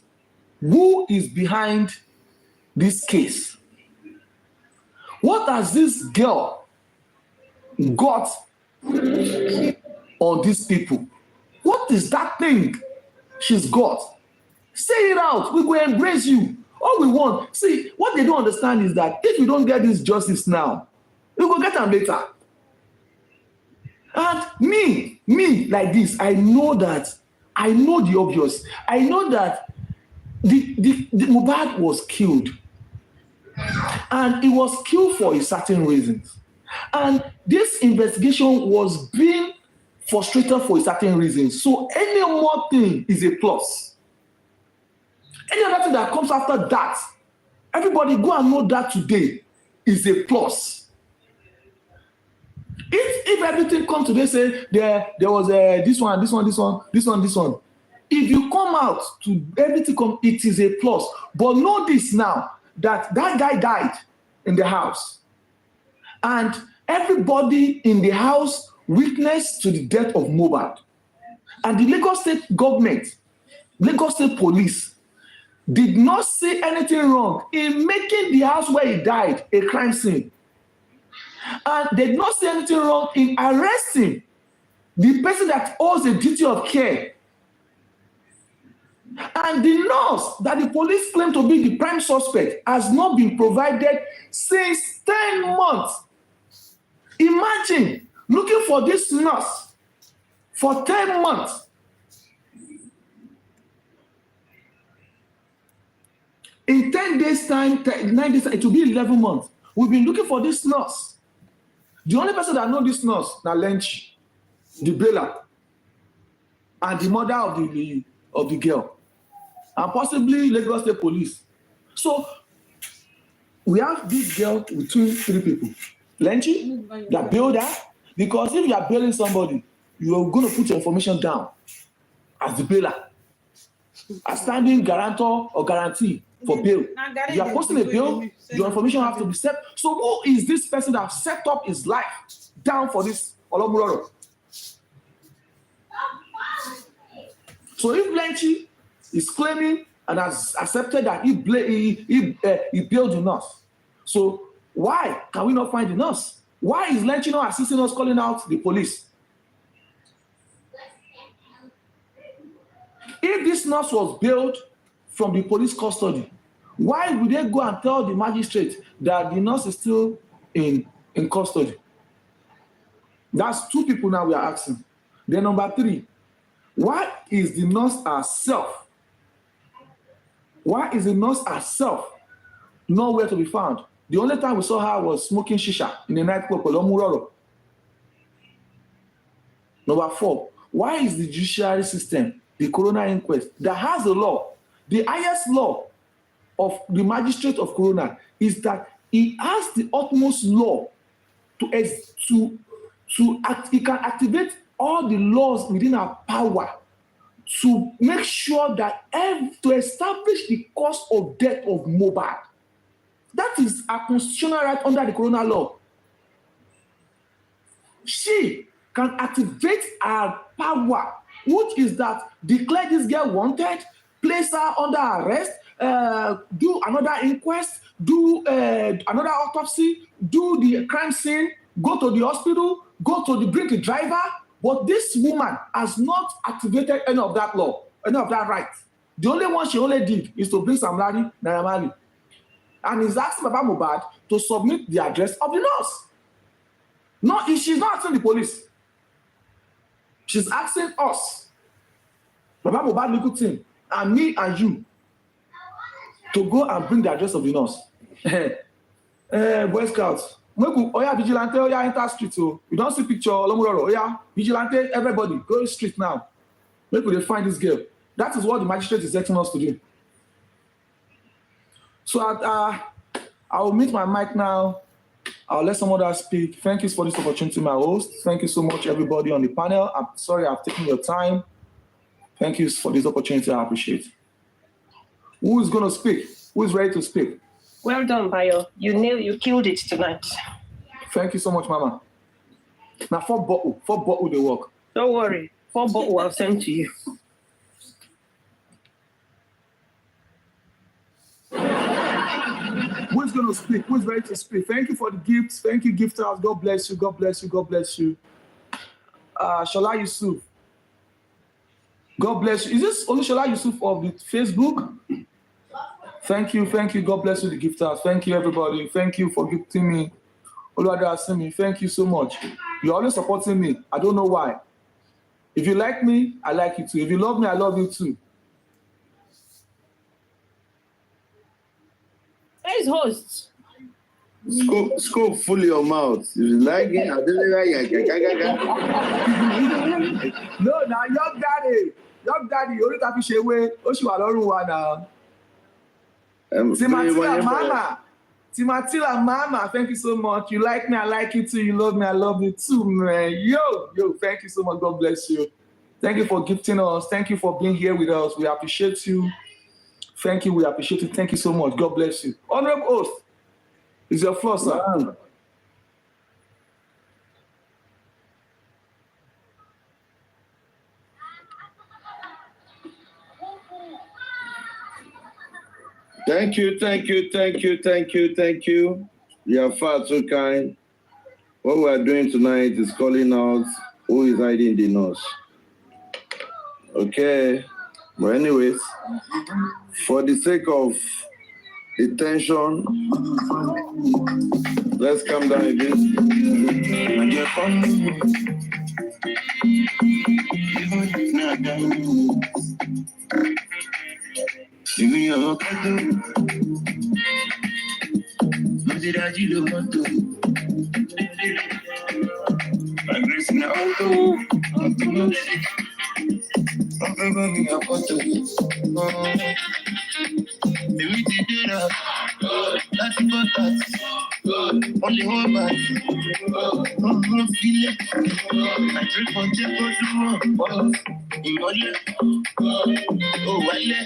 Who is behind this case? What has this girl got on these people? What is that thing she's got? Say it out. We will embrace you. All we want. See, what they don't understand is that if you don't get this justice now, we will get them later. And me, like this, I know the obvious. I know that the Mohbad was killed. And it was killed for a certain reasons. And this investigation was being frustrated for a certain reason. So any more thing is a plus. Any other thing that comes after that Everybody go and know that today is a plus. If everything comes today, say there was this one. If you come out to everything come, it is a plus. But know this now, that guy died in the house. And everybody in the house witnessed to the death of Mohbad. And the Lagos State government, Lagos State police, did not see anything wrong in making the house where he died a crime scene. And they did not see anything wrong in arresting the person that owes a duty of care. And the nurse that the police claim to be the prime suspect has not been provided since 10 months. Imagine looking for this nurse for 10 months. In 10 days' time, 9 days time, it will be 11 months. We've been looking for this nurse. The only person that knows this nurse, now Lenchi, the bailer, and the mother of the girl, and possibly Lagos State Police. So we have this girl between 3 people. Lenchi, the builder, because if you are bailing somebody, you are going to put your information down as the bailer, as standing guarantor or guarantee for bail. You are posting a bail, your information has to be set. So who is this person that set up his life down for this Olomuroro? So if Lenchi is claiming and has accepted that he bailed the nurse, so why can we not find the nurse? Why is Lenchi not assisting us calling out the police? If this nurse was bailed from the police custody, why would they go and tell the magistrate that the nurse is still in custody? That's 2 people now we are asking. Then number 3, why is the nurse herself? Why is the nurse herself nowhere to be found? The only time we saw her was smoking shisha in the nightclub Olomuroro. Number 4, why is the judiciary system, the coroner inquest, that has a law, the highest law of the magistrate of coroner, is that he has the utmost law he can activate all the laws within our power to make sure that to establish the cause of death of Mohbad. That is a constitutional right under the coroner law. She can activate her power, which is that declare this girl wanted, place her under arrest, do another inquest, do another autopsy, do the crime scene, go to the hospital, bring the driver. But this woman has not activated any of that law, any of that right. The only one she only did is to bring Sam Larry, Naira Marley. And he's asking Baba Mohbad to submit the address of the nurse. No, she's not asking the police. She's asking us, Baba Mohbad legal team, and me and you, to go and bring the address of the nurse. Boy Scouts, Oya vigilante, Oya enter street. So you don't see picture, Olomuroro, Oya vigilante, everybody go street now. Make we find this girl. That is what the magistrate is asking us to do. So I will mute my mic now. I'll let someone else speak. Thank you for this opportunity, my host. Thank you so much, everybody on the panel. I'm sorry I've taken your time. Thank you for this opportunity. I appreciate it. Who is going to speak? Who is ready to speak? Well done, Bayo. You killed it tonight. Thank you so much, Mama. Now, 4 bottle they work. Don't worry. 4 bottle I'll send to you. Who is going to speak? Who is ready to speak? Thank you for the gifts. Thank you, gifters. God bless you. God bless you. God bless you. Shola Yusuf. God bless you. Is this Shola Yusuf of the Facebook? Thank you. Thank you. God bless you, the gifters. Thank you, everybody. Thank you for gifting me. Oluwadasimi, thank you so much. You're always supporting me. I don't know why. If you like me, I like you too. If you love me, I love you too. Where's host? Scope full your mouth. If you like it, I don't No, now young daddy, only that fish away. Oshiwalorun now. Timatila Mama. Timatila Mama, thank you so much. You like me, I like you too. You love me, I love you too, man. Yo, thank you so much. God bless you. Thank you for gifting us. Thank you for being here with us. We appreciate you. Thank you, we appreciate it. Thank you so much. God bless you. Honorable Oath, is your floor, sir. Man. Thank you. You are far too kind. What we are doing tonight is calling out who is hiding the nose. Okay. But anyways, for the sake of the tension, let's calm down a bit. Only one man. Feel it. I drink on tempo to oh, wale.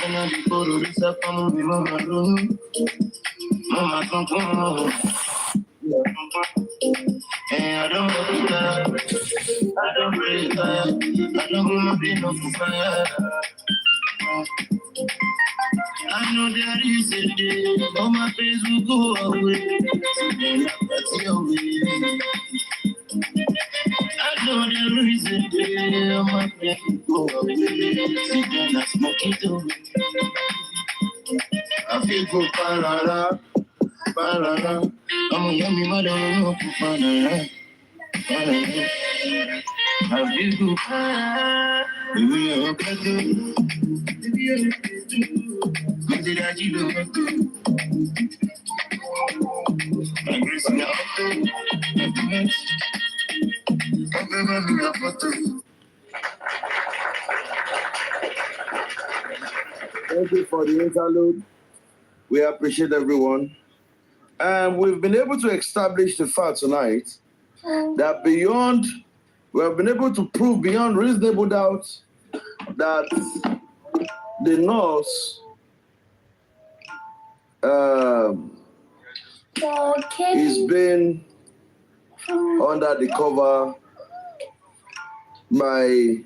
Mama before the risa, mama room. Mama come. And I don't want to die. I don't really die. I don't want to be no fire. I know there is a day, all my face will go away. And that's your way. I know there is a day, all my face will go away. And I smoke it away. I feel go parara. I'm a yummy mother, I'm parara. I feel go parara. Baby, I'm a Thank you for the interlude. We appreciate everyone. And we've been able to establish the fact tonight that we have been able to prove beyond reasonable doubt that the nurse is being under the cover by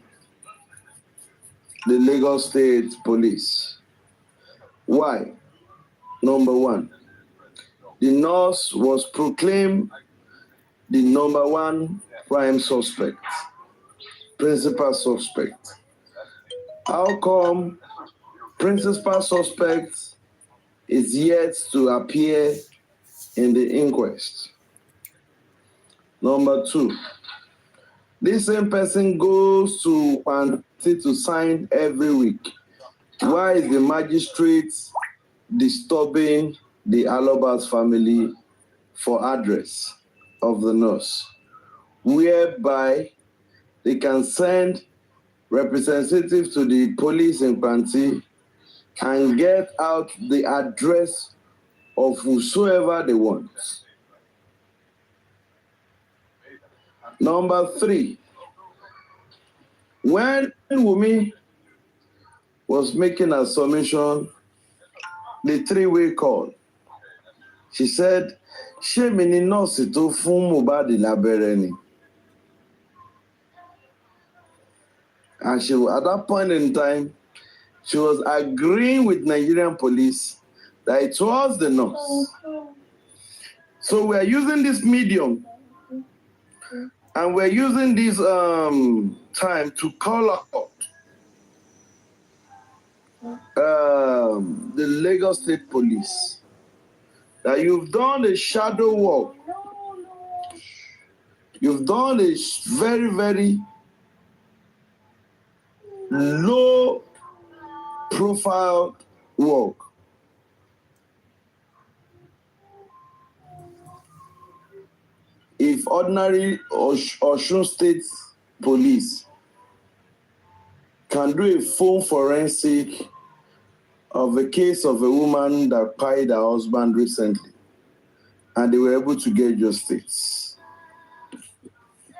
the Lagos State Police. Why? Number one, the nurse was proclaimed the number one prime suspect, principal suspect. How come principal suspect is yet to appear in the inquest? Number two, this same person goes to Panti to sign every week. Why is the magistrate disturbing the Alobas family for address of the nurse, whereby they can send representatives to the police in Panti and get out the address of whosoever they want? Number three, when Wumi was making a submission, the three-way call, she said, "Ṣé mi ni nọ́ọ̀sì tó fún Mohbad lábẹ́rẹ́ ni?" And she, at that point in time, she was agreeing with Nigerian police that it was the nurse. So we are using this medium and we're using this time to call out the Lagos State Police that you've done a shadow work. You've done a very, very low profile work. If ordinary Osun State Police can do a full forensic of a case of a woman that pied her husband recently, and they were able to get justice.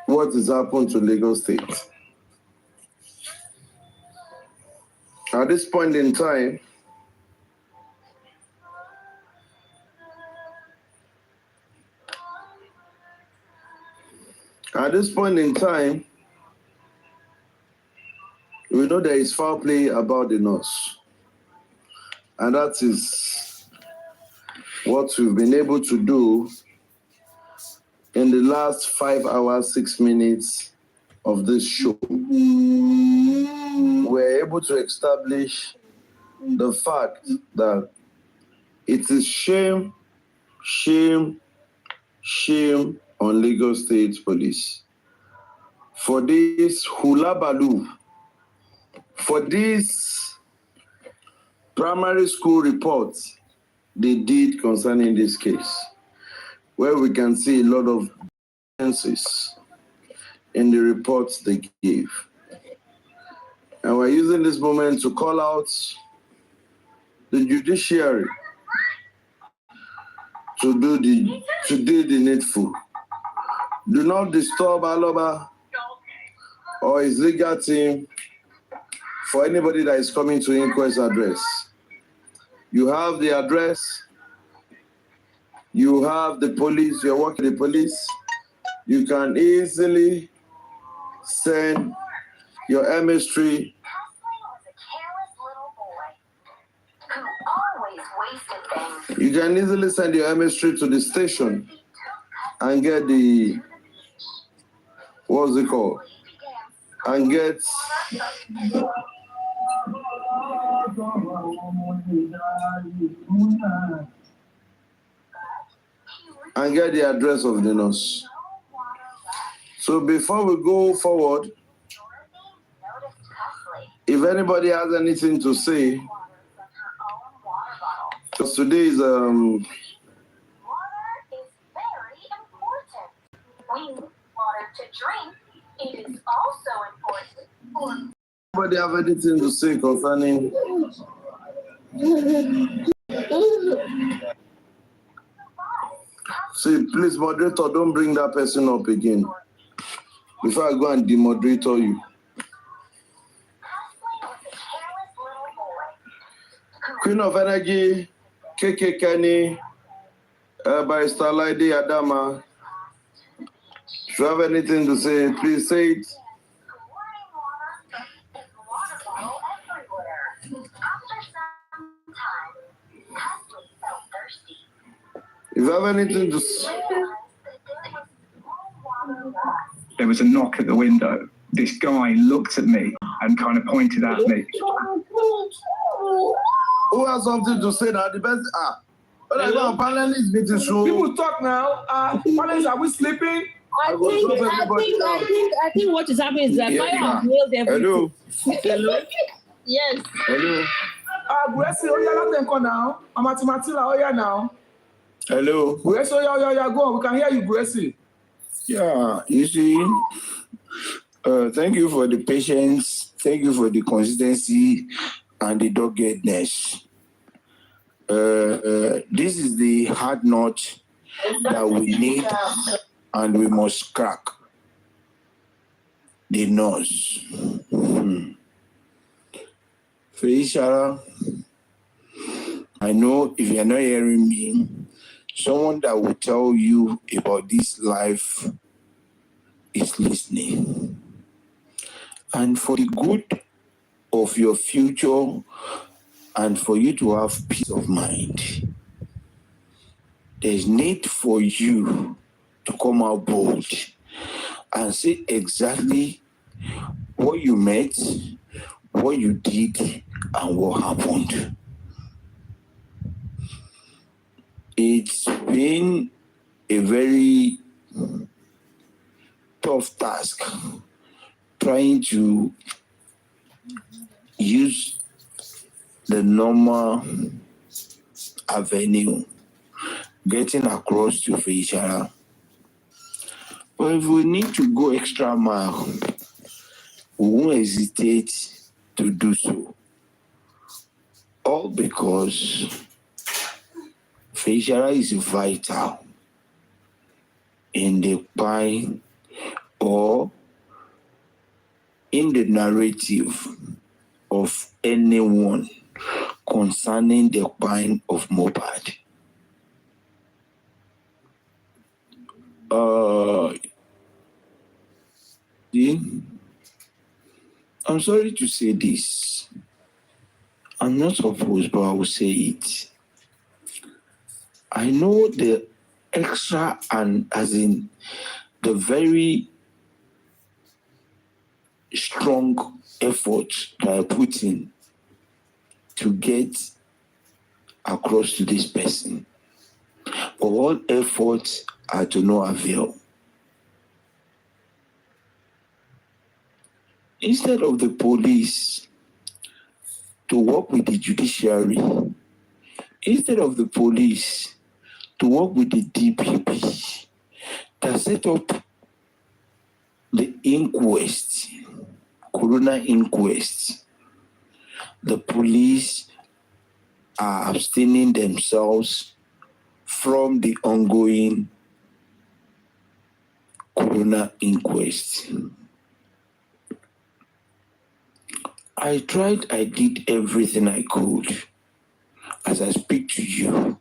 What has happened to Lagos State? At this point in time, we know there is foul play about the nurse. And that is what we've been able to do in the last 5 hours, 6 minutes of this show. We're able to establish the fact that it is shame, shame, shame on Lagos State Police for this hula baloo, for this primary school report they did concerning this case, where we can see a lot of differences in the reports they gave. And we're using this moment to call out the judiciary to do the needful. Do not disturb Aloba or his legal team for anybody that is coming to inquest address. You have the address, you have the police, you're working with the police. You can easily send your MS3 You can easily send your MS3 to the station and get the, what's it called? And get the address of the nurse. So before we go forward, if anybody has anything to say, because today is Water is very important. We need water to drink. It is also important for. Anybody have anything to say concerning? See, please, moderator, don't bring that person up again. Before I go and demoderator you. Queen of Energy, KK Kenny, Barrister Lady Adama. If you have anything to say, please say it. If you have anything to say. There was a knock at the window. This guy looked at me and kind of pointed at me. Who has something to say now? The best. Panelists meeting show. People talk now. Panelists, are we sleeping? I think what is happening is that fire has nailed everything. Hello. Hello. Yes. Hello. Gracie, now. Matila, now. Hello. Gracie, go on. We can hear you, Gracie. Yeah, you see, thank you for the patience, thank you for the consistency and the doggedness. This is the hard nut that we need and we must crack. The nose. Felicia, I know if you're not hearing me, someone that will tell you about this life is listening. And for the good of your future and for you to have peace of mind, there's need for you to come out bold and say exactly what you met, what you did, and what happened. It's been a very tough task trying to use the normal avenue, getting across to Felicia. But if we need to go extra mile, we won't hesitate to do so. All because Fẹ̀yìṣará is vital in the crime or in the narrative of anyone concerning the crime of Mohbad. I'm sorry to say this. I'm not supposed, but I will say it. I know the extra and as in the very strong effort that I put in to get across to this person. But all efforts are to no avail. Instead of the police to work with the judiciary, instead of the police to work with the DPP that set up the inquest, coroner inquest, the police are abstaining themselves from the ongoing coroner inquest. I did everything I could. As I speak to you,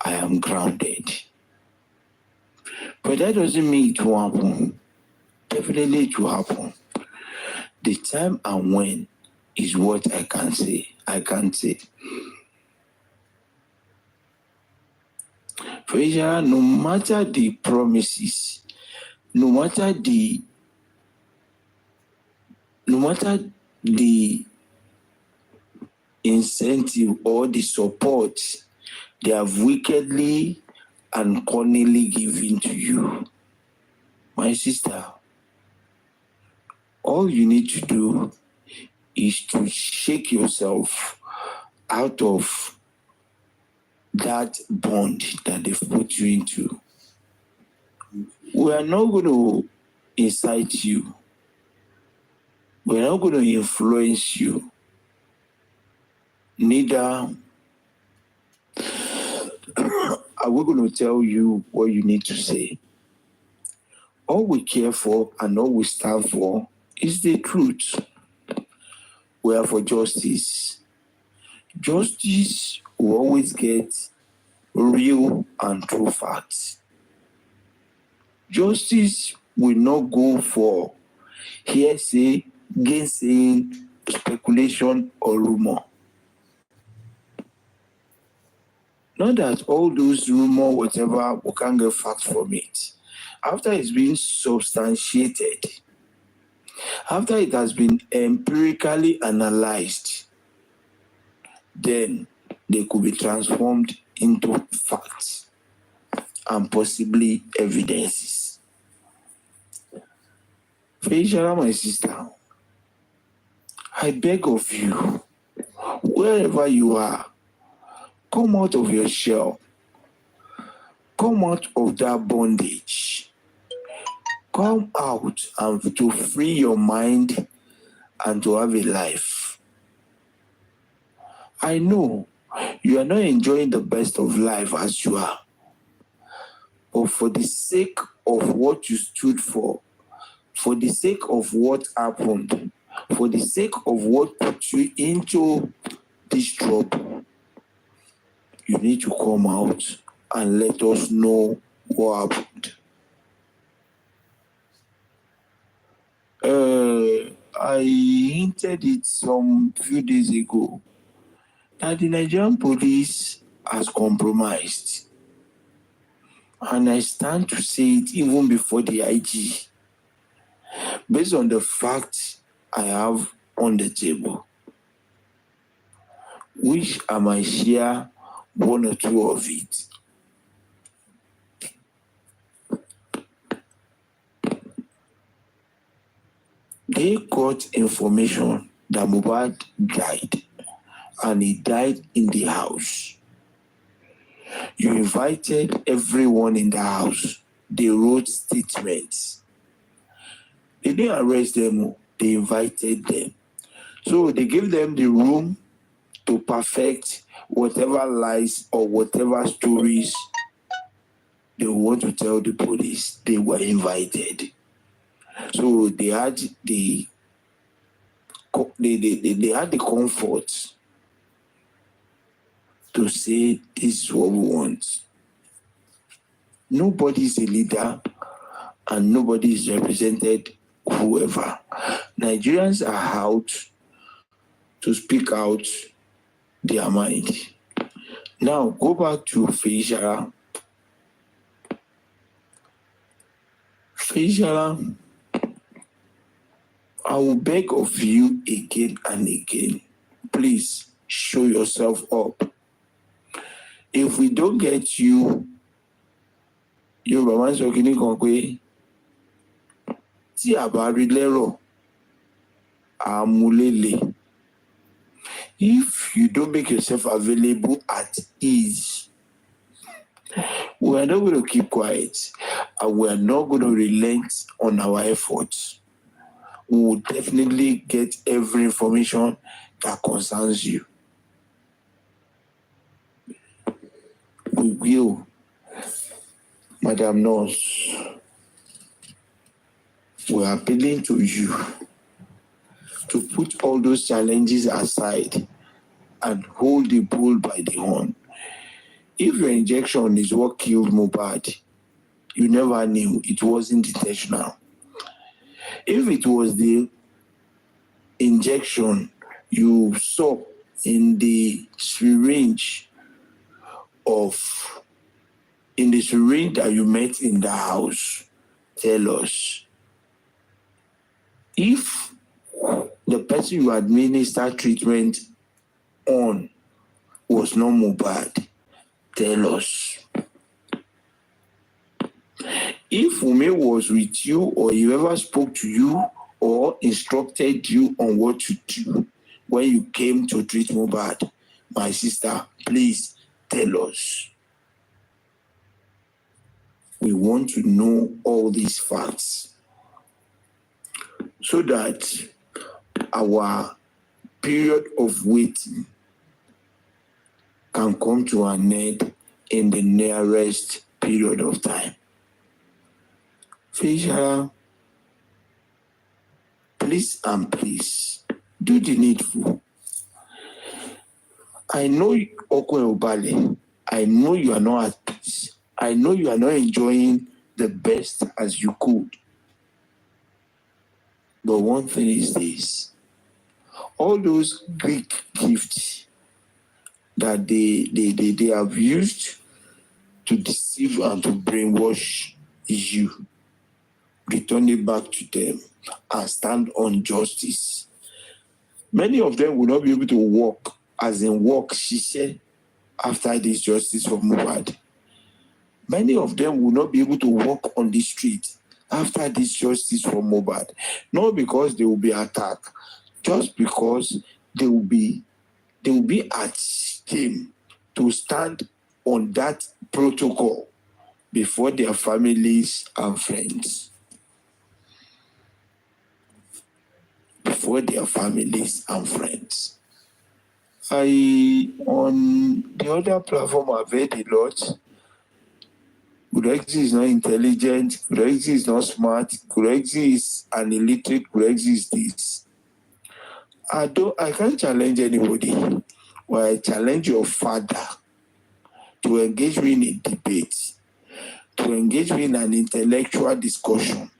I am grounded. But that doesn't mean it will happen. Definitely it will happen. The time and when is what I can say. I can't say. Fẹ̀yìṣará, no matter the promises, no matter the incentive or the support they have wickedly and cunningly given to you, my sister, all you need to do is to shake yourself out of that bond that they've put you into. We are not going to incite you. We're not going to influence you. Neither are we going to tell you what you need to say. All we care for and all we stand for is the truth. We are for justice. Justice will always get real and true facts. Justice will not go for hearsay, gainsaying, speculation, or rumor. Not that all those rumor, whatever, we can't get facts from it. After it's been substantiated, after it has been empirically analyzed, then they could be transformed into facts and possibly evidences. Fẹ̀yìṣará, my sister, I beg of you, wherever you are, come out of your shell. Come out of that bondage. Come out and to free your mind and to have a life. I know you are not enjoying the best of life as you are. But for the sake of what you stood for the sake of what happened, for the sake of what put you into this trouble, you need to come out and let us know what happened. I hinted it some few days ago that the Nigerian police has compromised. And I stand to say it even before the IG, based on the facts I have on the table, which I might share one or two of it. They got information that Mohbad died, and he died in the house. You invited everyone in the house. They wrote statements. They didn't arrest them, they invited them. So they gave them the room to perfect whatever lies or whatever stories they want to tell the police. They were invited. So they had the comfort to say this is what we want. Nobody is a leader and nobody is represented whoever. Nigerians are out to speak out their mind. Now go back to Feshara. Feshara, I will beg of you again and again, please show yourself up. If we don't get you, your romance okini konkwe, ti abari lero, amulele. If you don't make yourself available at ease, we are not going to keep quiet and we are not going to relent on our efforts. We will definitely get every information that concerns you. We will, Madam Nurse, we are appealing to you to put all those challenges aside and hold the bull by the horn. If your injection is what killed Mohbad, you never knew, it wasn't intentional. If it was the injection you saw in the syringe that you met in the house, tell us. If the person you administered treatment on was not Mohbad, tell us. If Ume was with you or he ever spoke to you or instructed you on what to do when you came to treat Mohbad, my sister, please tell us. We want to know all these facts so that our period of waiting can come to an end in the nearest period of time. Feshara, please and please do the needful. I know Okwe Obale, I know you are not at peace. I know you are not enjoying the best as you could. But one thing is this, all those big gifts that they have used to deceive and to brainwash you, return it back to them and stand on justice. Many of them will not be able to walk, as in walk, she said, after this justice for Mohbad. Many of them will not be able to walk on the street after this justice for Mohbad. Not because they will be attacked, just because they will be at shame to stand on that protocol before their families and friends. Before their families and friends. On the other platform, I've heard a lot. Kurexi is not intelligent, Kurexi is not smart, Kurexi is an illiterate, Kurexi is this. I can't challenge anybody, but I challenge your father to engage me in a debate, to engage me in an intellectual discussion.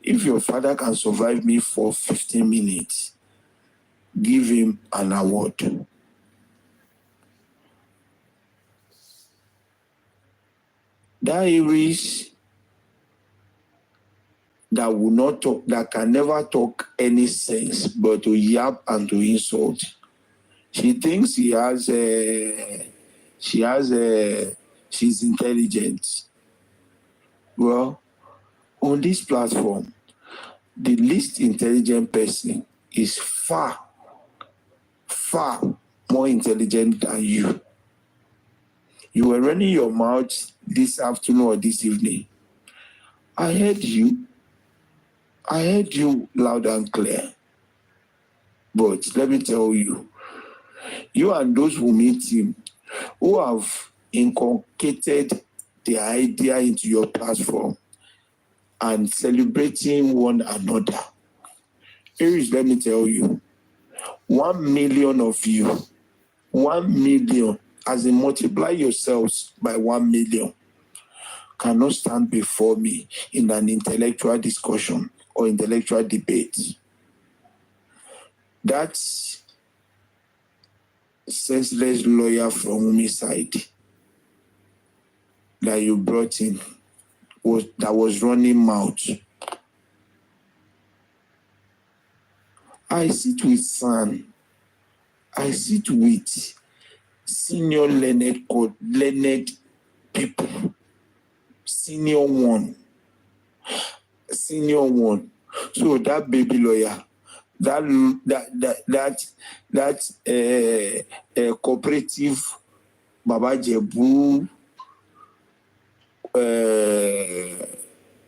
If your father can survive me for 15 minutes, give him an award. That Iris that will not talk, that can never talk any sense, but to yap and to insult. She thinks she's intelligent. Well, on this platform, the least intelligent person is far more intelligent than you. You were running your mouth this afternoon or this evening. I heard you loud and clear. But let me tell you, you and those who meet him, who have inculcated the idea into your platform and celebrating one another. Here is, let me tell you, 1 million of you, 1 million, as in multiply yourselves by 1 million, cannot stand before me in an intellectual discussion or intellectual debate. That's senseless lawyer from Wunmi's side that you brought in that was running mouth. I sit with San. I sit with senior learned people. Senior one. So that baby lawyer, that cooperative Baba Jebu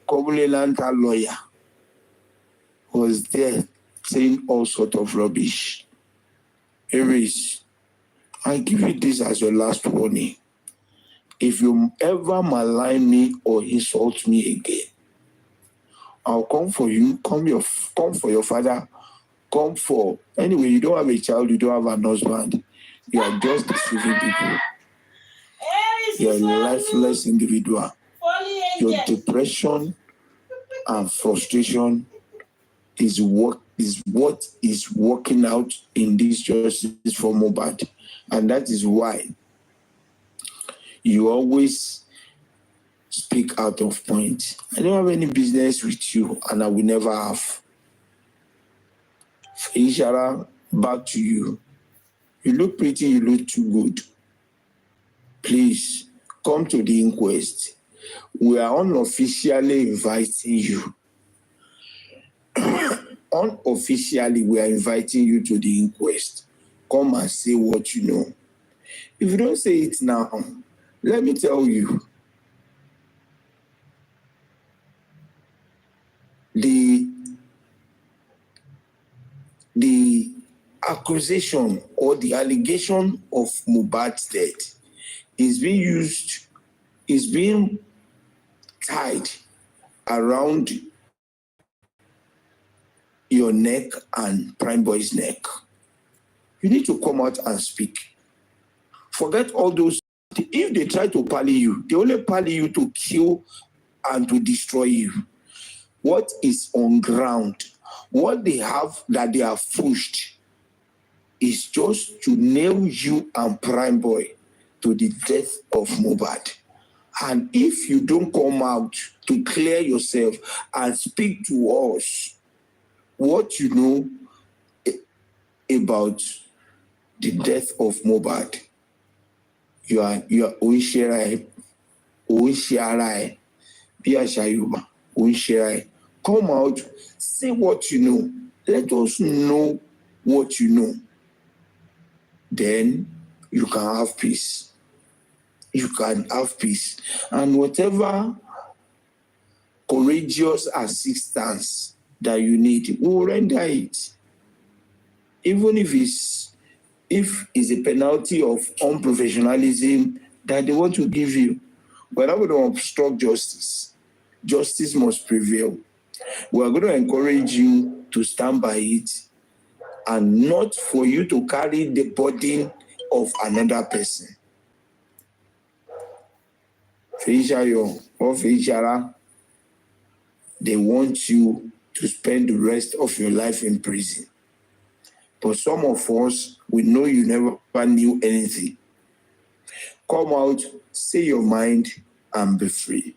Kobulela lawyer was there saying all sorts of rubbish. Aries, I give you this as your last warning. If you ever malign me or insult me again, I'll come for you, come for your father, come for... Anyway, you don't have a child, you don't have an husband. You are just deceiving people. You're a lifeless individual. Your depression and frustration is what is working out in this justice for Mohbad. And that is why you always speak out of point. I don't have any business with you, and I will never have. Ishara, back to you. You look pretty, you look too good. Please, come to the inquest. We are unofficially inviting you. Unofficially, we are inviting you to the inquest. Come and say what you know. If you don't say it now, let me tell you, the accusation or the allegation of Mohbad's death is being tied around your neck and Prime Boy's neck. You need to come out and speak. Forget all those. If they try to pally you, they only pally you to kill and to destroy you. What is on ground, what they have that they have pushed is just to nail you and Prime Boy to the death of Mohbad. And if you don't come out to clear yourself and speak to us what you know about the death of Mohbad, you are Unshirai, Biashayuba, Unshirai. Come out, say what you know. Let us know what you know. Then you can have peace. You can have peace. And whatever courageous assistance that you need, we will render it. Even if it's a penalty of unprofessionalism that they want to give you. We're not going to obstruct justice. Justice must prevail. We're going to encourage you to stand by it and not for you to carry the burden of another person. Feishayo or Feishara, they want you to spend the rest of your life in prison. But some of us, we know you never knew anything. Come out, say your mind, and be free.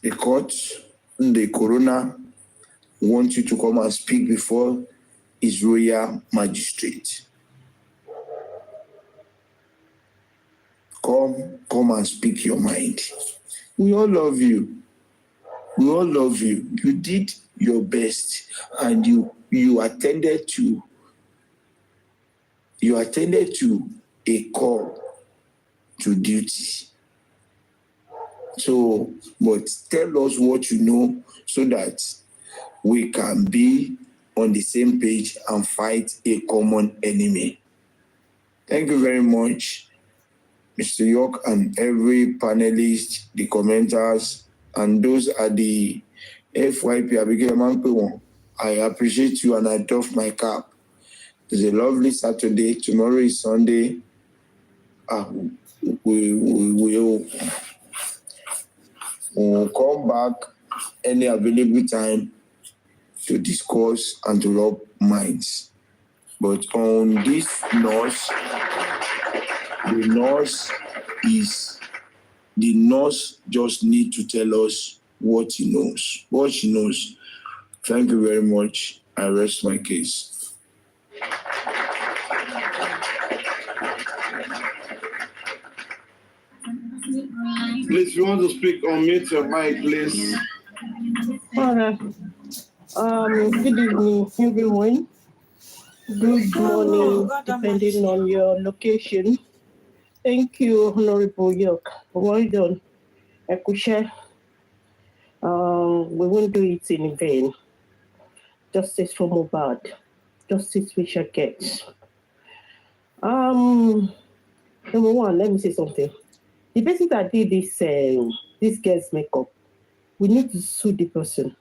The court, the coroner, want you to come and speak before his royal magistrate. Come and speak your mind. We all love you. We all love you. You did your best, and you attended to a call to duty. So, but tell us what you know so that we can be on the same page and fight a common enemy. Thank you very much, Mr. York, and every panelist, the commenters, and those at the FYP Abigail Mankwe. I appreciate you and I doff my cap. It's a lovely Saturday. Tomorrow is Sunday. We'll come back any available time to discuss and to rub minds. But on this nurse, the nurse just need to tell us what he knows. What she knows. Thank you very much. I rest my case. Please, if you want to speak, unmute your mic, please. All right. Good evening, everyone. Good morning, depending on your location. Thank you, Honorable York. Well done. I could share. We won't do it in vain. Justice for Mohbad. Justice we shall get. Number one, let me say something. The person that did this girl's makeup, we need to sue the person.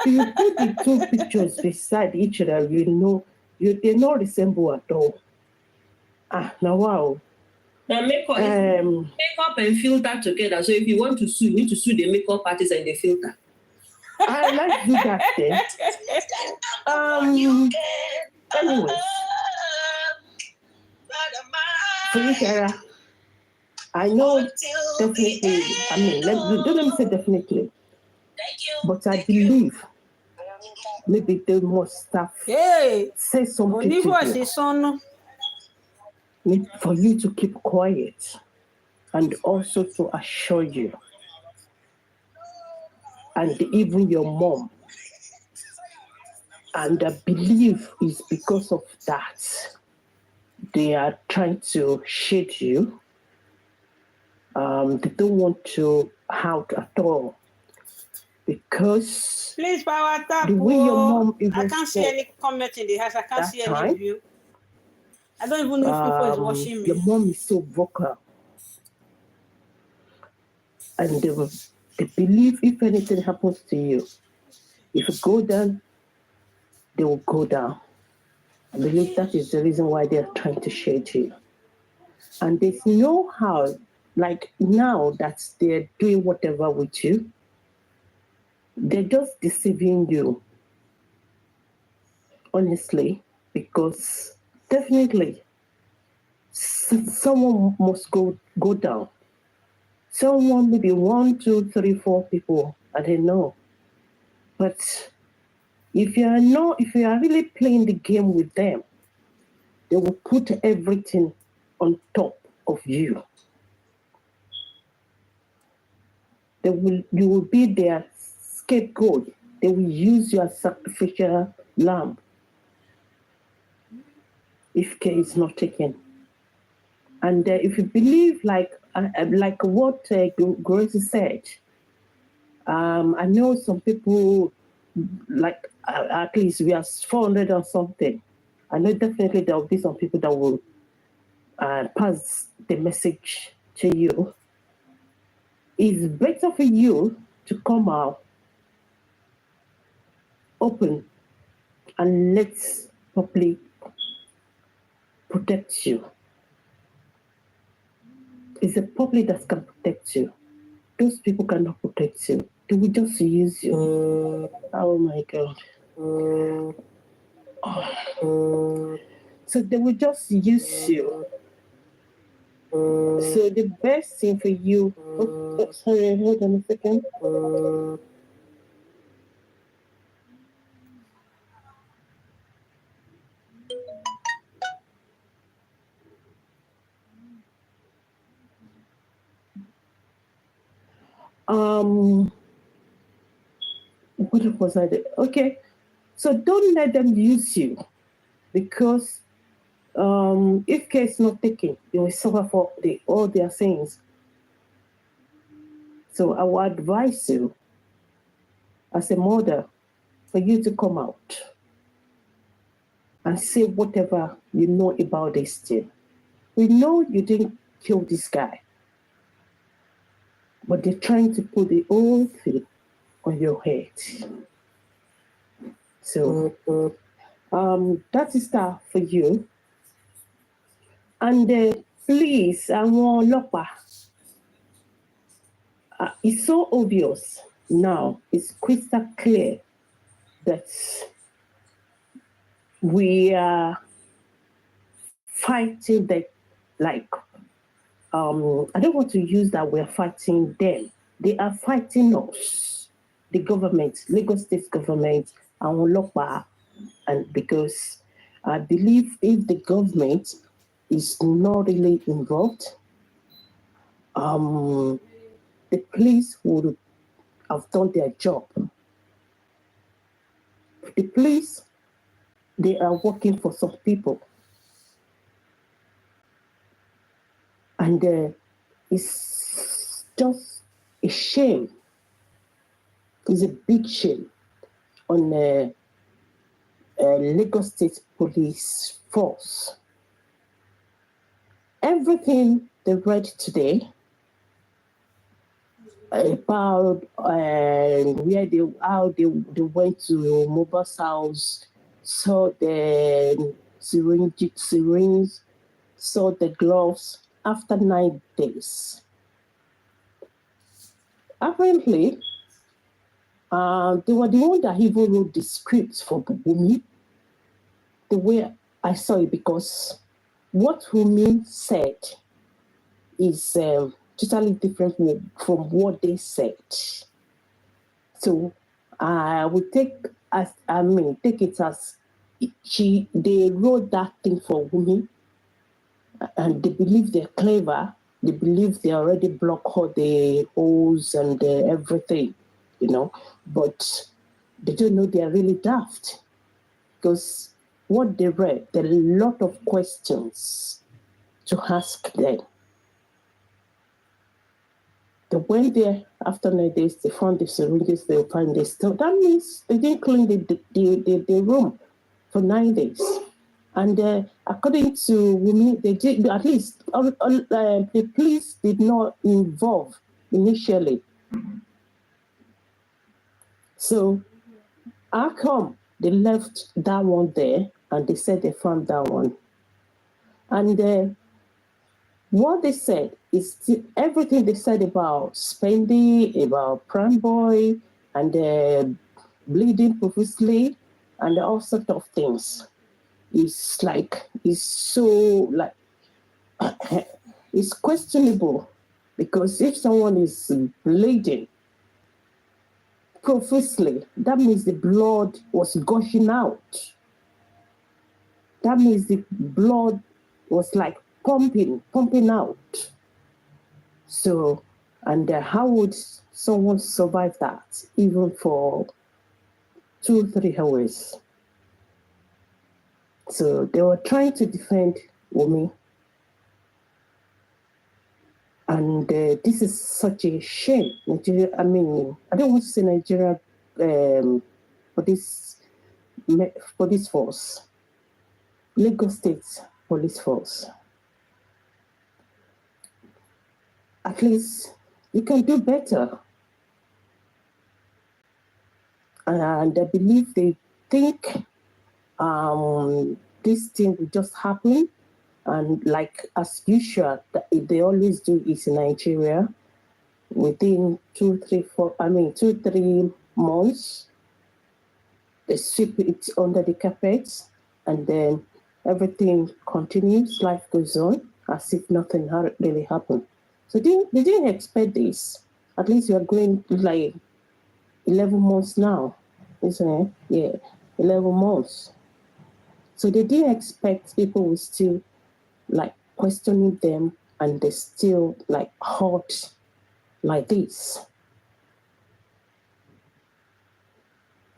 If you put the two pictures beside each other, you know they not resemble at all. Now wow. Now makeup and filter together. So if you want to sue, you need to sue the makeup artist and the filter. Let's do that then. Anyway. For you, Sarah, I know definitely, don't let me say definitely, but I believe maybe they must have say something to you. For you to keep quiet and also to assure you and even your mom. And I believe it's because of that they are trying to shade you. They don't want to out at all because please, power tap. The way your mom even I can't see any comment in the house. I can't see any review. I don't even know if people is watching me. Your mom is so vocal. And they believe if anything happens to you, if you go down, they will go down. I believe that is the reason why they are trying to shade you. And there's no how, like now that they're doing whatever with you, they're just deceiving you. Honestly, because definitely someone must go down. Someone, maybe 1, 2, 3, 4 people, I don't know. But if you are really playing the game with them, they will put everything on top of you. You will be their scapegoat. They will use your sacrificial lamb if care is not taken. And if you believe like what Grace said, I know some people, like at least we are 400 or something. I know definitely there will be some people that will pass the message to you. It's better for you to come out open and let public protect you. It's the public that can protect you. Those people cannot protect you. They will just use you. Oh my God. So they will just use you. So the best thing for you. Sorry, hold on a second. What was I doing? Okay, so don't let them use you, because if care is not taken, you will suffer for all their sins. So I would advise you, as a mother, for you to come out and say whatever you know about this thing. We know you didn't kill this guy, but they're trying to put the whole thing on your head. So that is that for you. And please, it's so obvious now, it's crystal clear that we are fighting I don't want to use that we're fighting them. They are fighting us, the government, Lagos State government, and Olopa, and because I believe if the government is not really involved, the police would have done their job. The police, they are working for some people. And it's just a shame. It's a big shame on Lagos State Police Force. Everything they read today about how they went to Mohbad's house, saw the syringes, saw the gloves after 9 days. Apparently, they were the one that even wrote the script for Wunmi, the way I saw it, because what Wunmi said is totally different from what they said. So I would take it as they wrote that thing for Wunmi, and they believe they're clever. They believe they already blocked all the holes and everything, but they don't know they're really daft, because what they read, there are a lot of questions to ask them. They went there after 9 days, they found the syringes, they found the stuff. That means they didn't clean the room for 9 days. And according to Wunmi, they did, at least the police did not involve initially. So how come they left that one there and they said they found that one? And what they said is everything they said about Spendy, about Prime Boy, and bleeding profusely, and all sorts of things. It's questionable, because if someone is bleeding profusely, that means the blood was gushing out. That means the blood was pumping out. So, and how would someone survive that, even for 2-3 hours? So they were trying to defend Wunmi. And this is such a shame. Nigeria, I don't want to say Nigeria police force, Lagos State Police Force. At least you can do better. And I believe they think this thing will just happen, and as usual, they always do it in Nigeria, within 2-3 months, they sweep it under the carpet, and then everything continues, life goes on, as if nothing really happened. So they didn't expect this. At least you are going 11 months now, isn't it? Yeah, 11 months. So they didn't expect people will still questioning them, and they still hot like this.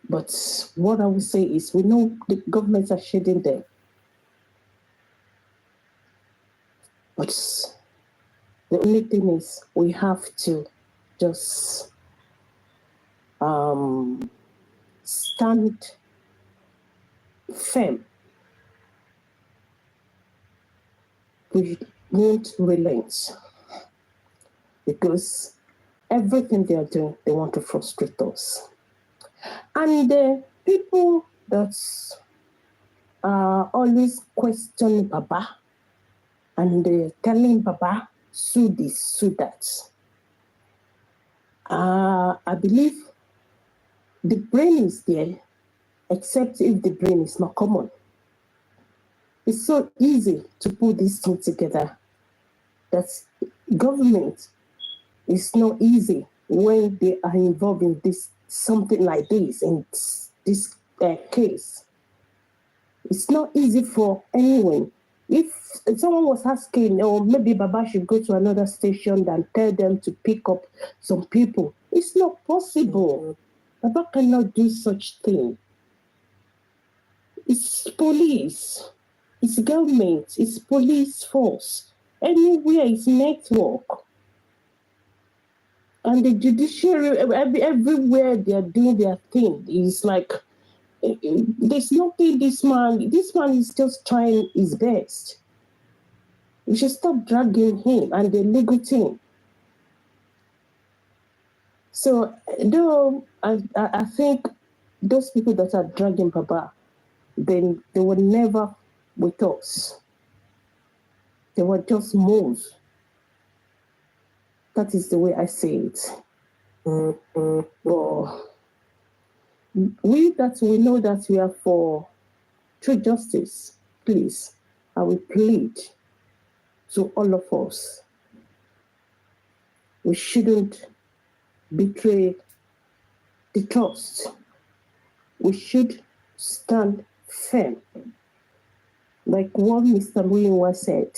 But what I would say is, we know the governments are shading them. But the only thing is, we have to just stand firm. We won't relent because everything they are doing, they want to frustrate us. And the people that are always questioning Baba and they're telling Baba, sue this, sue that. I believe the brain is there, except if the brain is not common. It's so easy to put this thing together that government is not easy when they are involved in this something like this in this case. It's not easy for anyone. If someone was asking, or maybe Baba should go to another station and tell them to pick up some people, it's not possible. Baba cannot do such thing. It's police, it's government, it's police force. Anywhere is network. And the judiciary, everywhere they are doing their thing, it's like, there's nothing this man is just trying his best. We should stop dragging him and the legal team. So, though I think those people that are dragging Baba, then they were never with us. They were just moves. That is the way I say it. But we know that we are for true justice. Please, I will plead to all of us. We shouldn't betray the trust. We should stand firm. Like what Mr. Muyiwa said,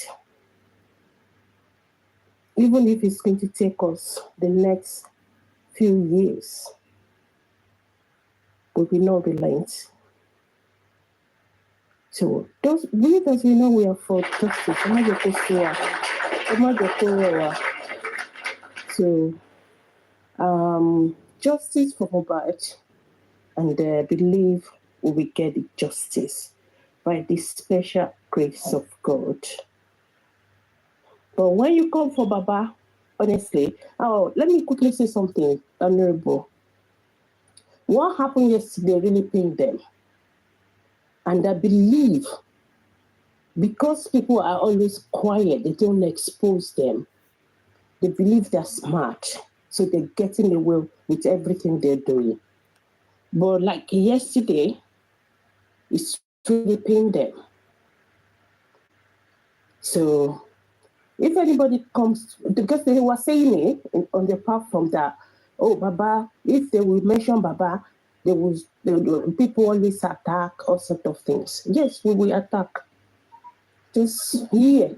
even if it's going to take us the next few years, we will not relent. So those we that we know we are for justice. So justice for Mohbad, and I believe we will get the justice by the special grace of God. But when you come for Baba, honestly, let me quickly say something, Honorable. What happened yesterday really pained them. And I believe because people are always quiet, they don't expose them. They believe they're smart, so they're getting away with everything they're doing. But like yesterday, it's really pained them. So if anybody comes, because they were saying it on the platform that, oh, Baba, if they will mention Baba, people always attack all sorts of things. Yes, we will attack. Just hear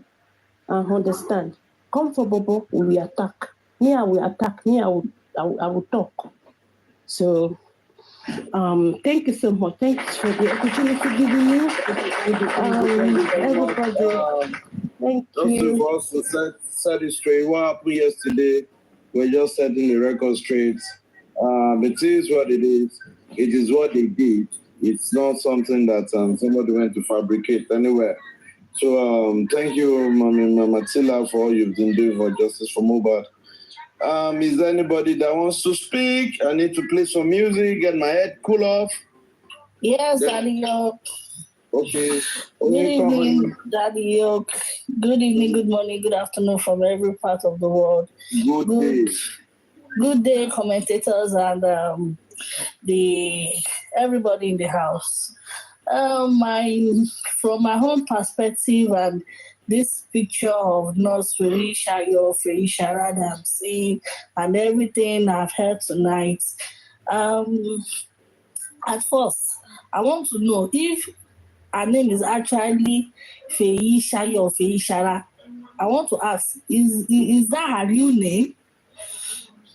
and understand. Come for Bobo, we will attack. Me, I will attack. Me, I will talk. So, thank you so much. Thanks for the opportunity given you. Everybody, thank you. For us to set it straight, what happened yesterday, we're just setting the record straight. It is what it is. It is what they did. It's not something that somebody went to fabricate anywhere. So thank you, Mama Tila, for all you've been doing for justice for Mohbad. Is there anybody that wants to speak? I need to play some music, get my head cool off. Yes, Daddy Yoke. Okay. Good evening, Daddy Yoke. Good evening, good morning, good afternoon from every part of the world. Good day. Good day, commentators and everybody in the house. From my own perspective and this picture of Nurse Felicia that I'm seeing and everything I've heard tonight, at first, I want to know if her name is actually Feisha or Feishara. I want to ask, is that her real name?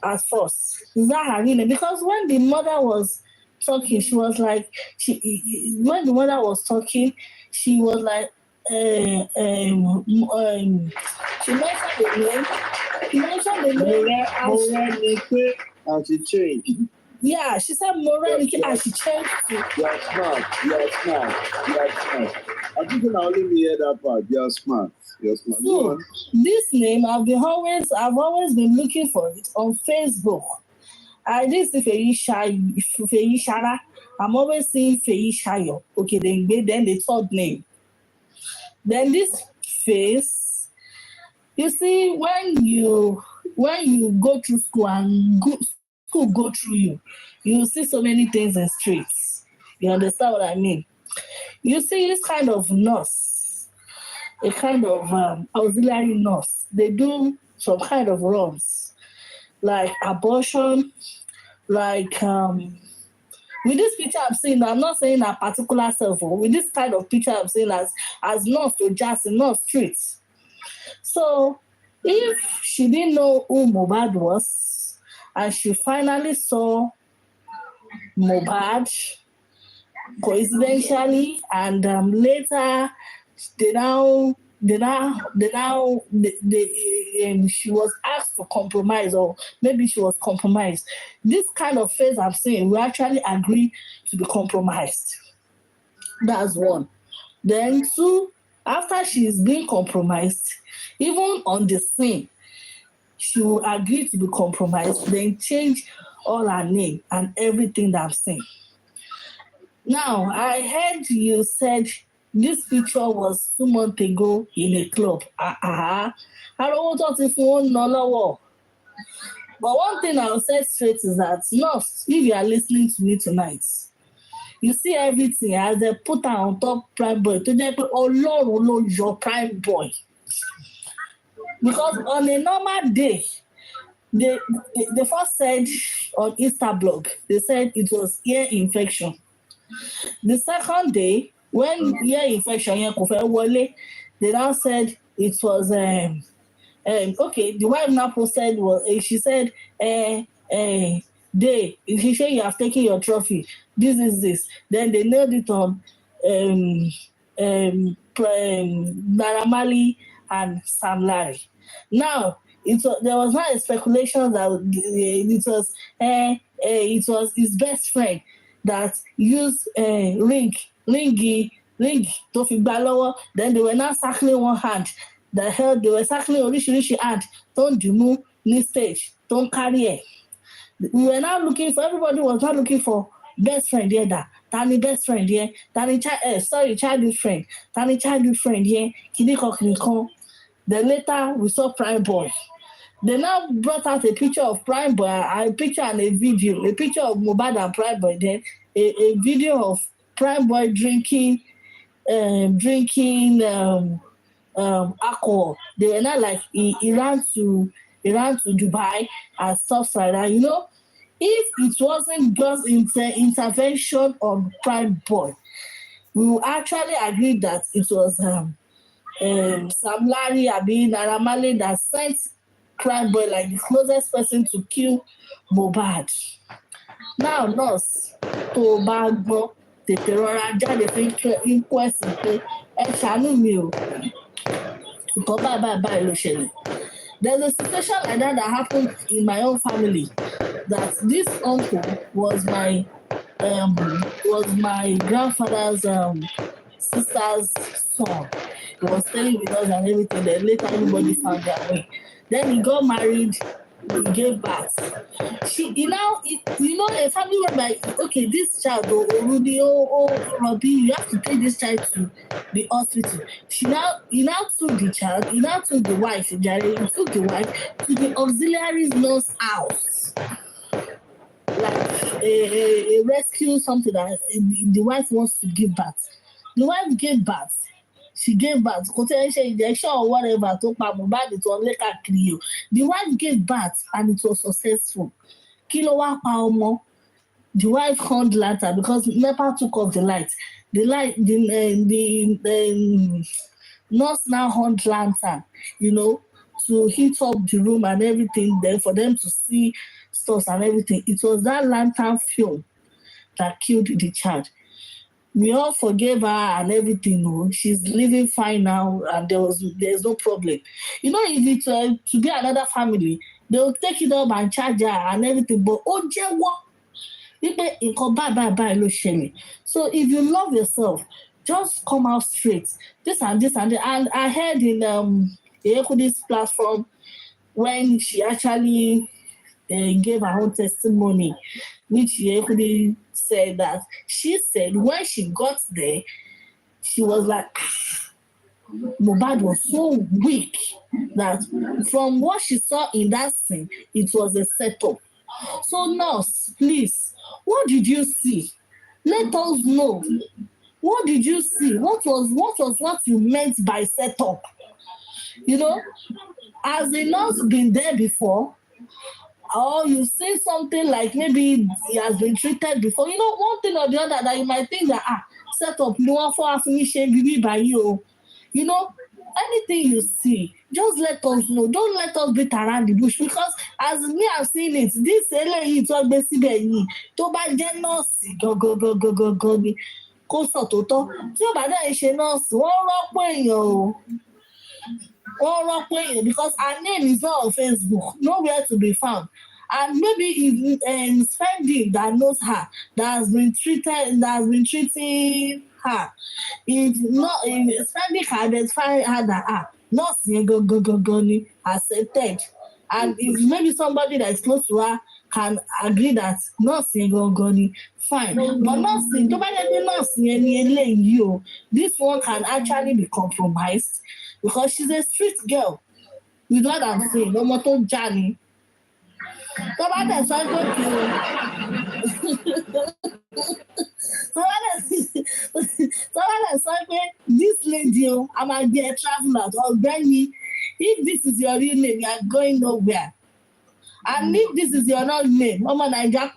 At first, is that her real name? Because when the mother was talking, she was like, she mentioned the name. And she changed. Yeah, she said morality and she changed it. You are smart. You are smart. You are smart. I think you only me hear that part. You are smart. You are smart. Go So on. this name, I've always been looking for it on Facebook. I did see Feyi Shara. I'm always seeing Feyi Shayo. Okay, then the third name. Then this face, you see, when you go through school and school go through you see so many things in streets. You understand what I mean? You see this kind of nurse, a kind of auxiliary nurse. They do some kind of wrongs, like abortion, like with this picture I'm seeing, I'm not saying a particular cell phone. With this kind of picture I'm seeing as nurse to just nurse streets. So if she didn't know who Mohbad was, and she finally saw Mohbad coincidentally, and later she was asked for compromise, or maybe she was compromised. This kind of face I'm saying, we actually agree to be compromised. That's one. Then two, after she's been compromised, even on the scene, she will agree to be compromised, then change all her name and everything that I'm saying. Now, I heard you said this picture was 2 months ago in a club. I don't want to phone no. But one thing I'll say straight is that, nurse, if you are listening to me tonight, you see everything as they put her on top Prime Boy. To them, oh Lord, your Prime Boy. Because on a normal day, they first said on Instablog, they said it was ear infection. The second day, when ear infection, they now said it was okay. The wife now posted she said she said you have taken your trophy. This is this. Then they nailed it on Naira Marley and Sam Larry. Now there was not a speculation that it was his best friend that used ringy to fi gba lọ́wọ́. Then they were now circling one hand. They were circling oríṣiríṣi hand tó ń dìmú ní stage tó ń carry ẹ̀. We were now looking for, everybody was now looking for best friend here. Tani best friend here. Childhood friend. Tani childhood friend here. Kìnìkan. Then later we saw Prime Boy. They now brought out a picture of Prime Boy, a picture and a video, a picture of Mohbad and Prime Boy. Then a video of Prime Boy drinking alcohol. They were not like he ran to Dubai and stuff like that. You know, if it wasn't God's intervention on Prime Boy, we will actually agree that it was Sam Larry Naira Marley that sent Prime Boy like the closest person to kill Mohbad. Now, nurse, tó bá gbọ́ tètè rọra jáde fún inquest pé ẹ ṣàánú mi o. Nǹkan báyìí ló ṣẹlẹ̀. There's a situation like that happened in my own family. That this uncle was my grandfather's sister's son. He was staying with us and everything. Then later everybody found their way. Then he got married, he gave birth. A family member, okay, this child, Rudy, Robbie, you have to take this child to the hospital. He now took the child, he now took the wife, he took the wife to the auxiliary nurse house. Like a rescue, something that the wife wants to give birth. The wife gave birth. She gave birth. Injection or whatever. The wife gave birth and it was successful. The wife called later because NEPA took off the light. The nurse now hunt lantern, to heat up the room and everything there for them to see stuff and everything. It was that lantern film that killed the child. We all forgave her and everything. She's living fine now, and there's no problem. If it were to be another family, they will take it up and charge her and everything. But So if you love yourself, just come out straight. This and this and that. And I heard in Ekudi's platform when she actually gave her own testimony, which Yehudi said that she said when she got there, she was like, Mohbad was so weak that from what she saw in that scene, it was a setup. So nurse, please, what did you see? Let us know. What did you see? What you meant by setup? You know, has a nurse been there before? Or you say something like maybe he has been treated before. You know, one thing or the other that you might think that set up no one for affirmation by you. You know, anything you see, just let us know. Don't let us beat around the bush, because as me I've seen it, this eléyìí tó gbé síbẹ̀ yìí tó bá jẹ́ nọ́ọ̀sì go ni kó sọ tòótọ́. Tí ó bá dẹ̀ ṣe nọ́ọ̀sì, wọ́n rọ́pò èèyàn because her name is not on Facebook, nowhere to be found. And maybe if Fendi that knows her, that has been treating her, if Fendi can identify her that nurse go accepted, and if maybe somebody that is close to her can agree that nurse go fine. But nursing, this one can actually be compromised because she's a street girl. With what I'm saying, no matter Johnny. Somebody this lady, I might be a traveler or Benny. If this is your real name, you are going nowhere. And if this is your not name, Naija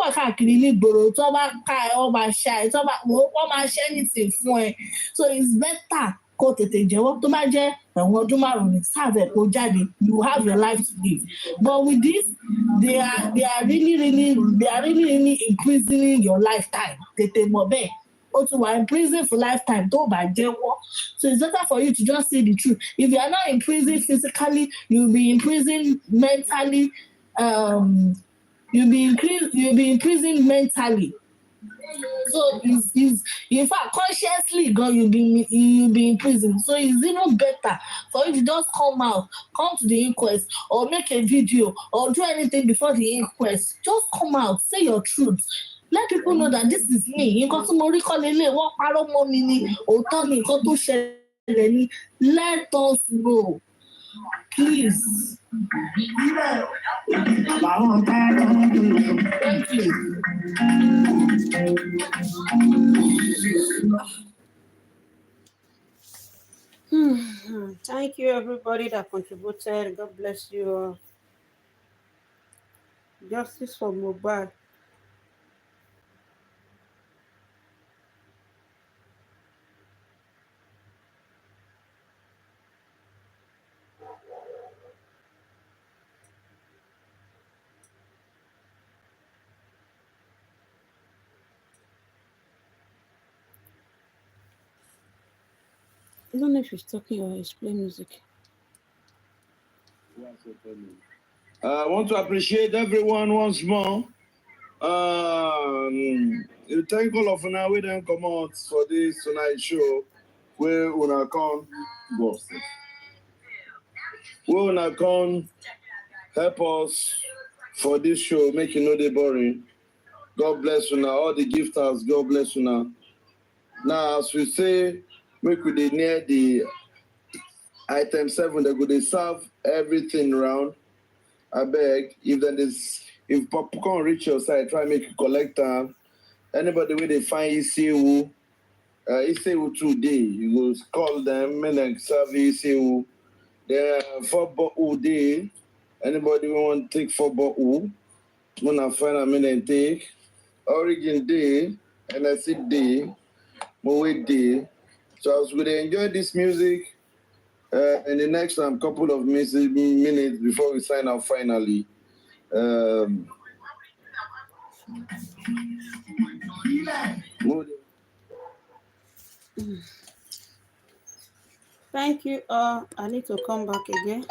anything for it. So it's better. You have your life to live. But with this, they are really increasing your lifetime. Also, in prison for lifetime, so it's better for you to just say the truth. If you are not in prison physically, you'll be in prison mentally. You'll be in prison mentally. So is in fact consciously you'll be in prison. So it's even better for you to just come to the inquest or make a video or do anything before the inquest. Just come out, say your truth. Let people know that this is me. Let us know. Please. Thank you. Thank you, everybody that contributed. God bless you. Justice for Mohbad. I don't know if he's talking or he's playing music. I want to appreciate everyone once more. Thank all of you we don't come out for this tonight show. Where una come help us for this show, make it no dey boring. God bless you now. All the gifters, God bless you now. Now, as we say, make we dey near the item 7, they go dey serve everything around. I beg, if popcorn reach your side, try make you collect them. Anybody where they find Isewu today, you go call them and serve Isewu. There are 4 bottle day. Anybody want to take 4 bottle? Wanna find a minute take. Origin day, NSC day, Moe day. So as we enjoy this music, in the next couple of minutes before we sign out finally. Thank you. I need to come back again.